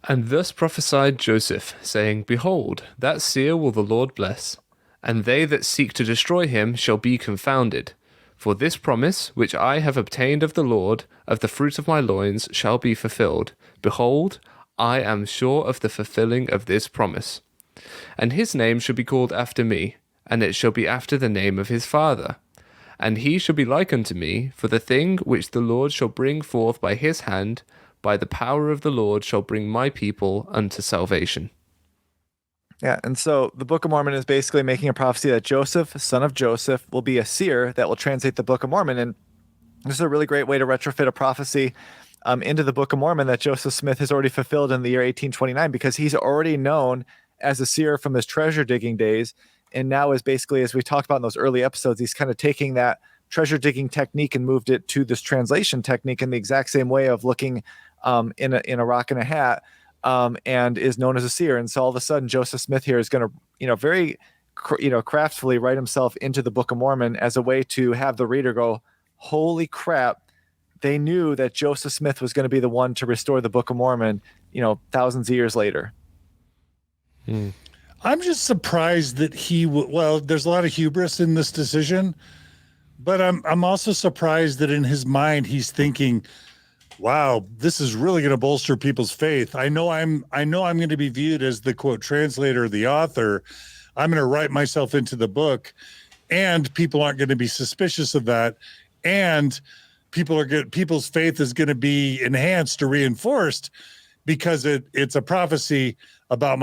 And thus prophesied Joseph, saying, Behold, that seer will the Lord bless, and they that seek to destroy him shall be confounded. For this promise, which I have obtained of the Lord, of the fruit of my loins, shall be fulfilled. Behold, I am sure of the fulfilling of this promise. And his name shall be called after me, and it shall be after the name of his father. And he shall be like unto me, for the thing which the Lord shall bring forth by his hand, by the power of the Lord shall bring my people unto salvation. Yeah, and so the Book of Mormon is basically making a prophecy that Joseph, son of Joseph, will be a seer that will translate the Book of Mormon. And this is a really great way to retrofit a prophecy into the Book of Mormon that Joseph Smith has already fulfilled in the year 1829, because he's already known as a seer from his treasure digging days. And now is basically, as we talked about in those early episodes, he's kind of taking that treasure digging technique and moved it to this translation technique in the exact same way of looking in a rock and a hat. And is known as a seer. And so all of a sudden, Joseph Smith here is going to, very, craftfully write himself into the Book of Mormon as a way to have the reader go, holy crap, they knew that Joseph Smith was going to be the one to restore the Book of Mormon, thousands of years later. I'm just surprised that there's a lot of hubris in this decision, but I'm also surprised that in his mind, he's thinking, wow, this is really going to bolster people's faith. I know I'm going to be viewed as the quote translator, the author. I'm going to write myself into the book, and people aren't going to be suspicious of that. And people's faith is going to be enhanced or reinforced because it's a prophecy about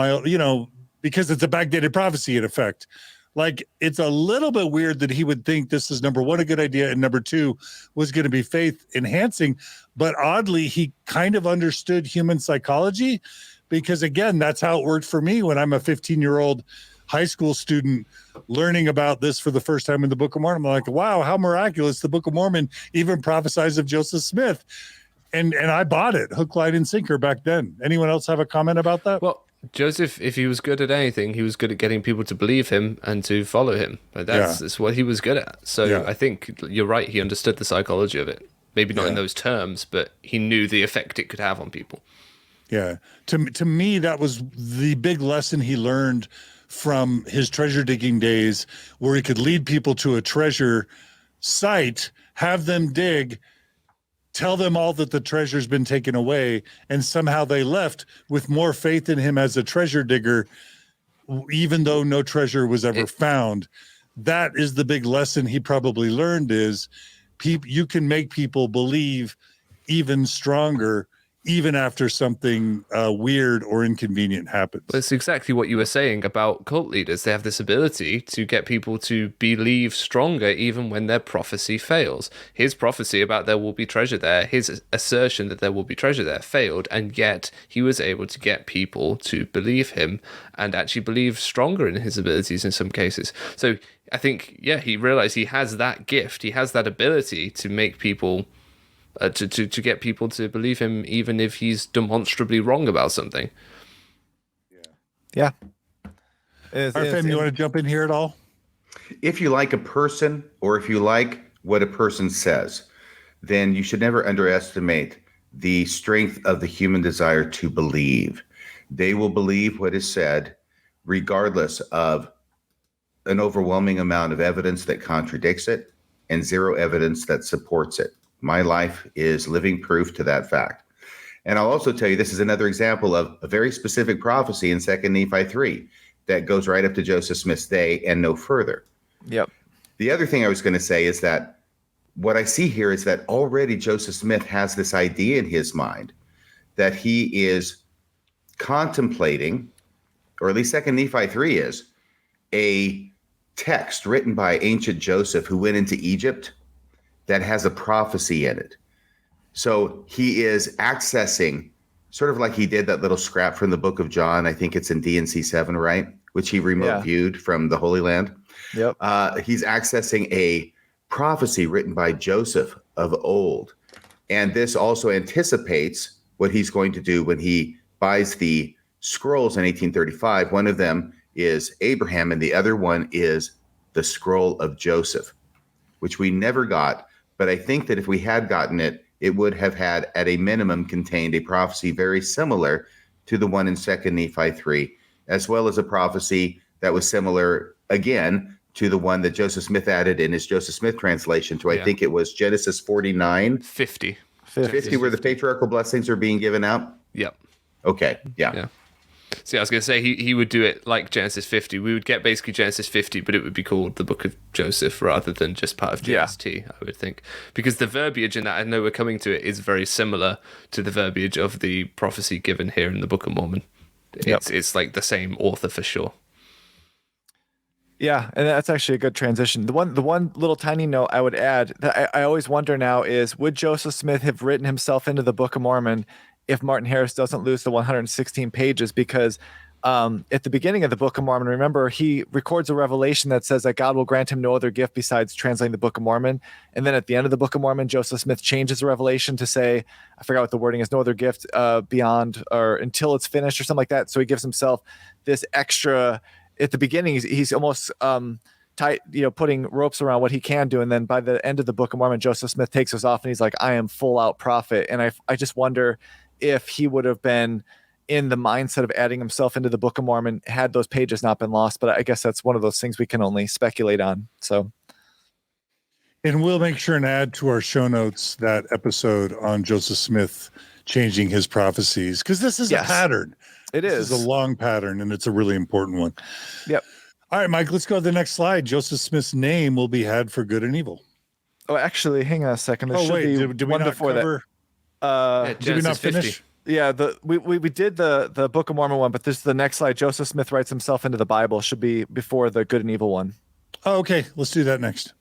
because it's a backdated prophecy in effect. Like, it's a little bit weird that he would think this is, number one, a good idea, and number two, was going to be faith enhancing. But oddly, he kind of understood human psychology, because again, that's how it worked for me when I'm a 15-year-old high school student learning about this for the first time in the Book of Mormon. I'm like, wow, how miraculous. The Book of Mormon even prophesies of Joseph Smith. And I bought it, hook, line, and sinker back then. Anyone else have a comment about that? Well, Joseph, if he was good at anything, he was good at getting people to believe him and to follow him. That's what he was good at. So I think you're right. He understood the psychology of it. Maybe not in Yeah. those terms, but he knew the effect it could have on people. Yeah. To me, that was the big lesson he learned from his treasure digging days, where he could lead people to a treasure site, have them dig, tell them all that the treasure's been taken away, and somehow they left with more faith in him as a treasure digger, even though no treasure was ever found. That is the big lesson he probably learned, is you can make people believe even stronger, even after something weird or inconvenient happens. That's exactly what you were saying about cult leaders. They have this ability to get people to believe stronger even when their prophecy fails. His prophecy about there will be treasure there, his assertion that there will be treasure there failed, and yet he was able to get people to believe him and actually believe stronger in his abilities in some cases. So I think, he realized he has that gift. He has that ability to make people to get people to believe him, even if he's demonstrably wrong about something. Yeah. RFM, you want to jump in here at all? If you like a person, or if you like what a person says, then you should never underestimate the strength of the human desire to believe. They will believe what is said, regardless of an overwhelming amount of evidence that contradicts it and zero evidence that supports it. My life is living proof to that fact. And I'll also tell you, this is another example of a very specific prophecy in 2 Nephi 3 that goes right up to Joseph Smith's day and no further. Yep. The other thing I was going to say is that what I see here is that already Joseph Smith has this idea in his mind that he is contemplating, or at least 2 Nephi 3 is, a text written by ancient Joseph who went into Egypt that has a prophecy in it. So he is accessing, sort of like he did that little scrap from the book of John. I think it's in D&C 7, right? Which he remote viewed from the Holy Land. Yep. He's accessing a prophecy written by Joseph of old. And this also anticipates what he's going to do when he buys the scrolls in 1835. One of them is Abraham, and the other one is the scroll of Joseph, which we never got. But I think that if we had gotten it, it would have had, at a minimum, contained a prophecy very similar to the one in 2 Nephi 3, as well as a prophecy that was similar, again, to the one that Joseph Smith added in his Joseph Smith translation to, I think it was Genesis 49. 50. 50, where the patriarchal blessings are being given out? Yep. Okay, yeah. See, I was going to say he would do it like Genesis 50. We would get basically Genesis 50, but it would be called the Book of Joseph rather than just part of GST, I would think. Because the verbiage in that, I know we're coming to it, is very similar to the verbiage of the prophecy given here in the Book of Mormon. It's like the same author for sure. Yeah, and that's actually a good transition. The one little tiny note I would add that I always wonder now is, would Joseph Smith have written himself into the Book of Mormon if Martin Harris doesn't lose the 116 pages? Because at the beginning of the Book of Mormon, remember, he records a revelation that says that God will grant him no other gift besides translating the Book of Mormon. And then at the end of the Book of Mormon, Joseph Smith changes the revelation to say, I forgot what the wording is, no other gift beyond or until it's finished or something like that. So he gives himself this extra. At the beginning, he's almost tight, putting ropes around what he can do. And then by the end of the Book of Mormon, Joseph Smith takes us off and he's like, I am full out prophet. And I just wonder if he would have been in the mindset of adding himself into the Book of Mormon had those pages not been lost. But I guess that's one of those things we can only speculate on. So. And we'll make sure and add to our show notes that episode on Joseph Smith changing his prophecies, because this is a pattern. This is a long pattern, and it's a really important one. Yep. All right, Mike, let's go to the next slide. Joseph Smith's name will be had for good and evil. Oh, actually, hang on a second. There did we one not before cover? Did we not finish? 50. Yeah, we did the Book of Mormon one, but this is the next slide. Joseph Smith writes himself into the Bible. Should be before the good and evil one. Oh, okay. Let's do that next.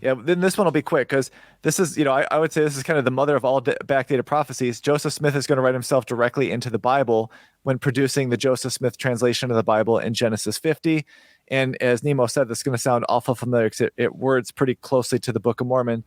Yeah, then this one will be quick because this is, I would say this is kind of the mother of all backdated prophecies. Joseph Smith is going to write himself directly into the Bible when producing the Joseph Smith translation of the Bible in Genesis 50. And as Nemo said, this is going to sound awful familiar because it words pretty closely to the Book of Mormon.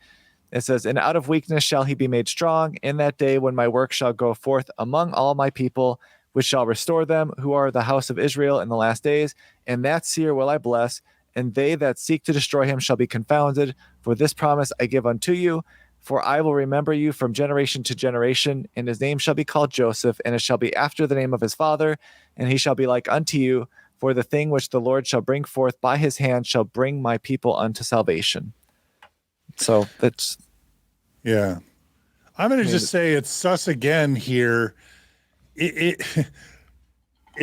It says, and out of weakness shall he be made strong in that day when my work shall go forth among all my people, which shall restore them who are the house of Israel in the last days. And that seer will I bless, and they that seek to destroy him shall be confounded. For this promise I give unto you, For I will remember you from generation to generation, and his name shall be called Joseph, and it shall be after the name of his father, and he shall be like unto you, for the thing which the Lord shall bring forth by his hand shall bring my people unto salvation. So that's... Yeah. I'm going to just say it's sus again here. It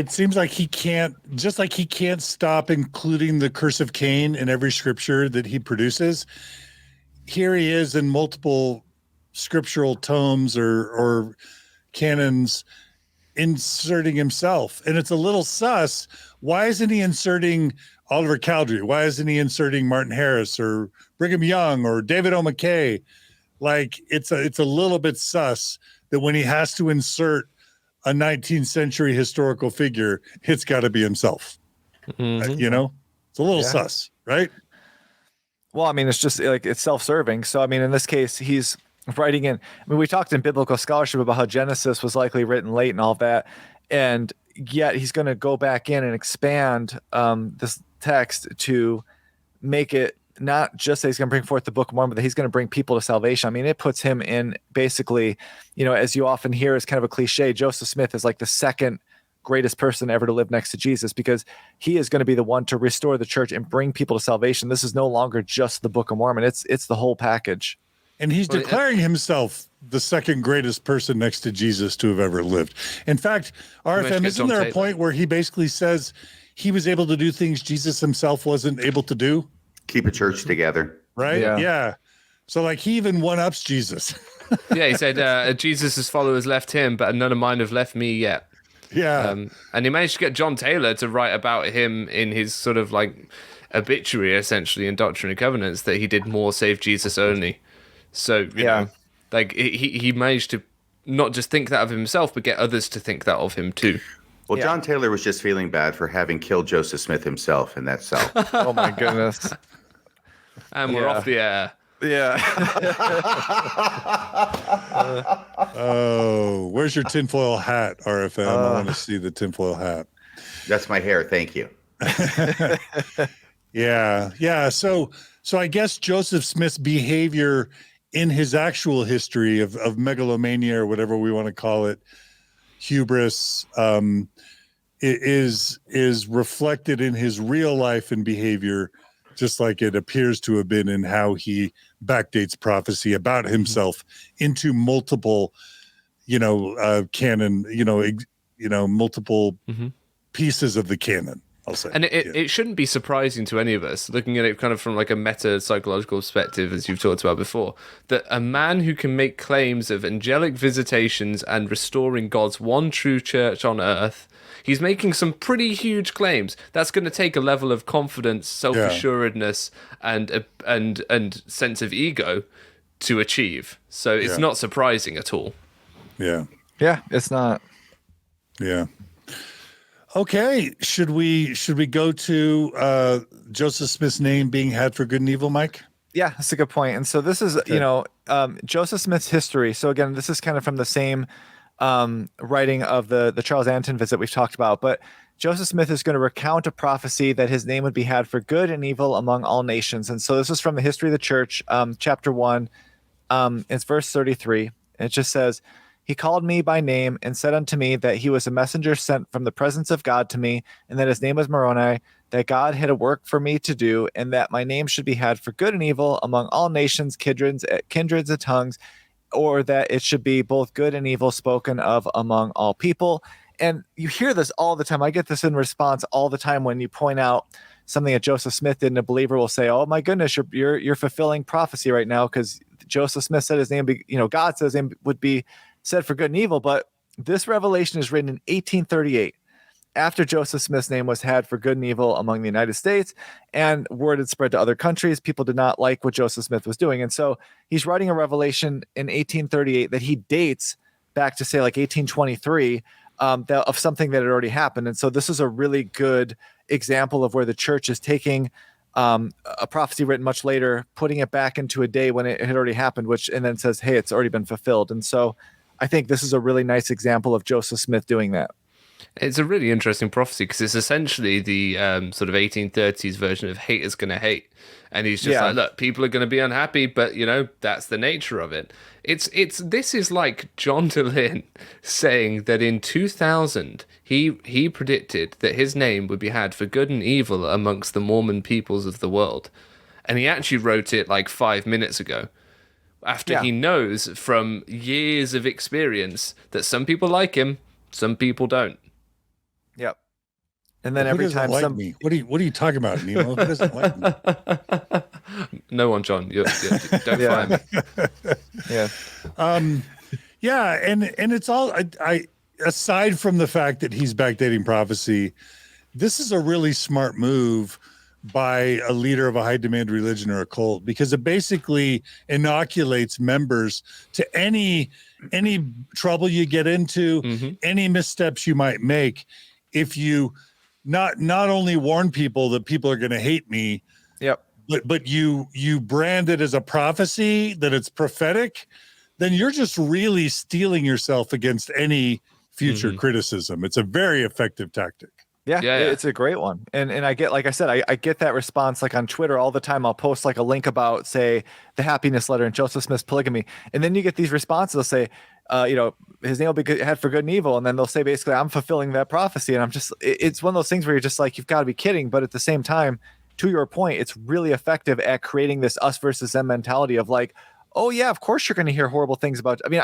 seems like he can't stop including the curse of Cain in every scripture that he produces. Here he is in multiple scriptural tomes or canons inserting himself. And it's a little sus. Why isn't he inserting Oliver Cowdery? Why isn't he inserting Martin Harris or Brigham Young or David O. McKay? Like it's a little bit sus that when he has to insert a 19th century historical figure, it's got to be himself. Mhm. You know, it's a little sus, right? Well, I mean, it's just like it's self-serving. So, I mean, in this case, he's writing in. I mean, we talked in biblical scholarship about how Genesis was likely written late and all that, and yet he's going to go back in and expand this text to make it not just that he's going to bring forth the Book of Mormon, but that he's going to bring people to salvation. I mean, it puts him in basically, as you often hear is kind of a cliche, Joseph Smith is like the second greatest person ever to live next to Jesus, because he is going to be the one to restore the church and bring people to salvation. This is no longer just the Book of Mormon. It's the whole package. And he's declaring himself the second greatest person next to Jesus to have ever lived. In fact, RFM, isn't there a point where he basically says he was able to do things Jesus himself wasn't able to do? Keep a church together. Right? Yeah. So like he even one-ups Jesus. Yeah, he said, Jesus' followers left him, but none of mine have left me yet. Yeah. And he managed to get John Taylor to write about him in his sort of like obituary, essentially, in Doctrine and Covenants, that he did more save Jesus only. So, you know, like he managed to not just think that of himself, but get others to think that of him too. Well, John Taylor was just feeling bad for having killed Joseph Smith himself in that cell. Oh, my goodness. And we're off the air. Yeah. Oh, where's your tinfoil hat, RFM? I want to see the tinfoil hat. That's my hair. Thank you. Yeah. So I guess Joseph Smith's behavior in his actual history of megalomania or whatever we want to call it, hubris, is reflected in his real life and behavior, just like it appears to have been in how he backdates prophecy about himself into multiple, canon, multiple pieces of the canon, I'll say. And it shouldn't be surprising to any of us, looking at it kind of from like a meta psychological perspective, as you've talked about before, that a man who can make claims of angelic visitations and restoring God's one true church on earth, he's making some pretty huge claims. That's going to take a level of confidence, self-assuredness, and sense of ego to achieve. So it's not surprising at all. Yeah. Yeah, it's not. Yeah. Okay. Should we go to Joseph Smith's name being had for good and evil, Mike? Yeah, that's a good point. And so this is, Joseph Smith's history. So again, this is kind of from the same writing of the Charles Anthon visit we've talked about, but Joseph Smith is going to recount a prophecy that his name would be had for good and evil among all nations. And so this is from the History of the Church, chapter 1, it's verse 33. And it just says, "He called me by name and said unto me that he was a messenger sent from the presence of God to me, and that his name was Moroni, that God had a work for me to do, and that my name should be had for good and evil among all nations, kindreds and tongues, or that it should be both good and evil spoken of among all people." And you hear this all the time. I get this in response all the time when you point out something that Joseph Smith did, and a believer will say, "Oh my goodness, you're fulfilling prophecy right now, because Joseph Smith said his name, God says his name would be said for good and evil." But this revelation is written in 1838, after Joseph Smith's name was had for good and evil among the United States, and word had spread to other countries. People did not like what Joseph Smith was doing. And so he's writing a revelation in 1838 that he dates back to, say, like 1823, of something that had already happened. And so this is a really good example of where the church is taking a prophecy written much later, putting it back into a day when it had already happened, and then says, hey, it's already been fulfilled. And so I think this is a really nice example of Joseph Smith doing that. It's a really interesting prophecy because it's essentially the sort of 1830s version of hate is going to hate. And he's just Yeah. like, look, people are going to be unhappy, but that's the nature of it. This is like John DeLynn saying that in 2000 he predicted that his name would be had for good and evil amongst the Mormon peoples of the world. And he actually wrote it like 5 minutes ago. After he knows from years of experience that some people like him, some people don't. Yep. And then Who every doesn't time like me? What are you talking about, Nemo? Who doesn't like me? No one, John. Don't fire me. Yeah. Yeah, and it's all I aside from the fact that he's backdating prophecy, this is a really smart move by a leader of a high demand religion or a cult, because it basically inoculates members to any trouble you get into, any missteps you might make, if you not only warn people that people are going to hate me, Yep. but you brand it as a prophecy, that it's prophetic, then you're just really steeling yourself against any future criticism. It's a very effective tactic. Yeah, Yeah. It's a great one. And I get, like I said, I get that response like on Twitter all the time. I'll post like a link about, say, the happiness letter and Joseph Smith's polygamy. And then you get these responses. They'll say, his name will be had for good and evil. And then they'll say, basically, I'm fulfilling that prophecy. And I'm just, it's one of those things where you're just like, you've got to be kidding. But at the same time, to your point, it's really effective at creating this us versus them mentality of like, oh yeah, of course you're going to hear horrible things about, I mean,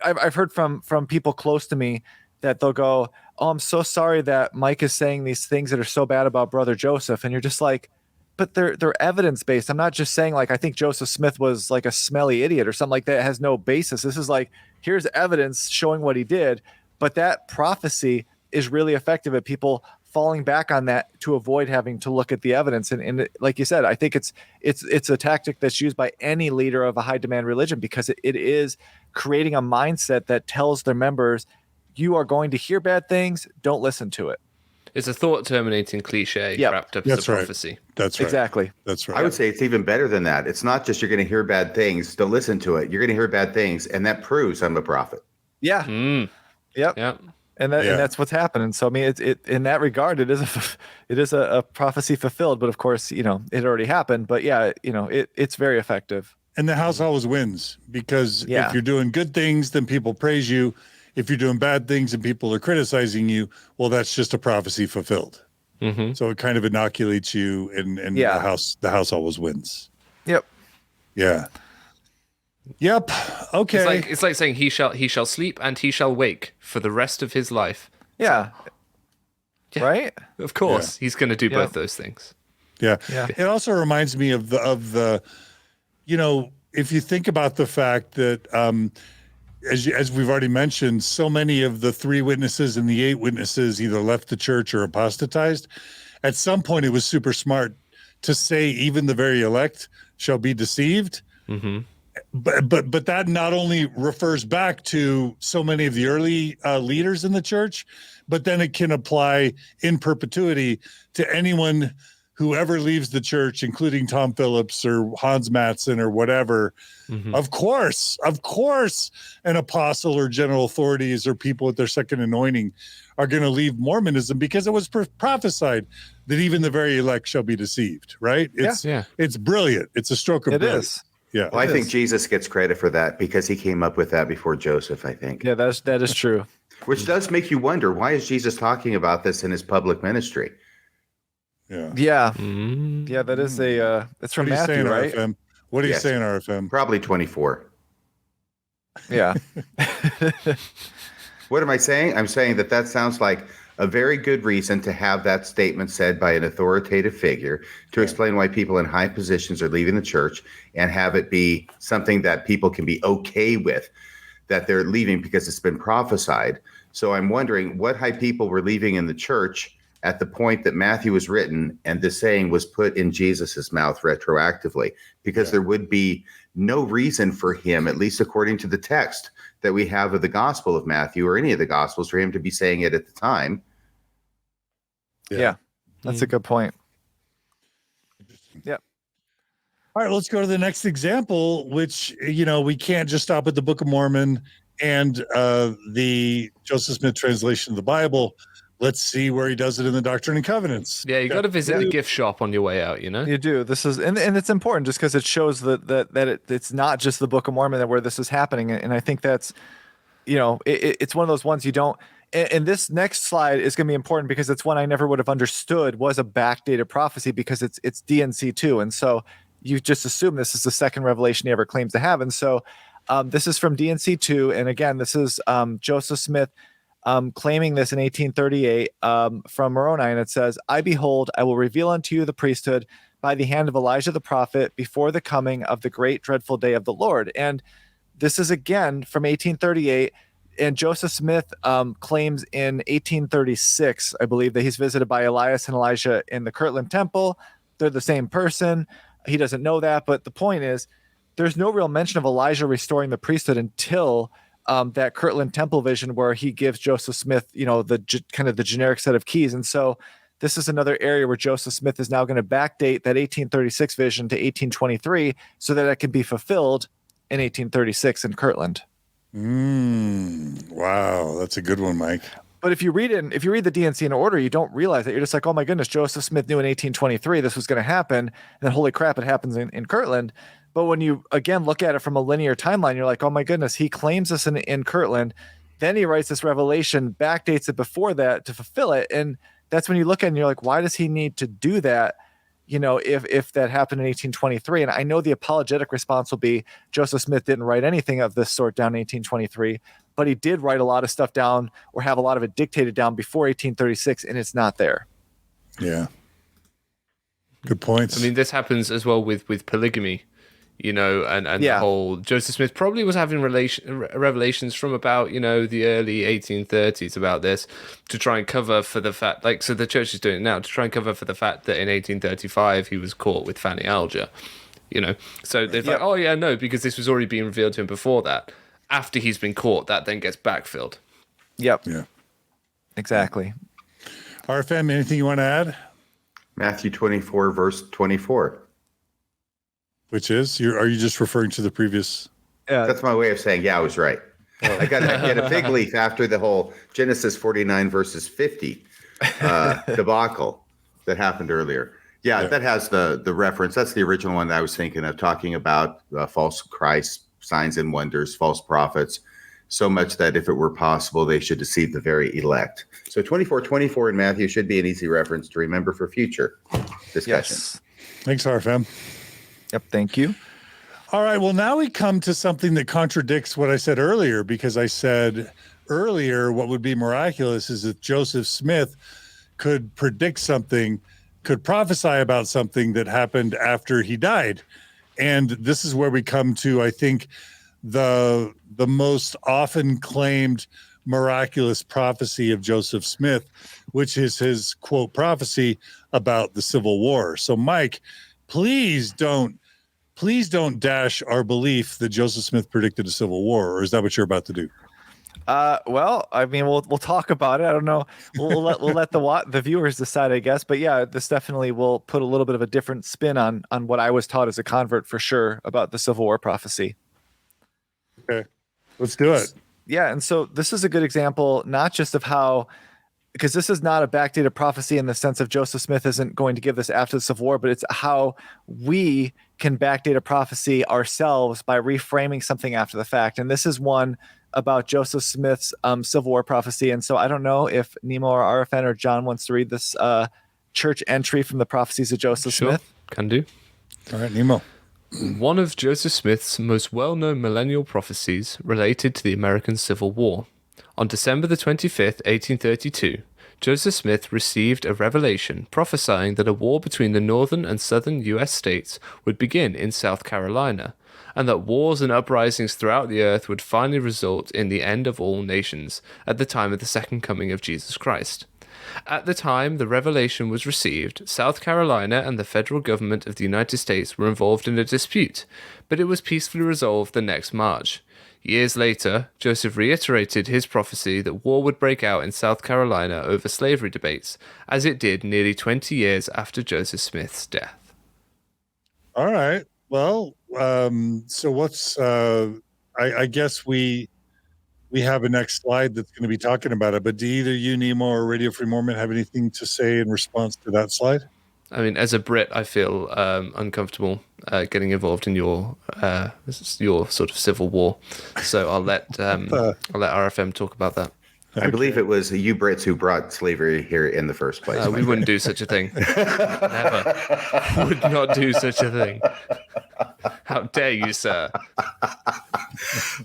I've heard from people close to me that they'll go, oh, I'm so sorry that Mike is saying these things that are so bad about Brother Joseph. And you're just like, but they're evidence-based. I'm not just saying like, I think Joseph Smith was like a smelly idiot or something like that. It has no basis. This is like, here's evidence showing what he did. But that prophecy is really effective at people falling back on that to avoid having to look at the evidence. And like you said, I think it's a tactic that's used by any leader of a high demand religion, because it is creating a mindset that tells their members, you are going to hear bad things, don't listen to it. It's a thought terminating cliche wrapped up as a prophecy. That's right. Exactly. That's right. I would say it's even better than that. It's not just you're going to hear bad things, don't listen to it. You're going to hear bad things, and that proves I'm a prophet. Yeah. Yep. Yeah. And that's what's happening. So I mean, it in that regard, it is a prophecy fulfilled. But of course, it already happened. But yeah, it's very effective. And the house always wins, because if you're doing good things, then people praise you. If you're doing bad things and people are criticizing you, well, that's just a prophecy fulfilled. So it kind of inoculates you, and the house always wins. Yep. Yeah. Yep. Okay. It's like saying he shall sleep and he shall wake for the rest of his life. Yeah. Right? Of course, he's going to do both those things. Yeah. It also reminds me of the if you think about the fact that as we've already mentioned, so many of the 3 witnesses and the 8 witnesses either left the church or apostatized. At some point, it was super smart to say even the very elect shall be deceived. But that not only refers back to so many of the early leaders in the church, but then it can apply in perpetuity to anyone who ever leaves the church, including Tom Phillips or Hans Mattson or whatever. Of course, an apostle or general authorities or people with their second anointing are going to leave Mormonism, because it was prophesied that even the very elect shall be deceived, right? It's brilliant. It's a stroke of brilliance. Is. Yeah. Well, I think Jesus gets credit for that because he came up with that before Joseph, I think. Yeah, that is true. Which does make you wonder, why is Jesus talking about this in his public ministry? Yeah. Yeah. Yeah, that is it's from Matthew, right? RFM? What are you saying, RFM? Probably 24. Yeah. What am I saying? I'm saying that sounds like a very good reason to have that statement said by an authoritative figure to explain why people in high positions are leaving the church, and have it be something that people can be okay with, that they're leaving because it's been prophesied. So I'm wondering what high people were leaving in the church at the point that Matthew was written and this saying was put in Jesus's mouth retroactively, because there would be no reason for him, at least according to the text that we have of the Gospel of Matthew or any of the Gospels, for him to be saying it at the time. Yeah. That's a good point. Yep. All right, let's go to the next example, which, we can't just stop at the Book of Mormon and the Joseph Smith translation of the Bible. Let's see where he does it in the Doctrine and Covenants. Yeah, you got to visit the gift shop on your way out, you know? You do. This is, and it's important just because it shows that it's not just the Book of Mormon where this is happening. And I think that's, it's one of those ones you don't. And this next slide is going to be important because it's one I never would have understood was a backdated prophecy because it's DNC2. And so you just assume this is the second revelation he ever claims to have. And so this is from DNC2. And again, this is Joseph Smith claiming this in 1838 from Moroni, and it says, I behold, I will reveal unto you the priesthood by the hand of Elijah the prophet before the coming of the great dreadful day of the Lord. And this is again from 1838, and Joseph Smith claims in 1836, I believe, that he's visited by Elias and Elijah in the Kirtland Temple. They're the same person. He doesn't know that, but the point is there's no real mention of Elijah restoring the priesthood until that Kirtland Temple vision where he gives Joseph Smith, the generic set of keys. And so this is another area where Joseph Smith is now going to backdate that 1836 vision to 1823 so that it can be fulfilled in 1836 in Kirtland. Wow, that's a good one, Mike. But if you read the DNC in order, you don't realize that. You're just like, oh my goodness, Joseph Smith knew in 1823 this was going to happen. And then holy crap, it happens in Kirtland. But when you, again, look at it from a linear timeline, you're like, oh my goodness, he claims this in Kirtland. Then he writes this revelation, backdates it before that to fulfill it. And that's when you look at it and you're like, why does he need to do that? If that happened in 1823. And I know the apologetic response will be Joseph Smith didn't write anything of this sort down in 1823, but he did write a lot of stuff down or have a lot of it dictated down before 1836, and it's not there. Yeah. Good points. I mean, this happens as well with polygamy. And the whole Joseph Smith probably was having revelations from about, the early 1830s about this to try and cover for the fact, so the church is doing it now to try and cover for the fact that in 1835 he was caught with Fanny Alger, So they're like, oh yeah, no, because this was already being revealed to him before that. After he's been caught, that then gets backfilled. Yep. Yeah. Exactly. RFM, anything you want to add? Matthew 24, verse 24. Which is, are you just referring to the previous? Yeah, that's my way of saying, I was right. I got a fig leaf after the whole Genesis 49 verses 50 debacle that happened earlier. Yeah, that has the reference. That's the original one that I was thinking of, talking about false Christ, signs and wonders, false prophets, so much that if it were possible, they should deceive the very elect. So 24:24 in Matthew should be an easy reference to remember for future discussion. Yes. Thanks, RFM. Yep, thank you. All right, well, now we come to something that contradicts what I said earlier, because I said earlier what would be miraculous is if Joseph Smith could predict something, could prophesy about something that happened after he died. And this is where we come to, I think, the most often claimed miraculous prophecy of Joseph Smith, which is his quote prophecy about the Civil War. So, Mike, please don't dash our belief that Joseph Smith predicted a civil war, or is that what you're about to do? Well, I mean, we'll talk about it. I don't know. We'll let the viewers decide, I guess. But yeah, this definitely will put a little bit of a different spin on what I was taught as a convert for sure about the Civil War prophecy. Okay, let's do it. Yeah, and so this is a good example, not just of how, because this is not a backdated prophecy in the sense of Joseph Smith isn't going to give this after the Civil War, but it's how we can backdate a prophecy ourselves by reframing something after the fact. And this is one about Joseph Smith's Civil War prophecy. And so I don't know if Nemo or RFN or John wants to read this church entry from the prophecies of Joseph Smith. Can do. All right, Nemo. One of Joseph Smith's most well-known millennial prophecies related to the American Civil War. On December the 25th, 1832, Joseph Smith received a revelation prophesying that a war between the northern and southern U.S. states would begin in South Carolina, and that wars and uprisings throughout the earth would finally result in the end of all nations at the time of the second coming of Jesus Christ. At the time the revelation was received, South Carolina and the federal government of the United States were involved in a dispute, but it was peacefully resolved the next March. Years later, Joseph reiterated his prophecy that war would break out in South Carolina over slavery debates, as it did nearly 20 years after Joseph Smith's death. All right. Well, so what's, I guess we we have a next slide that's going to be talking about it. But do either you, Nemo, or Radio Free Mormon have anything to say in response to that slide? I mean, as a Brit, I feel uncomfortable getting involved in your sort of civil war. So I'll let RFM talk about that. I believe it was you Brits who brought slavery here in the first place. We wouldn't do such a thing. Never. Would not do such a thing. How dare you, sir?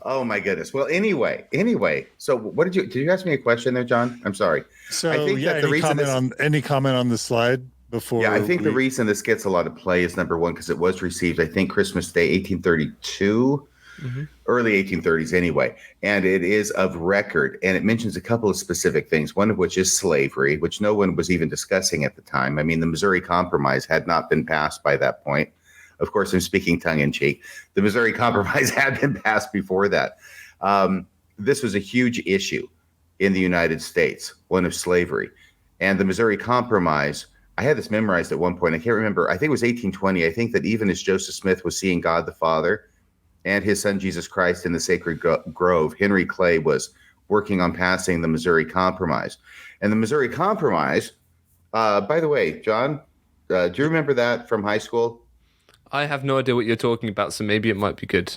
Oh my goodness. Well, anyway. So, what did you ask me a question there, John? I'm sorry. So, I think that the reason any comment on the slide before? Yeah, I think the reason this gets a lot of play is number one because it was received, I think, Christmas Day, 1832. Early 1830s anyway, and it is of record, and it mentions a couple of specific things, one of which is slavery, which no one was even discussing at the time. I mean, the Missouri Compromise had not been passed by that point. Of course, I'm speaking tongue-in-cheek. The Missouri Compromise had been passed before that. This was a huge issue in the United States, one of slavery. And the Missouri Compromise, I had this memorized at one point. I can't remember. I think it was 1820. I think that even as Joseph Smith was seeing God the Father and his son Jesus Christ in the sacred grove, Henry Clay was working on passing the Missouri Compromise. And the Missouri Compromise, by the way, John, do you remember that from high school? I have no idea what you're talking about, so maybe it might be good.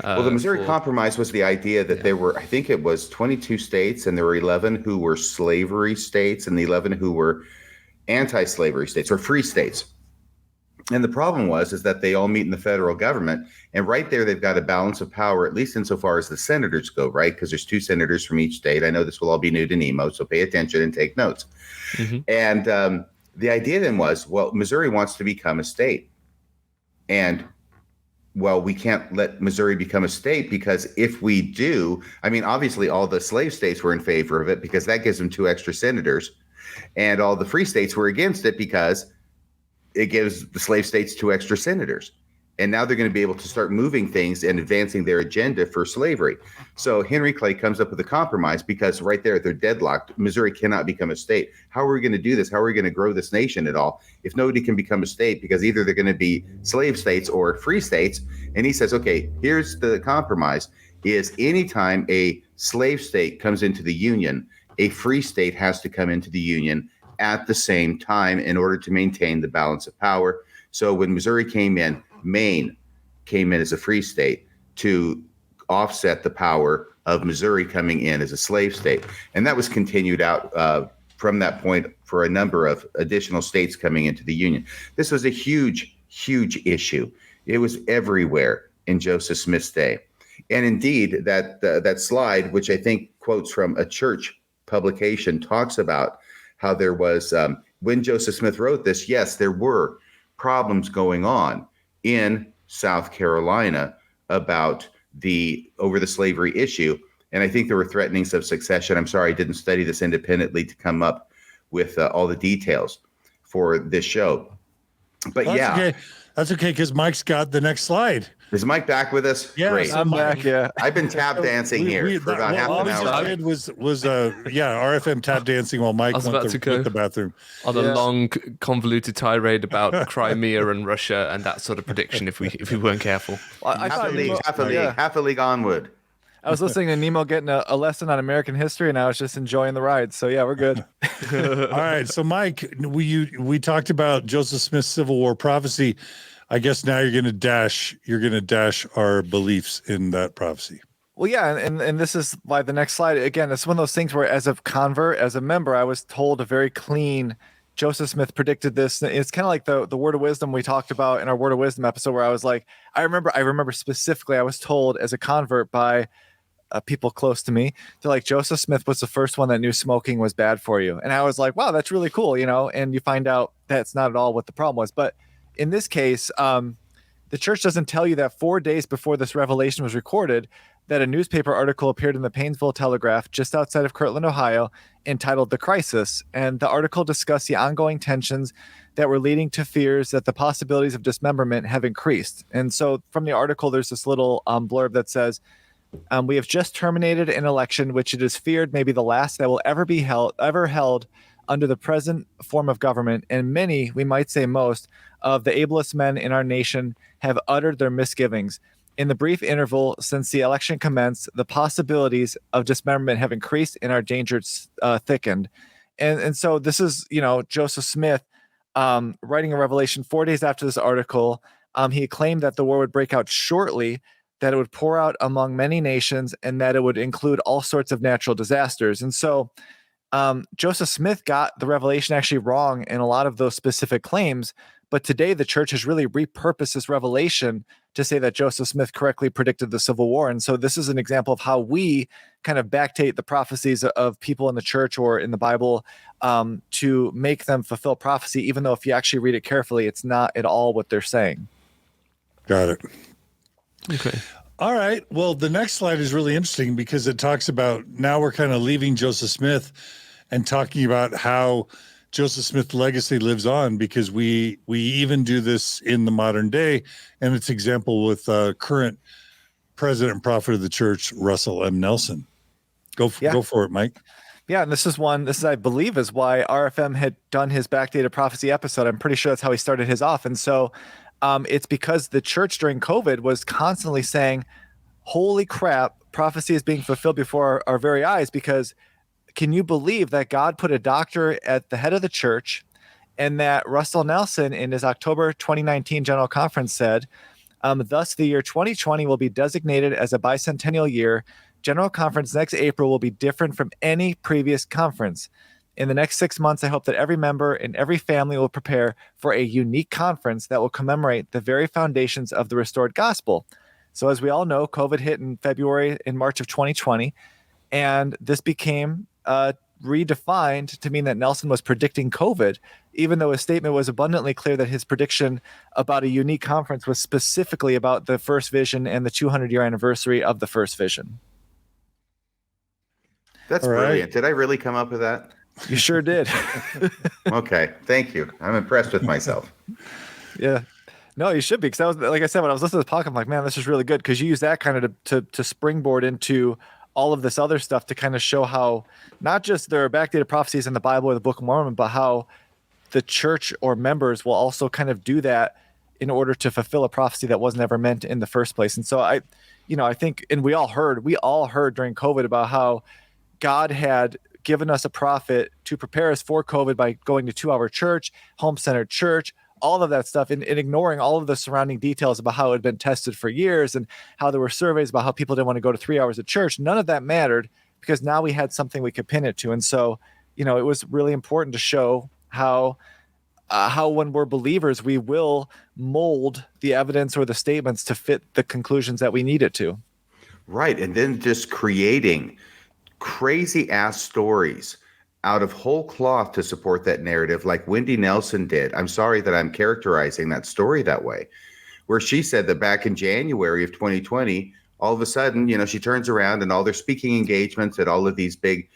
Well, the Missouri Compromise was the idea that there were, I think it was 22 states, and there were 11 who were slavery states and the 11 who were anti-slavery states or free states. And the problem is that they all meet in the federal government, and right there they've got a balance of power, at least insofar as the senators go, right? Because there's 2 senators from each state. I know this will all be new to Nemo, so pay attention and take notes. And the idea then was, well, Missouri wants to become a state. And, well, we can't let Missouri become a state because if we do, I mean, obviously all the slave states were in favor of it because that gives them 2 extra senators. And all the free states were against it because it gives the slave states 2 extra senators. And now they're going to be able to start moving things and advancing their agenda for slavery. So Henry Clay comes up with a compromise because right there, they're deadlocked. Missouri cannot become a state. How are we going to do this? How are we going to grow this nation at all if nobody can become a state? Because either they're going to be slave states or free states. And he says, okay, here's the compromise is anytime a slave state comes into the Union, a free state has to come into the Union at the same time in order to maintain the balance of power. So when Missouri came in, Maine came in as a free state to offset the power of Missouri coming in as a slave state. And that was continued out from that point for a number of additional states coming into the Union. This was a huge, huge issue. It was everywhere in Joseph Smith's day. And indeed, that slide, which I think quotes from a church publication, talks about how there was, when Joseph Smith wrote this, yes, there were problems going on in South Carolina about over the slavery issue. And I think there were threatenings of succession. I'm sorry, I didn't study this independently to come up with all the details for this show. But well, that's okay because Mike's got the next slide. Is Mike back with us? Yeah, great. I'm back. Yeah, I've been tap dancing here for about half an hour. All we just did was RFM tap dancing while Mike went to the bathering on a long, convoluted tirade about Crimea and Russia and that sort of prediction. If we weren't careful, half a league onward. I was listening to Nemo getting a lesson on American history, and I was just enjoying the ride. So yeah, we're good. All right, so Mike, we talked about Joseph Smith's Civil War prophecy. I guess now you're going to dash our beliefs in that prophecy. Well, yeah, and this is why the next slide, again, it's one of those things where as a convert, as a member, I was told a very clean, Joseph Smith predicted this. It's kind of like the word of wisdom we talked about in our word of wisdom episode where I was like, I remember specifically I was told as a convert by people close to me, they're like, Joseph Smith was the first one that knew smoking was bad for you. And I was like, wow, that's really cool, and you find out that's not at all what the problem was. But in this case, the church doesn't tell you that 4 days before this revelation was recorded, that a newspaper article appeared in the Painesville Telegraph just outside of Kirtland, Ohio, entitled The Crisis. And the article discussed the ongoing tensions that were leading to fears that the possibilities of dismemberment have increased. And so from the article, there's this little blurb that says, we have just terminated an election which it is feared may be the last that will ever held under the present form of government, and many, we might say most, of the ablest men in our nation have uttered their misgivings. In the brief interval since the election commenced, the possibilities of dismemberment have increased and our dangers thickened. And so this is, Joseph Smith writing a revelation 4 days after this article. He claimed that the war would break out shortly, that it would pour out among many nations, and that it would include all sorts of natural disasters. And so Joseph Smith got the revelation actually wrong in a lot of those specific claims. But today, the church has really repurposed this revelation to say that Joseph Smith correctly predicted the Civil War. And so this is an example of how we kind of backdate the prophecies of people in the church or in the Bible to make them fulfill prophecy, even though if you actually read it carefully, it's not at all what they're saying. Got it. Okay. All right. Well, the next slide is really interesting because it talks about now we're kind of leaving Joseph Smith and talking about how Joseph Smith's legacy lives on, because we even do this in the modern day, and it's example with current president and prophet of the church, Russell M. Nelson. Go for it, Mike. Yeah, and this is I believe is why RFM had done his Backdated Prophecy episode. I'm pretty sure that's how he started his off. And so it's because the church during COVID was constantly saying, holy crap, prophecy is being fulfilled before our very eyes, because can you believe that God put a doctor at the head of the church, and that Russell Nelson in his October 2019 General Conference said, thus the year 2020 will be designated as a bicentennial year. General Conference next April will be different from any previous conference. In the next 6 months, I hope that every member and every family will prepare for a unique conference that will commemorate the very foundations of the restored gospel. So as we all know, COVID hit in March of 2020, and this became redefined to mean that Nelson was predicting COVID, even though his statement was abundantly clear that his prediction about a unique conference was specifically about the first vision and the 200-year anniversary of the first vision. That's brilliant. Did I really come up with that? You sure did. Okay. Thank you. I'm impressed with myself. Yeah. No, you should be. Because I was, like I said, when I was listening to the podcast, I'm like, man, this is really good, because you use that kind of to springboard into all of this other stuff to kind of show how not just there are backdated prophecies in the Bible or the Book of Mormon, but how the church or members will also kind of do that in order to fulfill a prophecy that wasn't ever meant in the first place. And so I think, and we all heard during COVID about how God had given us a prophet to prepare us for COVID by going to 2-hour church, home-centered church, all of that stuff, and ignoring all of the surrounding details about how it had been tested for years and how there were surveys about how people didn't want to go to 3 hours of church. None of that mattered, because now we had something we could pin it to. And so, it was really important to show how when we're believers, we will mold the evidence or the statements to fit the conclusions that we need it to. Right. And then just creating crazy ass stories out of whole cloth to support that narrative, like Wendy Nelson did. I'm sorry that I'm characterizing that story that way, where she said that back in January of 2020, all of a sudden, she turns around and all their speaking engagements at all of these big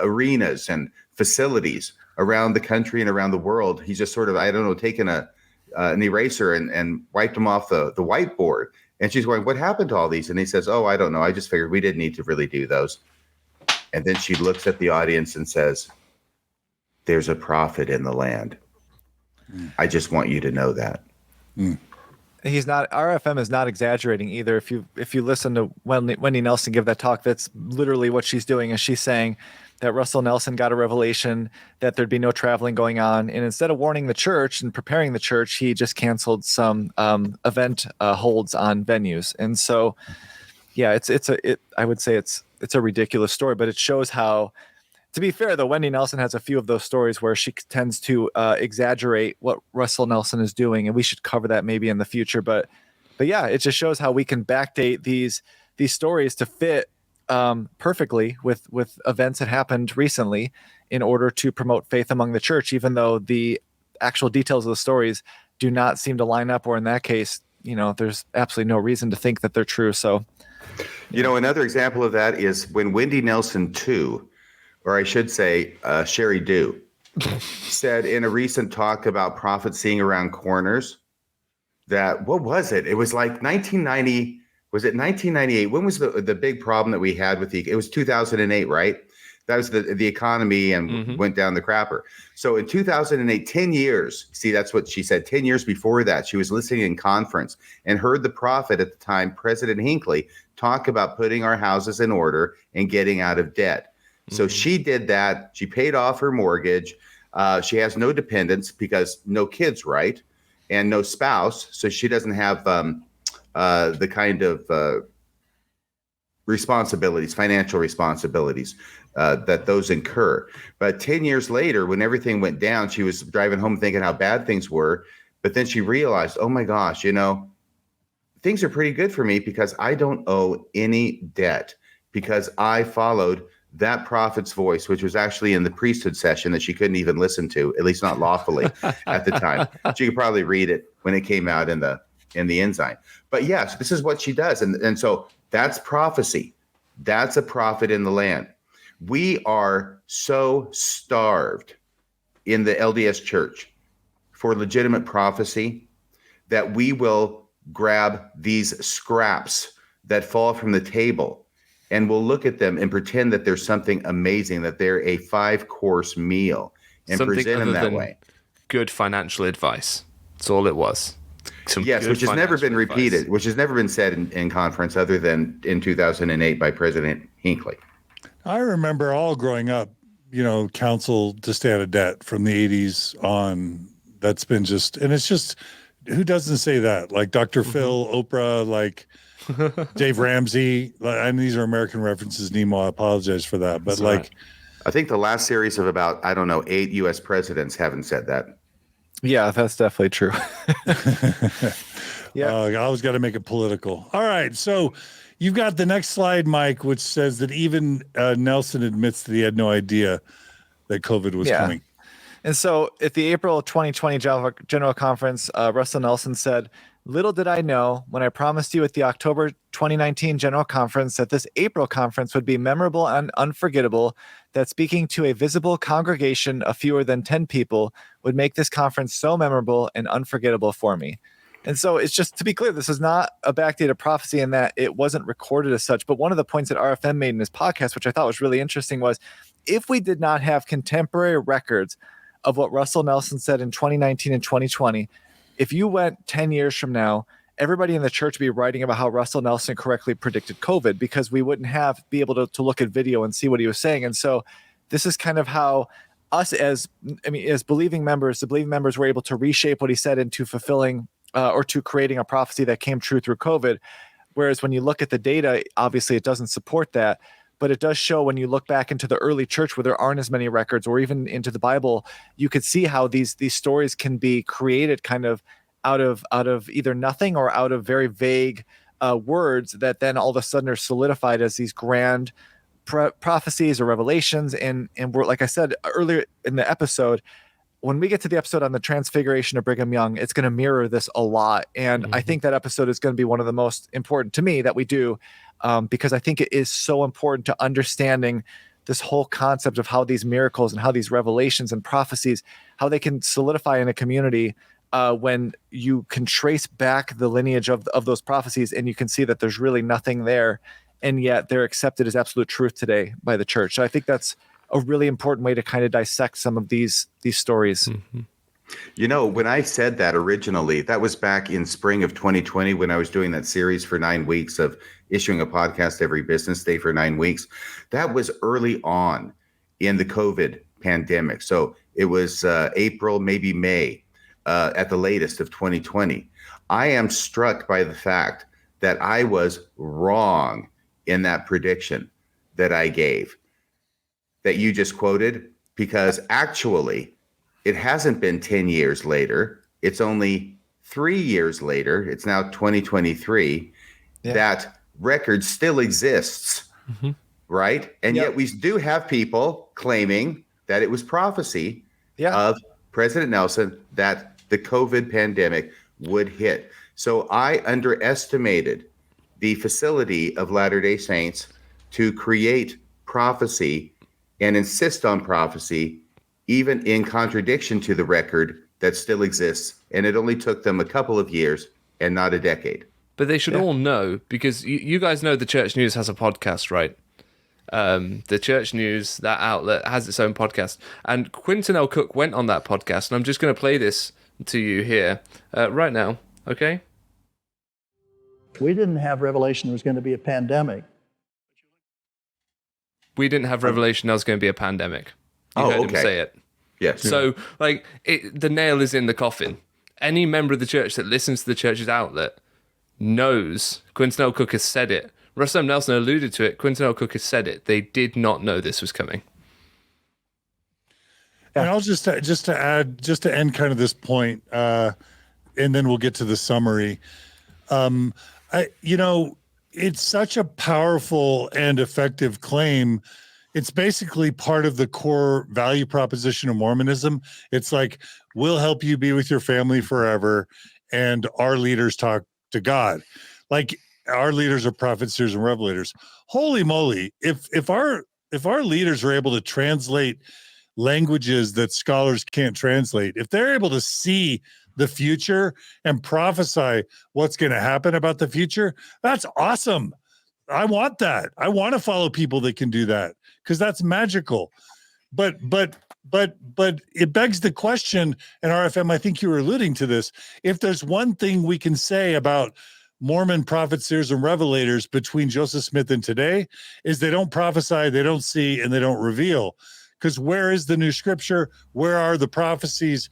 arenas and facilities around the country and around the world. He's just sort of, taken an eraser and wiped them off the whiteboard. And she's going, what happened to all these? And he says, oh, I don't know. I just figured we didn't need to really do those. And then she looks at the audience and says, there's a prophet in the land. I just want you to know that. RFM is not exaggerating either. If you listen to Wendy Nelson give that talk, that's literally what she's doing. Is she's saying that Russell Nelson got a revelation that there'd be no traveling going on. And instead of warning the church and preparing the church, he just canceled some event holds on venues. And so, yeah, I would say it's a ridiculous story, but it shows how, to be fair though, Wendy Nelson has a few of those stories where she tends to exaggerate what Russell Nelson is doing, and we should cover that maybe in the future. But yeah, it just shows how we can backdate these stories to fit perfectly with events that happened recently in order to promote faith among the church, even though the actual details of the stories do not seem to line up, or in that case, there's absolutely no reason to think that they're true. So, another example of that is when Wendy Nelson II, or I should say Sherry Dew, said in a recent talk about prophets seeing around corners that, what was it? It was like 1990. Was it 1998? When was the big problem that we had with it was 2008, right? That was the economy and went down the crapper. So in 2008, 10 years, see, that's what she said. 10 years before that, she was listening in conference and heard the prophet at the time, President Hinckley, talk about putting our houses in order and getting out of debt. So she did that. She paid off her mortgage. She has no dependents because no kids, right? And no spouse. So she doesn't have the kind of responsibilities, financial responsibilities that those incur. But 10 years later, when everything went down, she was driving home thinking how bad things were. But then she realized, oh my gosh, things are pretty good for me because I don't owe any debt because I followed that prophet's voice, which was actually in the priesthood session that she couldn't even listen to, at least not lawfully at the time. She could probably read it when it came out in the Ensign. But yes, this is what she does. And so that's prophecy. That's a prophet in the land. We are so starved in the LDS church for legitimate prophecy that we will grab these scraps that fall from the table and we'll look at them and pretend that there's something amazing, that they're a 5-course meal and Something present them other that than way. Good financial advice. That's all it was. Yes, which has never been repeated, which has never been said in conference other than in 2008 by President Hinckley. I remember all growing up, counsel to stay out of debt from the 80s on. That's been and it's just, who doesn't say that? Like Dr. Phil, Oprah, like Dave Ramsey. And these are American references, Nemo. I apologize for that. But That's right. I think the last series of about, 8 U.S. presidents haven't said that. Yeah, that's definitely true. Yeah. I always got to make it political. All right. So you've got the next slide, Mike, which says that even Nelson admits that he had no idea that COVID was coming. And so at the April 2020 General Conference, Russell Nelson said, "Little did I know when I promised you at the October 2019 General Conference that this April conference would be memorable and unforgettable, that speaking to a visible congregation of fewer than 10 people would make this conference so memorable and unforgettable for me." And so it's just to be clear, this is not a backdated prophecy in that it wasn't recorded as such. But one of the points that RFM made in his podcast, which I thought was really interesting, was if we did not have contemporary records of what Russell Nelson said in 2019 and 2020, if you went 10 years from now, everybody in the church would be writing about how Russell Nelson correctly predicted COVID because we wouldn't be able to look at video and see what he was saying. And so this is kind of how us as believing members, the believing members were able to reshape what he said into fulfilling or to creating a prophecy that came true through COVID. Whereas when you look at the data, obviously it doesn't support that. But it does show when you look back into the early church where there aren't as many records, or even into the Bible, you could see how these stories can be created kind of out of either nothing or out of very vague words that then all of a sudden are solidified as these grand prophecies or revelations. And we're, like I said earlier in the episode, when we get to the episode on the transfiguration of Brigham Young, it's going to mirror this a lot. And I think that episode is going to be one of the most important to me that we do, because I think it is so important to understanding this whole concept of how these miracles and how these revelations and prophecies, how they can solidify in a community when you can trace back the lineage of those prophecies and you can see that there's really nothing there, and yet they're accepted as absolute truth today by the church. So I think that's a really important way to kind of dissect some of these stories. When I said that originally, that was back in spring of 2020 when I was doing that series for 9 weeks of issuing a podcast every business day for 9 weeks. That was early on in the COVID pandemic. So it was April, maybe May at the latest of 2020. I am struck by the fact that I was wrong in that prediction that I gave, that you just quoted, because actually it hasn't been 10 years later. It's only 3 years later. It's now 2023. That record still exists, right? And yet we do have people claiming that it was prophecy of President Nelson that the COVID pandemic would hit. So I underestimated the facility of Latter-day Saints to create prophecy and insist on prophecy, even in contradiction to the record that still exists. And it only took them a couple of years and not a decade. But they should all know, because you guys know the Church News has a podcast, right? The Church News, that outlet, has its own podcast. And Quinton L. Cook went on that podcast, and I'm just going to play this to you here right now, okay? We didn't have revelation there was going to be a pandemic. We didn't have revelation there was going to be a pandemic. You heard him say it. Yes. So, like, the nail is in the coffin. Any member of the church that listens to the church's outlet knows Quinton L. Cook has said it. Russell M. Nelson alluded to it. Quinton L. Cook has said it. They did not know this was coming. And I'll just to end kind of this point, and then we'll get to the summary. It's such a powerful and effective claim. It's basically part of the core value proposition of Mormonism. It's like, we'll help you be with your family forever, and our leaders talk to God. Like, our leaders are prophets, seers, and revelators. Holy moly! If our leaders are able to translate languages that scholars can't translate, if they're able to see the future and prophesy what's going to happen about the future, that's awesome. I want that. I want to follow people that can do that, because that's magical. But it begs the question, and RFM, I think you were alluding to this, if there's one thing we can say about Mormon prophets, seers, and revelators between Joseph Smith and today, is they don't prophesy, they don't see, and they don't reveal. Because where is the new scripture? Where are the prophecies?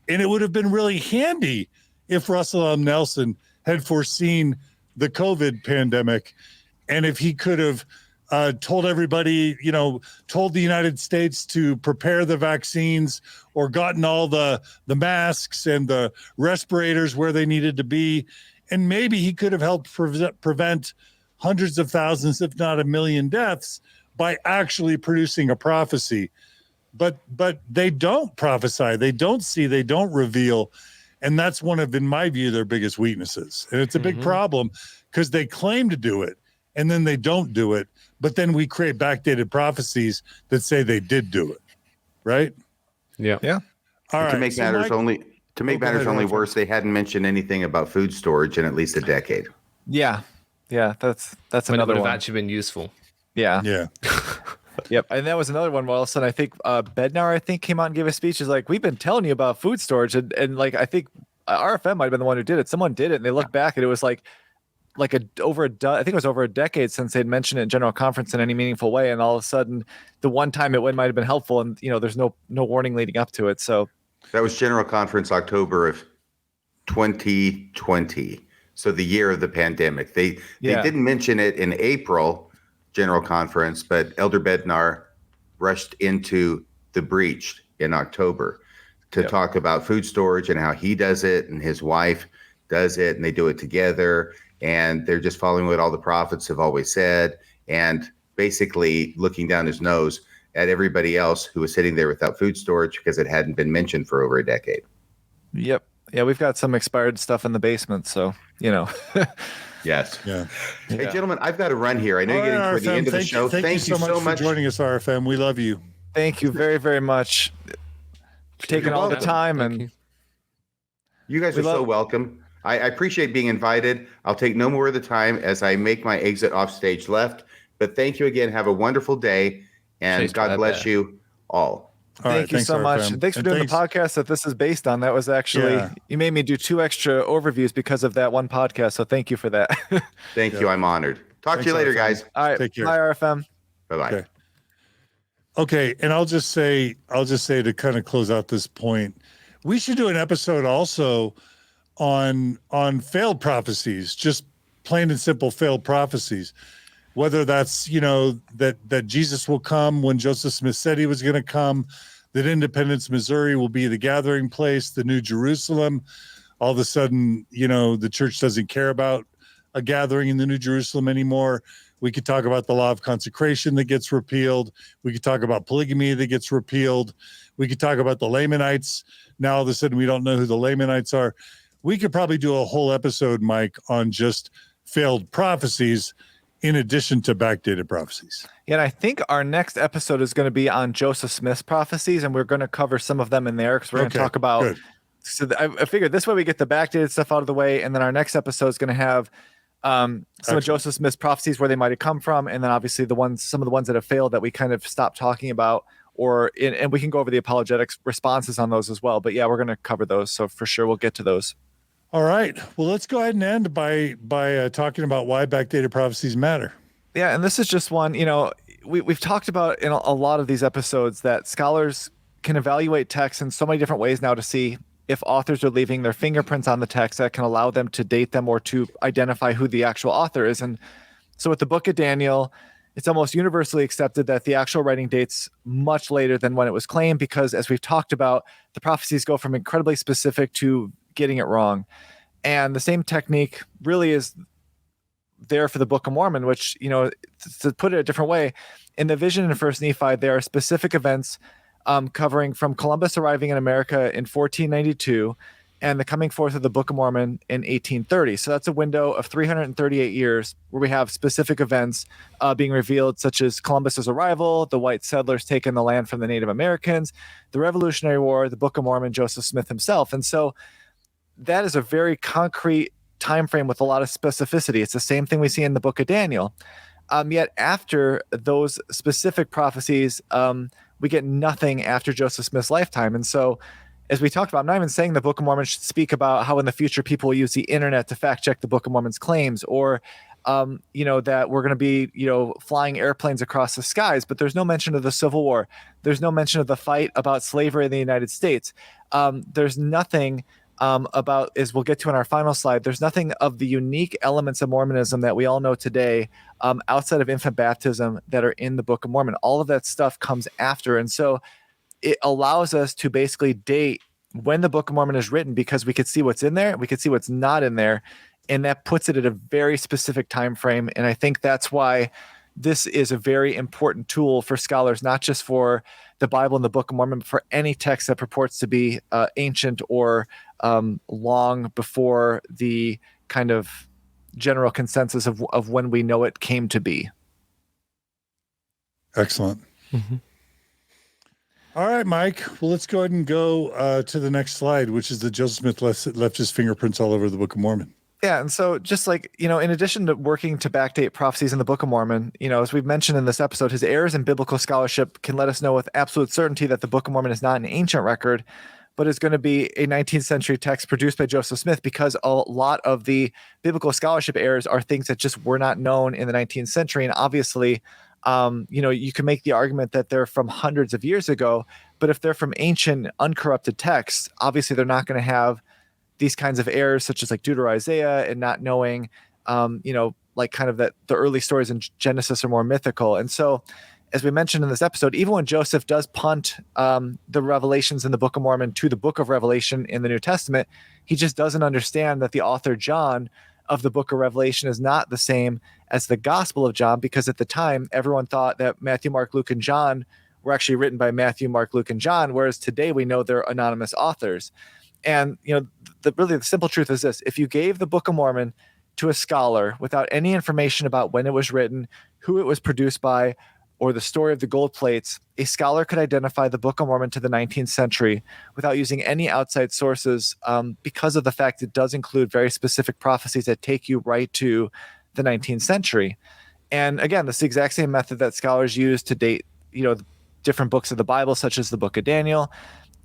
And it would have been really handy if Russell M. Nelson had foreseen the COVID pandemic, and if he could have told everybody, told the United States to prepare the vaccines, or gotten all the masks and the respirators where they needed to be. And maybe he could have helped prevent hundreds of thousands, if not 1 million deaths, by actually producing a prophecy. But they don't prophesy, they don't see, they don't reveal. And that's one of, in my view, their biggest weaknesses. And it's a big problem, because they claim to do it and then they don't do it. But then we create backdated prophecies that say they did do it. Right? Yeah. All right. To make matters only worse, they hadn't mentioned anything about food storage in at least a decade. Yeah. That's When it another would have one. actually been useful. Yeah. Yeah. Yep. And that was another one where all of a sudden I think Bednar, came out and gave a speech. Is like, we've been telling you about food storage. And like, I think RFM might have been the one who did it. Someone did it, and they looked back and it was like I think it was over a decade since they'd mentioned it in general conference in any meaningful way. And all of a sudden, the one time it might have been helpful, and there's no warning leading up to it. So That was General Conference October of 2020. So the year of the pandemic. They didn't mention it in April General Conference, but Elder Bednar rushed into the breach in October to talk about food storage and how he does it and his wife does it, and they do it together, and they're just following what all the prophets have always said, and basically looking down his nose at everybody else who was sitting there without food storage because it hadn't been mentioned for over a decade. Yep. Yeah, we've got some expired stuff in the basement, so Yes. Yeah. Hey, gentlemen, I've got to run here. I know you're getting toward the end of the show. Thank you so much for joining us, RFM. We love you. Thank you very, very much for taking all the time. And you guys are so welcome. I appreciate being invited. I'll take no more of the time as I make my exit off stage left. But thank you again. Have a wonderful day, and God bless you all. Thank you so much. And thanks for doing the podcast that this is based on. That was actually, you made me do 2 extra overviews because of that one podcast. So thank you for that. Thank you. I'm honored. Talk to you later, guys. All right. Take care. Bye, RFM. Bye-bye. Okay. And I'll just say to kind of close out this point, we should do an episode also on failed prophecies, just plain and simple failed prophecies. Whether that's, that Jesus will come when Joseph Smith said he was going to come, that Independence, Missouri will be the gathering place, the New Jerusalem. All of a sudden, the church doesn't care about a gathering in the New Jerusalem anymore. We could talk about the law of consecration that gets repealed. We could talk about polygamy that gets repealed. We could talk about the Lamanites. Now, all of a sudden, we don't know who the Lamanites are. We could probably do a whole episode, Mike, on just failed prophecies, in addition to backdated prophecies. Yeah, and I think our next episode is going to be on Joseph Smith's prophecies, and we're going to cover some of them in there because we're going to talk about. Good. So I figured this way we get the backdated stuff out of the way, and then our next episode is going to have Some of Joseph Smith's prophecies, where they might have come from, and then obviously some of the ones that have failed that we kind of stopped talking about, and we can go over the apologetics responses on those as well. But yeah, we're going to cover those, so for sure we'll get to those. All right. Well, let's go ahead and end by talking about why backdated prophecies matter. Yeah, and this is just one. We've talked about in a lot of these episodes that scholars can evaluate texts in so many different ways now to see if authors are leaving their fingerprints on the text that can allow them to date them or to identify who the actual author is. And so with the book of Daniel, it's almost universally accepted that the actual writing dates much later than when it was claimed, because as we've talked about, the prophecies go from incredibly specific to getting it wrong. And the same technique really is there for the Book of Mormon, which, to put it a different way, in the vision in First Nephi, there are specific events covering from Columbus arriving in America in 1492 and the coming forth of the Book of Mormon in 1830. So that's a window of 338 years where we have specific events being revealed, such as Columbus's arrival, the white settlers taking the land from the Native Americans, the Revolutionary War, the Book of Mormon, Joseph Smith himself. And so that is a very concrete time frame with a lot of specificity. It's the same thing we see in the book of Daniel. Yet after those specific prophecies, we get nothing after Joseph Smith's lifetime. And so, as we talked about, I'm not even saying the Book of Mormon should speak about how in the future people will use the internet to fact check the Book of Mormon's claims, or that we're going to be, flying airplanes across the skies, but there's no mention of the Civil War. There's no mention of the fight about slavery in the United States. There's nothing about, as we'll get to in our final slide, there's nothing of the unique elements of Mormonism that we all know today outside of infant baptism that are in the Book of Mormon. All of that stuff comes after. And so it allows us to basically date when the Book of Mormon is written, because we could see what's in there, we could see what's not in there, and that puts it at a very specific time frame. And I think that's why this is a very important tool for scholars, not just for the Bible and the Book of Mormon, but for any text that purports to be ancient or long before the kind of general consensus of when we know it came to be. Excellent. Mm-hmm. All right, Mike. Well, let's go ahead and go to the next slide, which is that Joseph Smith left his fingerprints all over the Book of Mormon. Yeah, and so just like, in addition to working to backdate prophecies in the Book of Mormon, as we've mentioned in this episode, his errors in biblical scholarship can let us know with absolute certainty that the Book of Mormon is not an ancient record, but is going to be a 19th century text produced by Joseph Smith, because a lot of the biblical scholarship errors are things that just were not known in the 19th century. And obviously, you can make the argument that they're from hundreds of years ago, but if they're from ancient, uncorrupted texts, obviously they're not going to have these kinds of errors, such as like Deutero-Isaiah and not knowing, like kind of that the early stories in Genesis are more mythical. And so, as we mentioned in this episode, even when Joseph does punt the revelations in the Book of Mormon to the Book of Revelation in the New Testament, he just doesn't understand that the author John of the Book of Revelation is not the same as the Gospel of John, because at the time everyone thought that Matthew, Mark, Luke, and John were actually written by Matthew, Mark, Luke, and John, whereas today we know they're anonymous authors. And the simple truth is this: if you gave the Book of Mormon to a scholar without any information about when it was written, who it was produced by, or the story of the gold plates, a scholar could identify the Book of Mormon to the 19th century without using any outside sources, because of the fact it does include very specific prophecies that take you right to the 19th century. And again, this is the exact same method that scholars use to date, different books of the Bible, such as the Book of Daniel.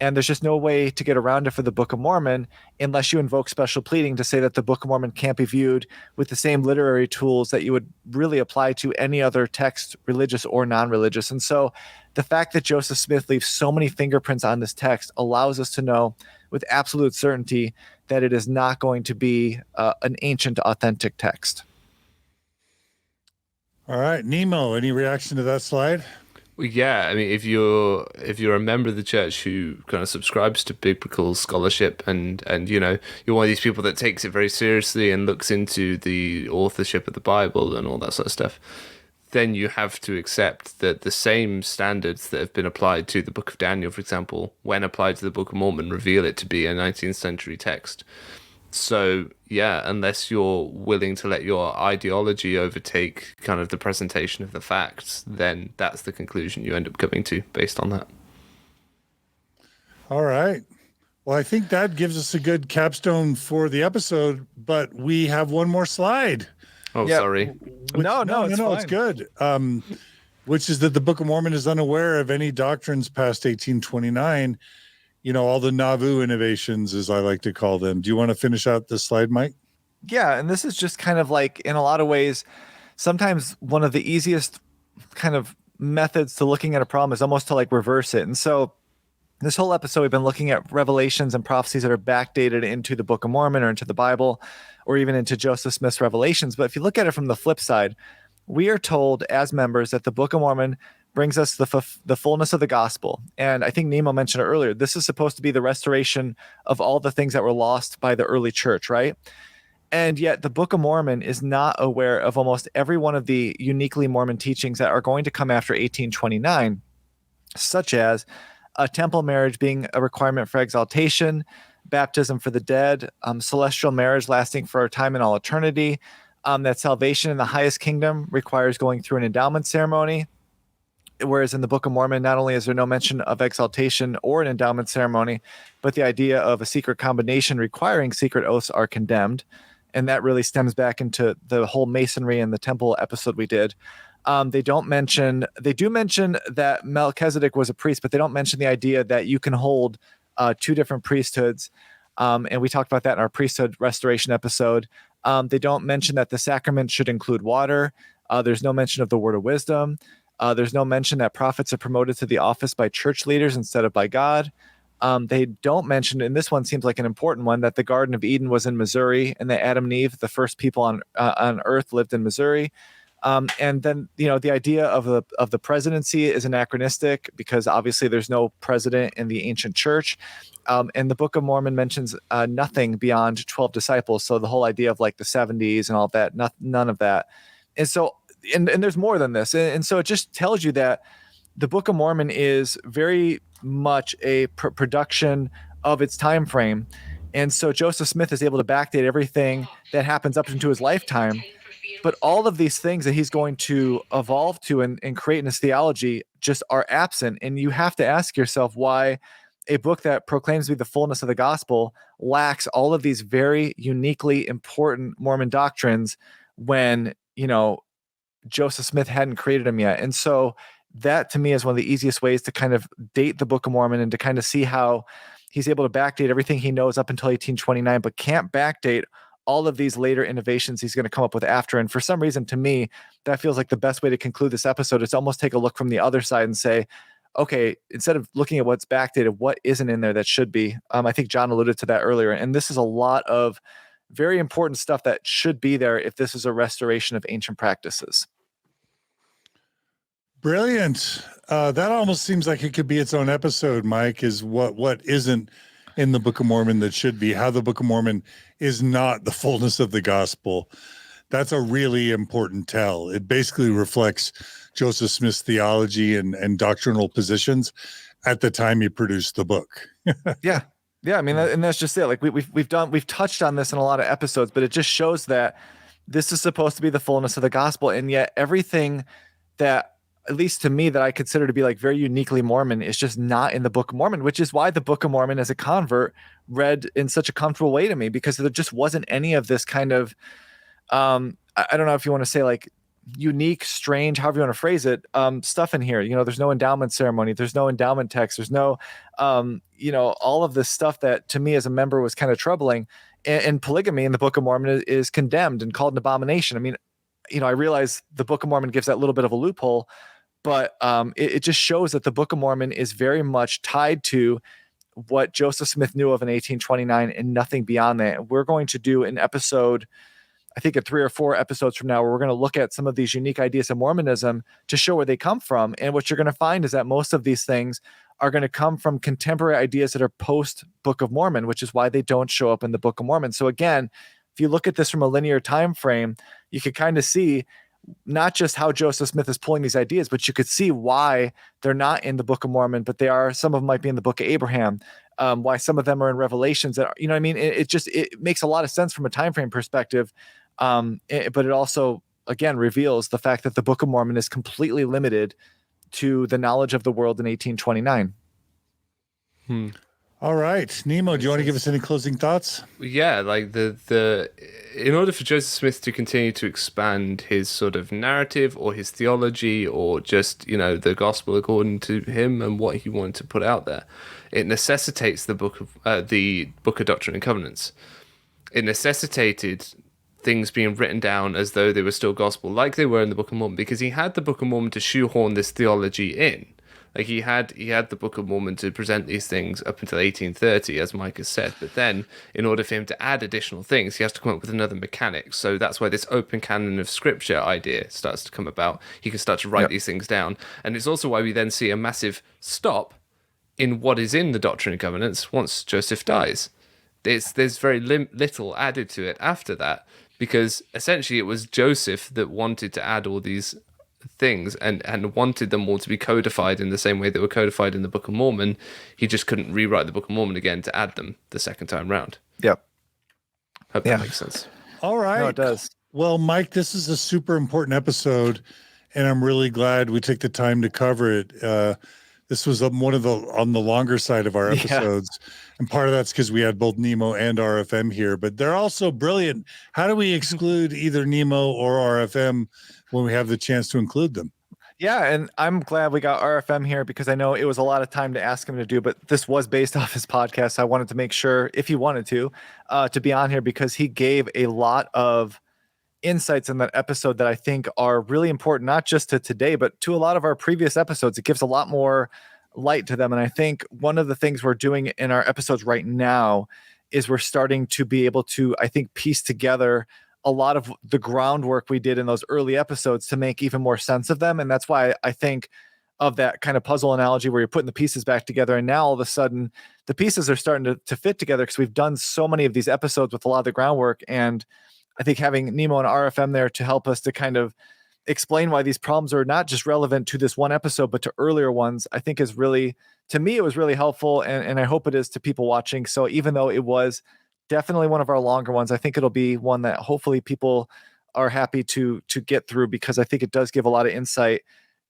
And there's just no way to get around it for the Book of Mormon unless you invoke special pleading to say that the Book of Mormon can't be viewed with the same literary tools that you would really apply to any other text, religious or non-religious. And so the fact that Joseph Smith leaves so many fingerprints on this text allows us to know with absolute certainty that it is not going to be an ancient, authentic text. All right, Nemo, any reaction to that slide? Well, yeah, I mean, if you're a member of the church who kind of subscribes to biblical scholarship, and you're one of these people that takes it very seriously and looks into the authorship of the Bible and all that sort of stuff, then you have to accept that the same standards that have been applied to the Book of Daniel, for example, when applied to the Book of Mormon, reveal it to be a 19th century text. So, yeah, unless you're willing to let your ideology overtake kind of the presentation of the facts, then that's the conclusion you end up coming to based on that. All right. Well, I think that gives us a good capstone for the episode, but we have one more slide. Oh, Yeah. sorry. No, it's it's fine. good. Which is that the Book of Mormon is unaware of any doctrines past 1829. All the Nauvoo innovations, as I like to call them. Do you want to finish out this slide, Mike? Yeah, and this is just kind of like, in a lot of ways, sometimes one of the easiest kind of methods to looking at a problem is almost to like reverse it. And so this whole episode, we've been looking at revelations and prophecies that are backdated into the Book of Mormon or into the Bible or even into Joseph Smith's revelations. But if you look at it from the flip side, we are told as members that the Book of Mormon brings us the fullness of the gospel. And I think Nemo mentioned it earlier. This is supposed to be the restoration of all the things that were lost by the early church, right? And yet the Book of Mormon is not aware of almost every one of the uniquely Mormon teachings that are going to come after 1829, such as a temple marriage being a requirement for exaltation, baptism for the dead, celestial marriage lasting for a time in all eternity, that salvation in the highest kingdom requires going through an endowment ceremony. Whereas in the Book of Mormon, not only is there no mention of exaltation or an endowment ceremony, but the idea of a secret combination requiring secret oaths are condemned. And that really stems back into the whole Masonry and the temple episode we did. They do mention that Melchizedek was a priest, but they don't mention the idea that you can hold two different priesthoods. And we talked about that in our priesthood restoration episode. They don't mention that the sacrament should include water. There's no mention of the word of wisdom. There's no mention that prophets are promoted to the office by church leaders instead of by God. They don't mention, and this one seems like an important one, that the Garden of Eden was in Missouri and that Adam and Eve, the first people on earth, lived in Missouri. And then, the idea of the presidency is anachronistic because obviously there's no president in the ancient church. And the Book of Mormon mentions nothing beyond 12 disciples. So the whole idea of like the 70s and all that, none of that. And so, and there's more than this. And so it just tells you that the Book of Mormon is very much a production of its time frame. And so Joseph Smith is able to backdate everything that happens up into his lifetime. But all of these things that he's going to evolve to and create in his theology just are absent. And you have to ask yourself why a book that proclaims to be the fullness of the gospel lacks all of these very uniquely important Mormon doctrines when, Joseph Smith hadn't created them yet. And so that to me is one of the easiest ways to kind of date the Book of Mormon and to kind of see how he's able to backdate everything he knows up until 1829, but can't backdate all of these later innovations he's going to come up with after. And for some reason, to me, that feels like the best way to conclude this episode is to almost take a look from the other side and say, okay, instead of looking at what's backdated, what isn't in there that should be? I think John alluded to that earlier. And this is a lot of very important stuff that should be there if this is a restoration of ancient practices. Brilliant. That almost seems like it could be its own episode, Mike, is what isn't in the Book of Mormon that should be, how the Book of Mormon is not the fullness of the gospel. That's a really important tell. It basically reflects Joseph Smith's theology and doctrinal positions at the time he produced the book. Yeah. I mean, and that's just it. Like we've touched on this in a lot of episodes, but it just shows that this is supposed to be the fullness of the gospel. And yet everything that, at least to me, that I consider to be like very uniquely Mormon is just not in the Book of Mormon, which is why the Book of Mormon as a convert read in such a comfortable way to me, because there just wasn't any of this kind of, I don't know if you want to say like unique, strange, however you want to phrase it, stuff in here. There's no endowment ceremony. There's no endowment text. There's no, all of this stuff that to me as a member was kind of troubling. And polygamy in the Book of Mormon is condemned and called an abomination. I mean, I realize the Book of Mormon gives that little bit of a loophole, but it just shows that the Book of Mormon is very much tied to what Joseph Smith knew of in 1829 and nothing beyond that. We're going to do an episode, I think at 3 or 4 episodes from now, where we're going to look at some of these unique ideas of Mormonism to show where they come from. And what you're going to find is that most of these things are going to come from contemporary ideas that are post Book of Mormon, which is why they don't show up in the Book of Mormon. So again, if you look at this from a linear time frame, you could kind of see not just how Joseph Smith is pulling these ideas, but you could see why they're not in the Book of Mormon, but they are. Some of them might be in the Book of Abraham. Why some of them are in Revelations. That what I mean? It makes a lot of sense from a time frame perspective, but it also again reveals the fact that the Book of Mormon is completely limited to the knowledge of the world in 1829. All right, Nemo, do you want to give us any closing thoughts? Yeah, like the in order for Joseph Smith to continue to expand his sort of narrative or his theology or just, the gospel according to him and what he wanted to put out there, it necessitates the book of Doctrine and Covenants. It necessitated things being written down as though they were still gospel, like they were in the Book of Mormon, because he had the Book of Mormon to shoehorn this theology in. Like he had the Book of Mormon to present these things up until 1830, as Mike has said. But then, in order for him to add additional things, he has to come up with another mechanic. So that's why this open canon of scripture idea starts to come about. He can start to write these things down. And it's also why we then see a massive stop in what is in the Doctrine and Covenants once Joseph dies. There's very little added to it after that, because essentially it was Joseph that wanted to add all these things and wanted them all to be codified in the same way that were codified in the Book of Mormon. He just couldn't rewrite the Book of Mormon again to add them the second time round. Yep. Hope that makes sense. All right. No, it does. Well, Mike, this is a super important episode, and I'm really glad we took the time to cover it. This was on the longer side of our episodes, and part of that's because we had both Nemo and RFM here, but they're also brilliant. How do we exclude either Nemo or RFM when we have the chance to include them? Yeah, and I'm glad we got RFM here because I know it was a lot of time to ask him to do, but this was based off his podcast. So I wanted to make sure, if he wanted to be on here, because he gave a lot of insights in that episode that I think are really important, not just to today, but to a lot of our previous episodes. It gives a lot more light to them. And I think one of the things we're doing in our episodes right now is we're starting to be able to, I think, piece together a lot of the groundwork we did in those early episodes to make even more sense of them. And that's why I think of that kind of puzzle analogy where you're putting the pieces back together. And now all of a sudden the pieces are starting to fit together because we've done so many of these episodes with a lot of the groundwork. And I think having Nemo and RFM there to help us to kind of explain why these problems are not just relevant to this one episode, but to earlier ones, I think is really, to me, it was really helpful. And I hope it is to people watching. So even though it was definitely one of our longer ones, I think it'll be one that hopefully people are happy to get through, because I think it does give a lot of insight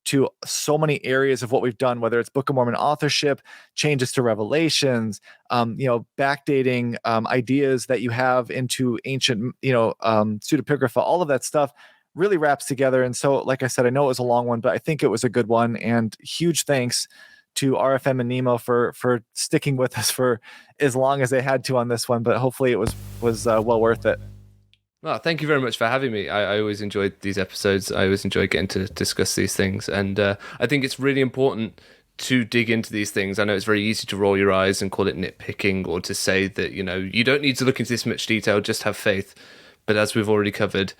to so many areas of what we've done, whether it's Book of Mormon authorship, changes to Revelations, backdating ideas that you have into ancient, pseudepigrapha, all of that stuff really wraps together. And so, like I said, I know it was a long one, but I think it was a good one. And huge thanks to RFM and Nemo for sticking with us for as long as they had to on this one. But hopefully it was well worth it. Well, thank you very much for having me. I always enjoyed these episodes. I always enjoy getting to discuss these things. And I think it's really important to dig into these things. I know it's very easy to roll your eyes and call it nitpicking, or to say that, you don't need to look into this much detail, just have faith. But as we've already covered,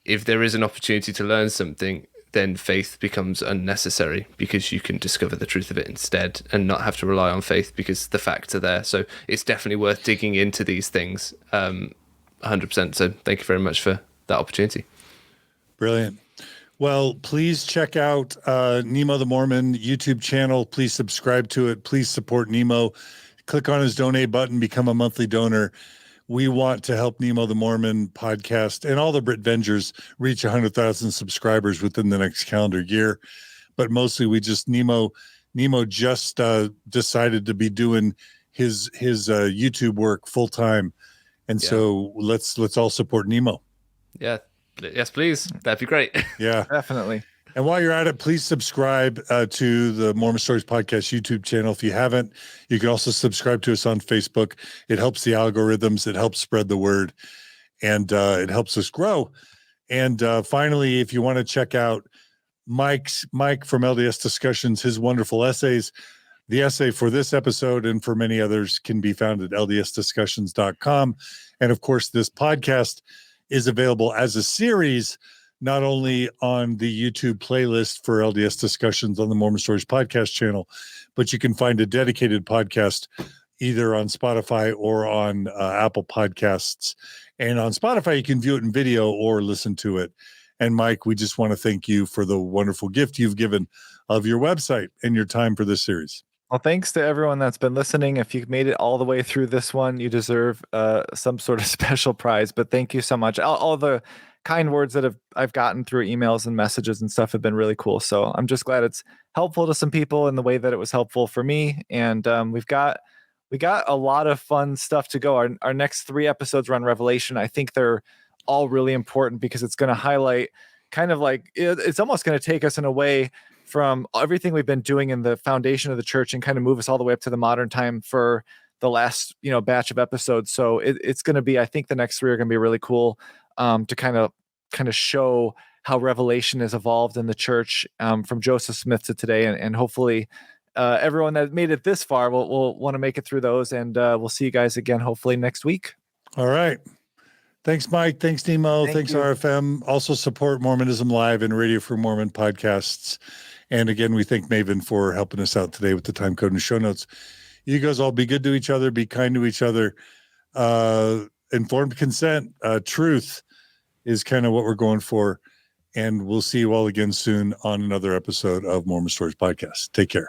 if there is an opportunity to learn something, then faith becomes unnecessary, because you can discover the truth of it instead and not have to rely on faith because the facts are there. So it's definitely worth digging into these things 100%. So thank you very much for that opportunity. Brilliant. Well, please check out Nemo the Mormon YouTube channel. Please subscribe to it. Please support Nemo. Click on his donate button, become a monthly donor. We want to help Nemo the Mormon podcast and all the Brit Vengers reach 100,000 subscribers within the next calendar year. But mostly Nemo just decided to be doing his YouTube work full time. And so let's all support Nemo. Yeah. Yes, please. That'd be great. Yeah, Definitely. And while you're at it, please subscribe to the Mormon Stories Podcast YouTube channel. If you haven't, you can also subscribe to us on Facebook. It helps the algorithms. It helps spread the word, and it helps us grow. And finally, if you want to check out Mike from LDS Discussions, his wonderful essays, the essay for this episode and for many others can be found at ldsdiscussions.com. And of course, this podcast is available as a series, not only on the YouTube playlist for LDS Discussions on the Mormon Stories Podcast channel, but you can find a dedicated podcast either on Spotify or on Apple Podcasts. And on Spotify, you can view it in video or listen to it. And Mike, we just want to thank you for the wonderful gift you've given of your website and your time for this series. Well, thanks to everyone that's been listening. If you've made it all the way through this one, you deserve some sort of special prize. But thank you so much. All the kind words that I've gotten through emails and messages and stuff have been really cool. So I'm just glad it's helpful to some people in the way that it was helpful for me. And we've got we got a lot of fun stuff to go. Our next 3 episodes are on Revelation. I think they're all really important because it's going to highlight kind of like it's almost going to take us in a way from everything we've been doing in the foundation of the church and kind of move us all the way up to the modern time for the last, batch of episodes. So it's going to be, I think the next 3 are going to be really cool to kind of show how Revelation has evolved in the church from Joseph Smith to today. And hopefully everyone that made it this far will want to make it through those. And we'll see you guys again, hopefully next week. All right. Thanks, Mike. Thanks, Nemo. Thank Thanks, you. RFM. Also support Mormonism Live and Radio Free Mormon podcasts. And again, we thank Maven for helping us out today with the time code and show notes. You guys all be good to each other, be kind to each other. Informed consent, truth is kind of what we're going for. And we'll see you all again soon on another episode of Mormon Stories Podcast. Take care.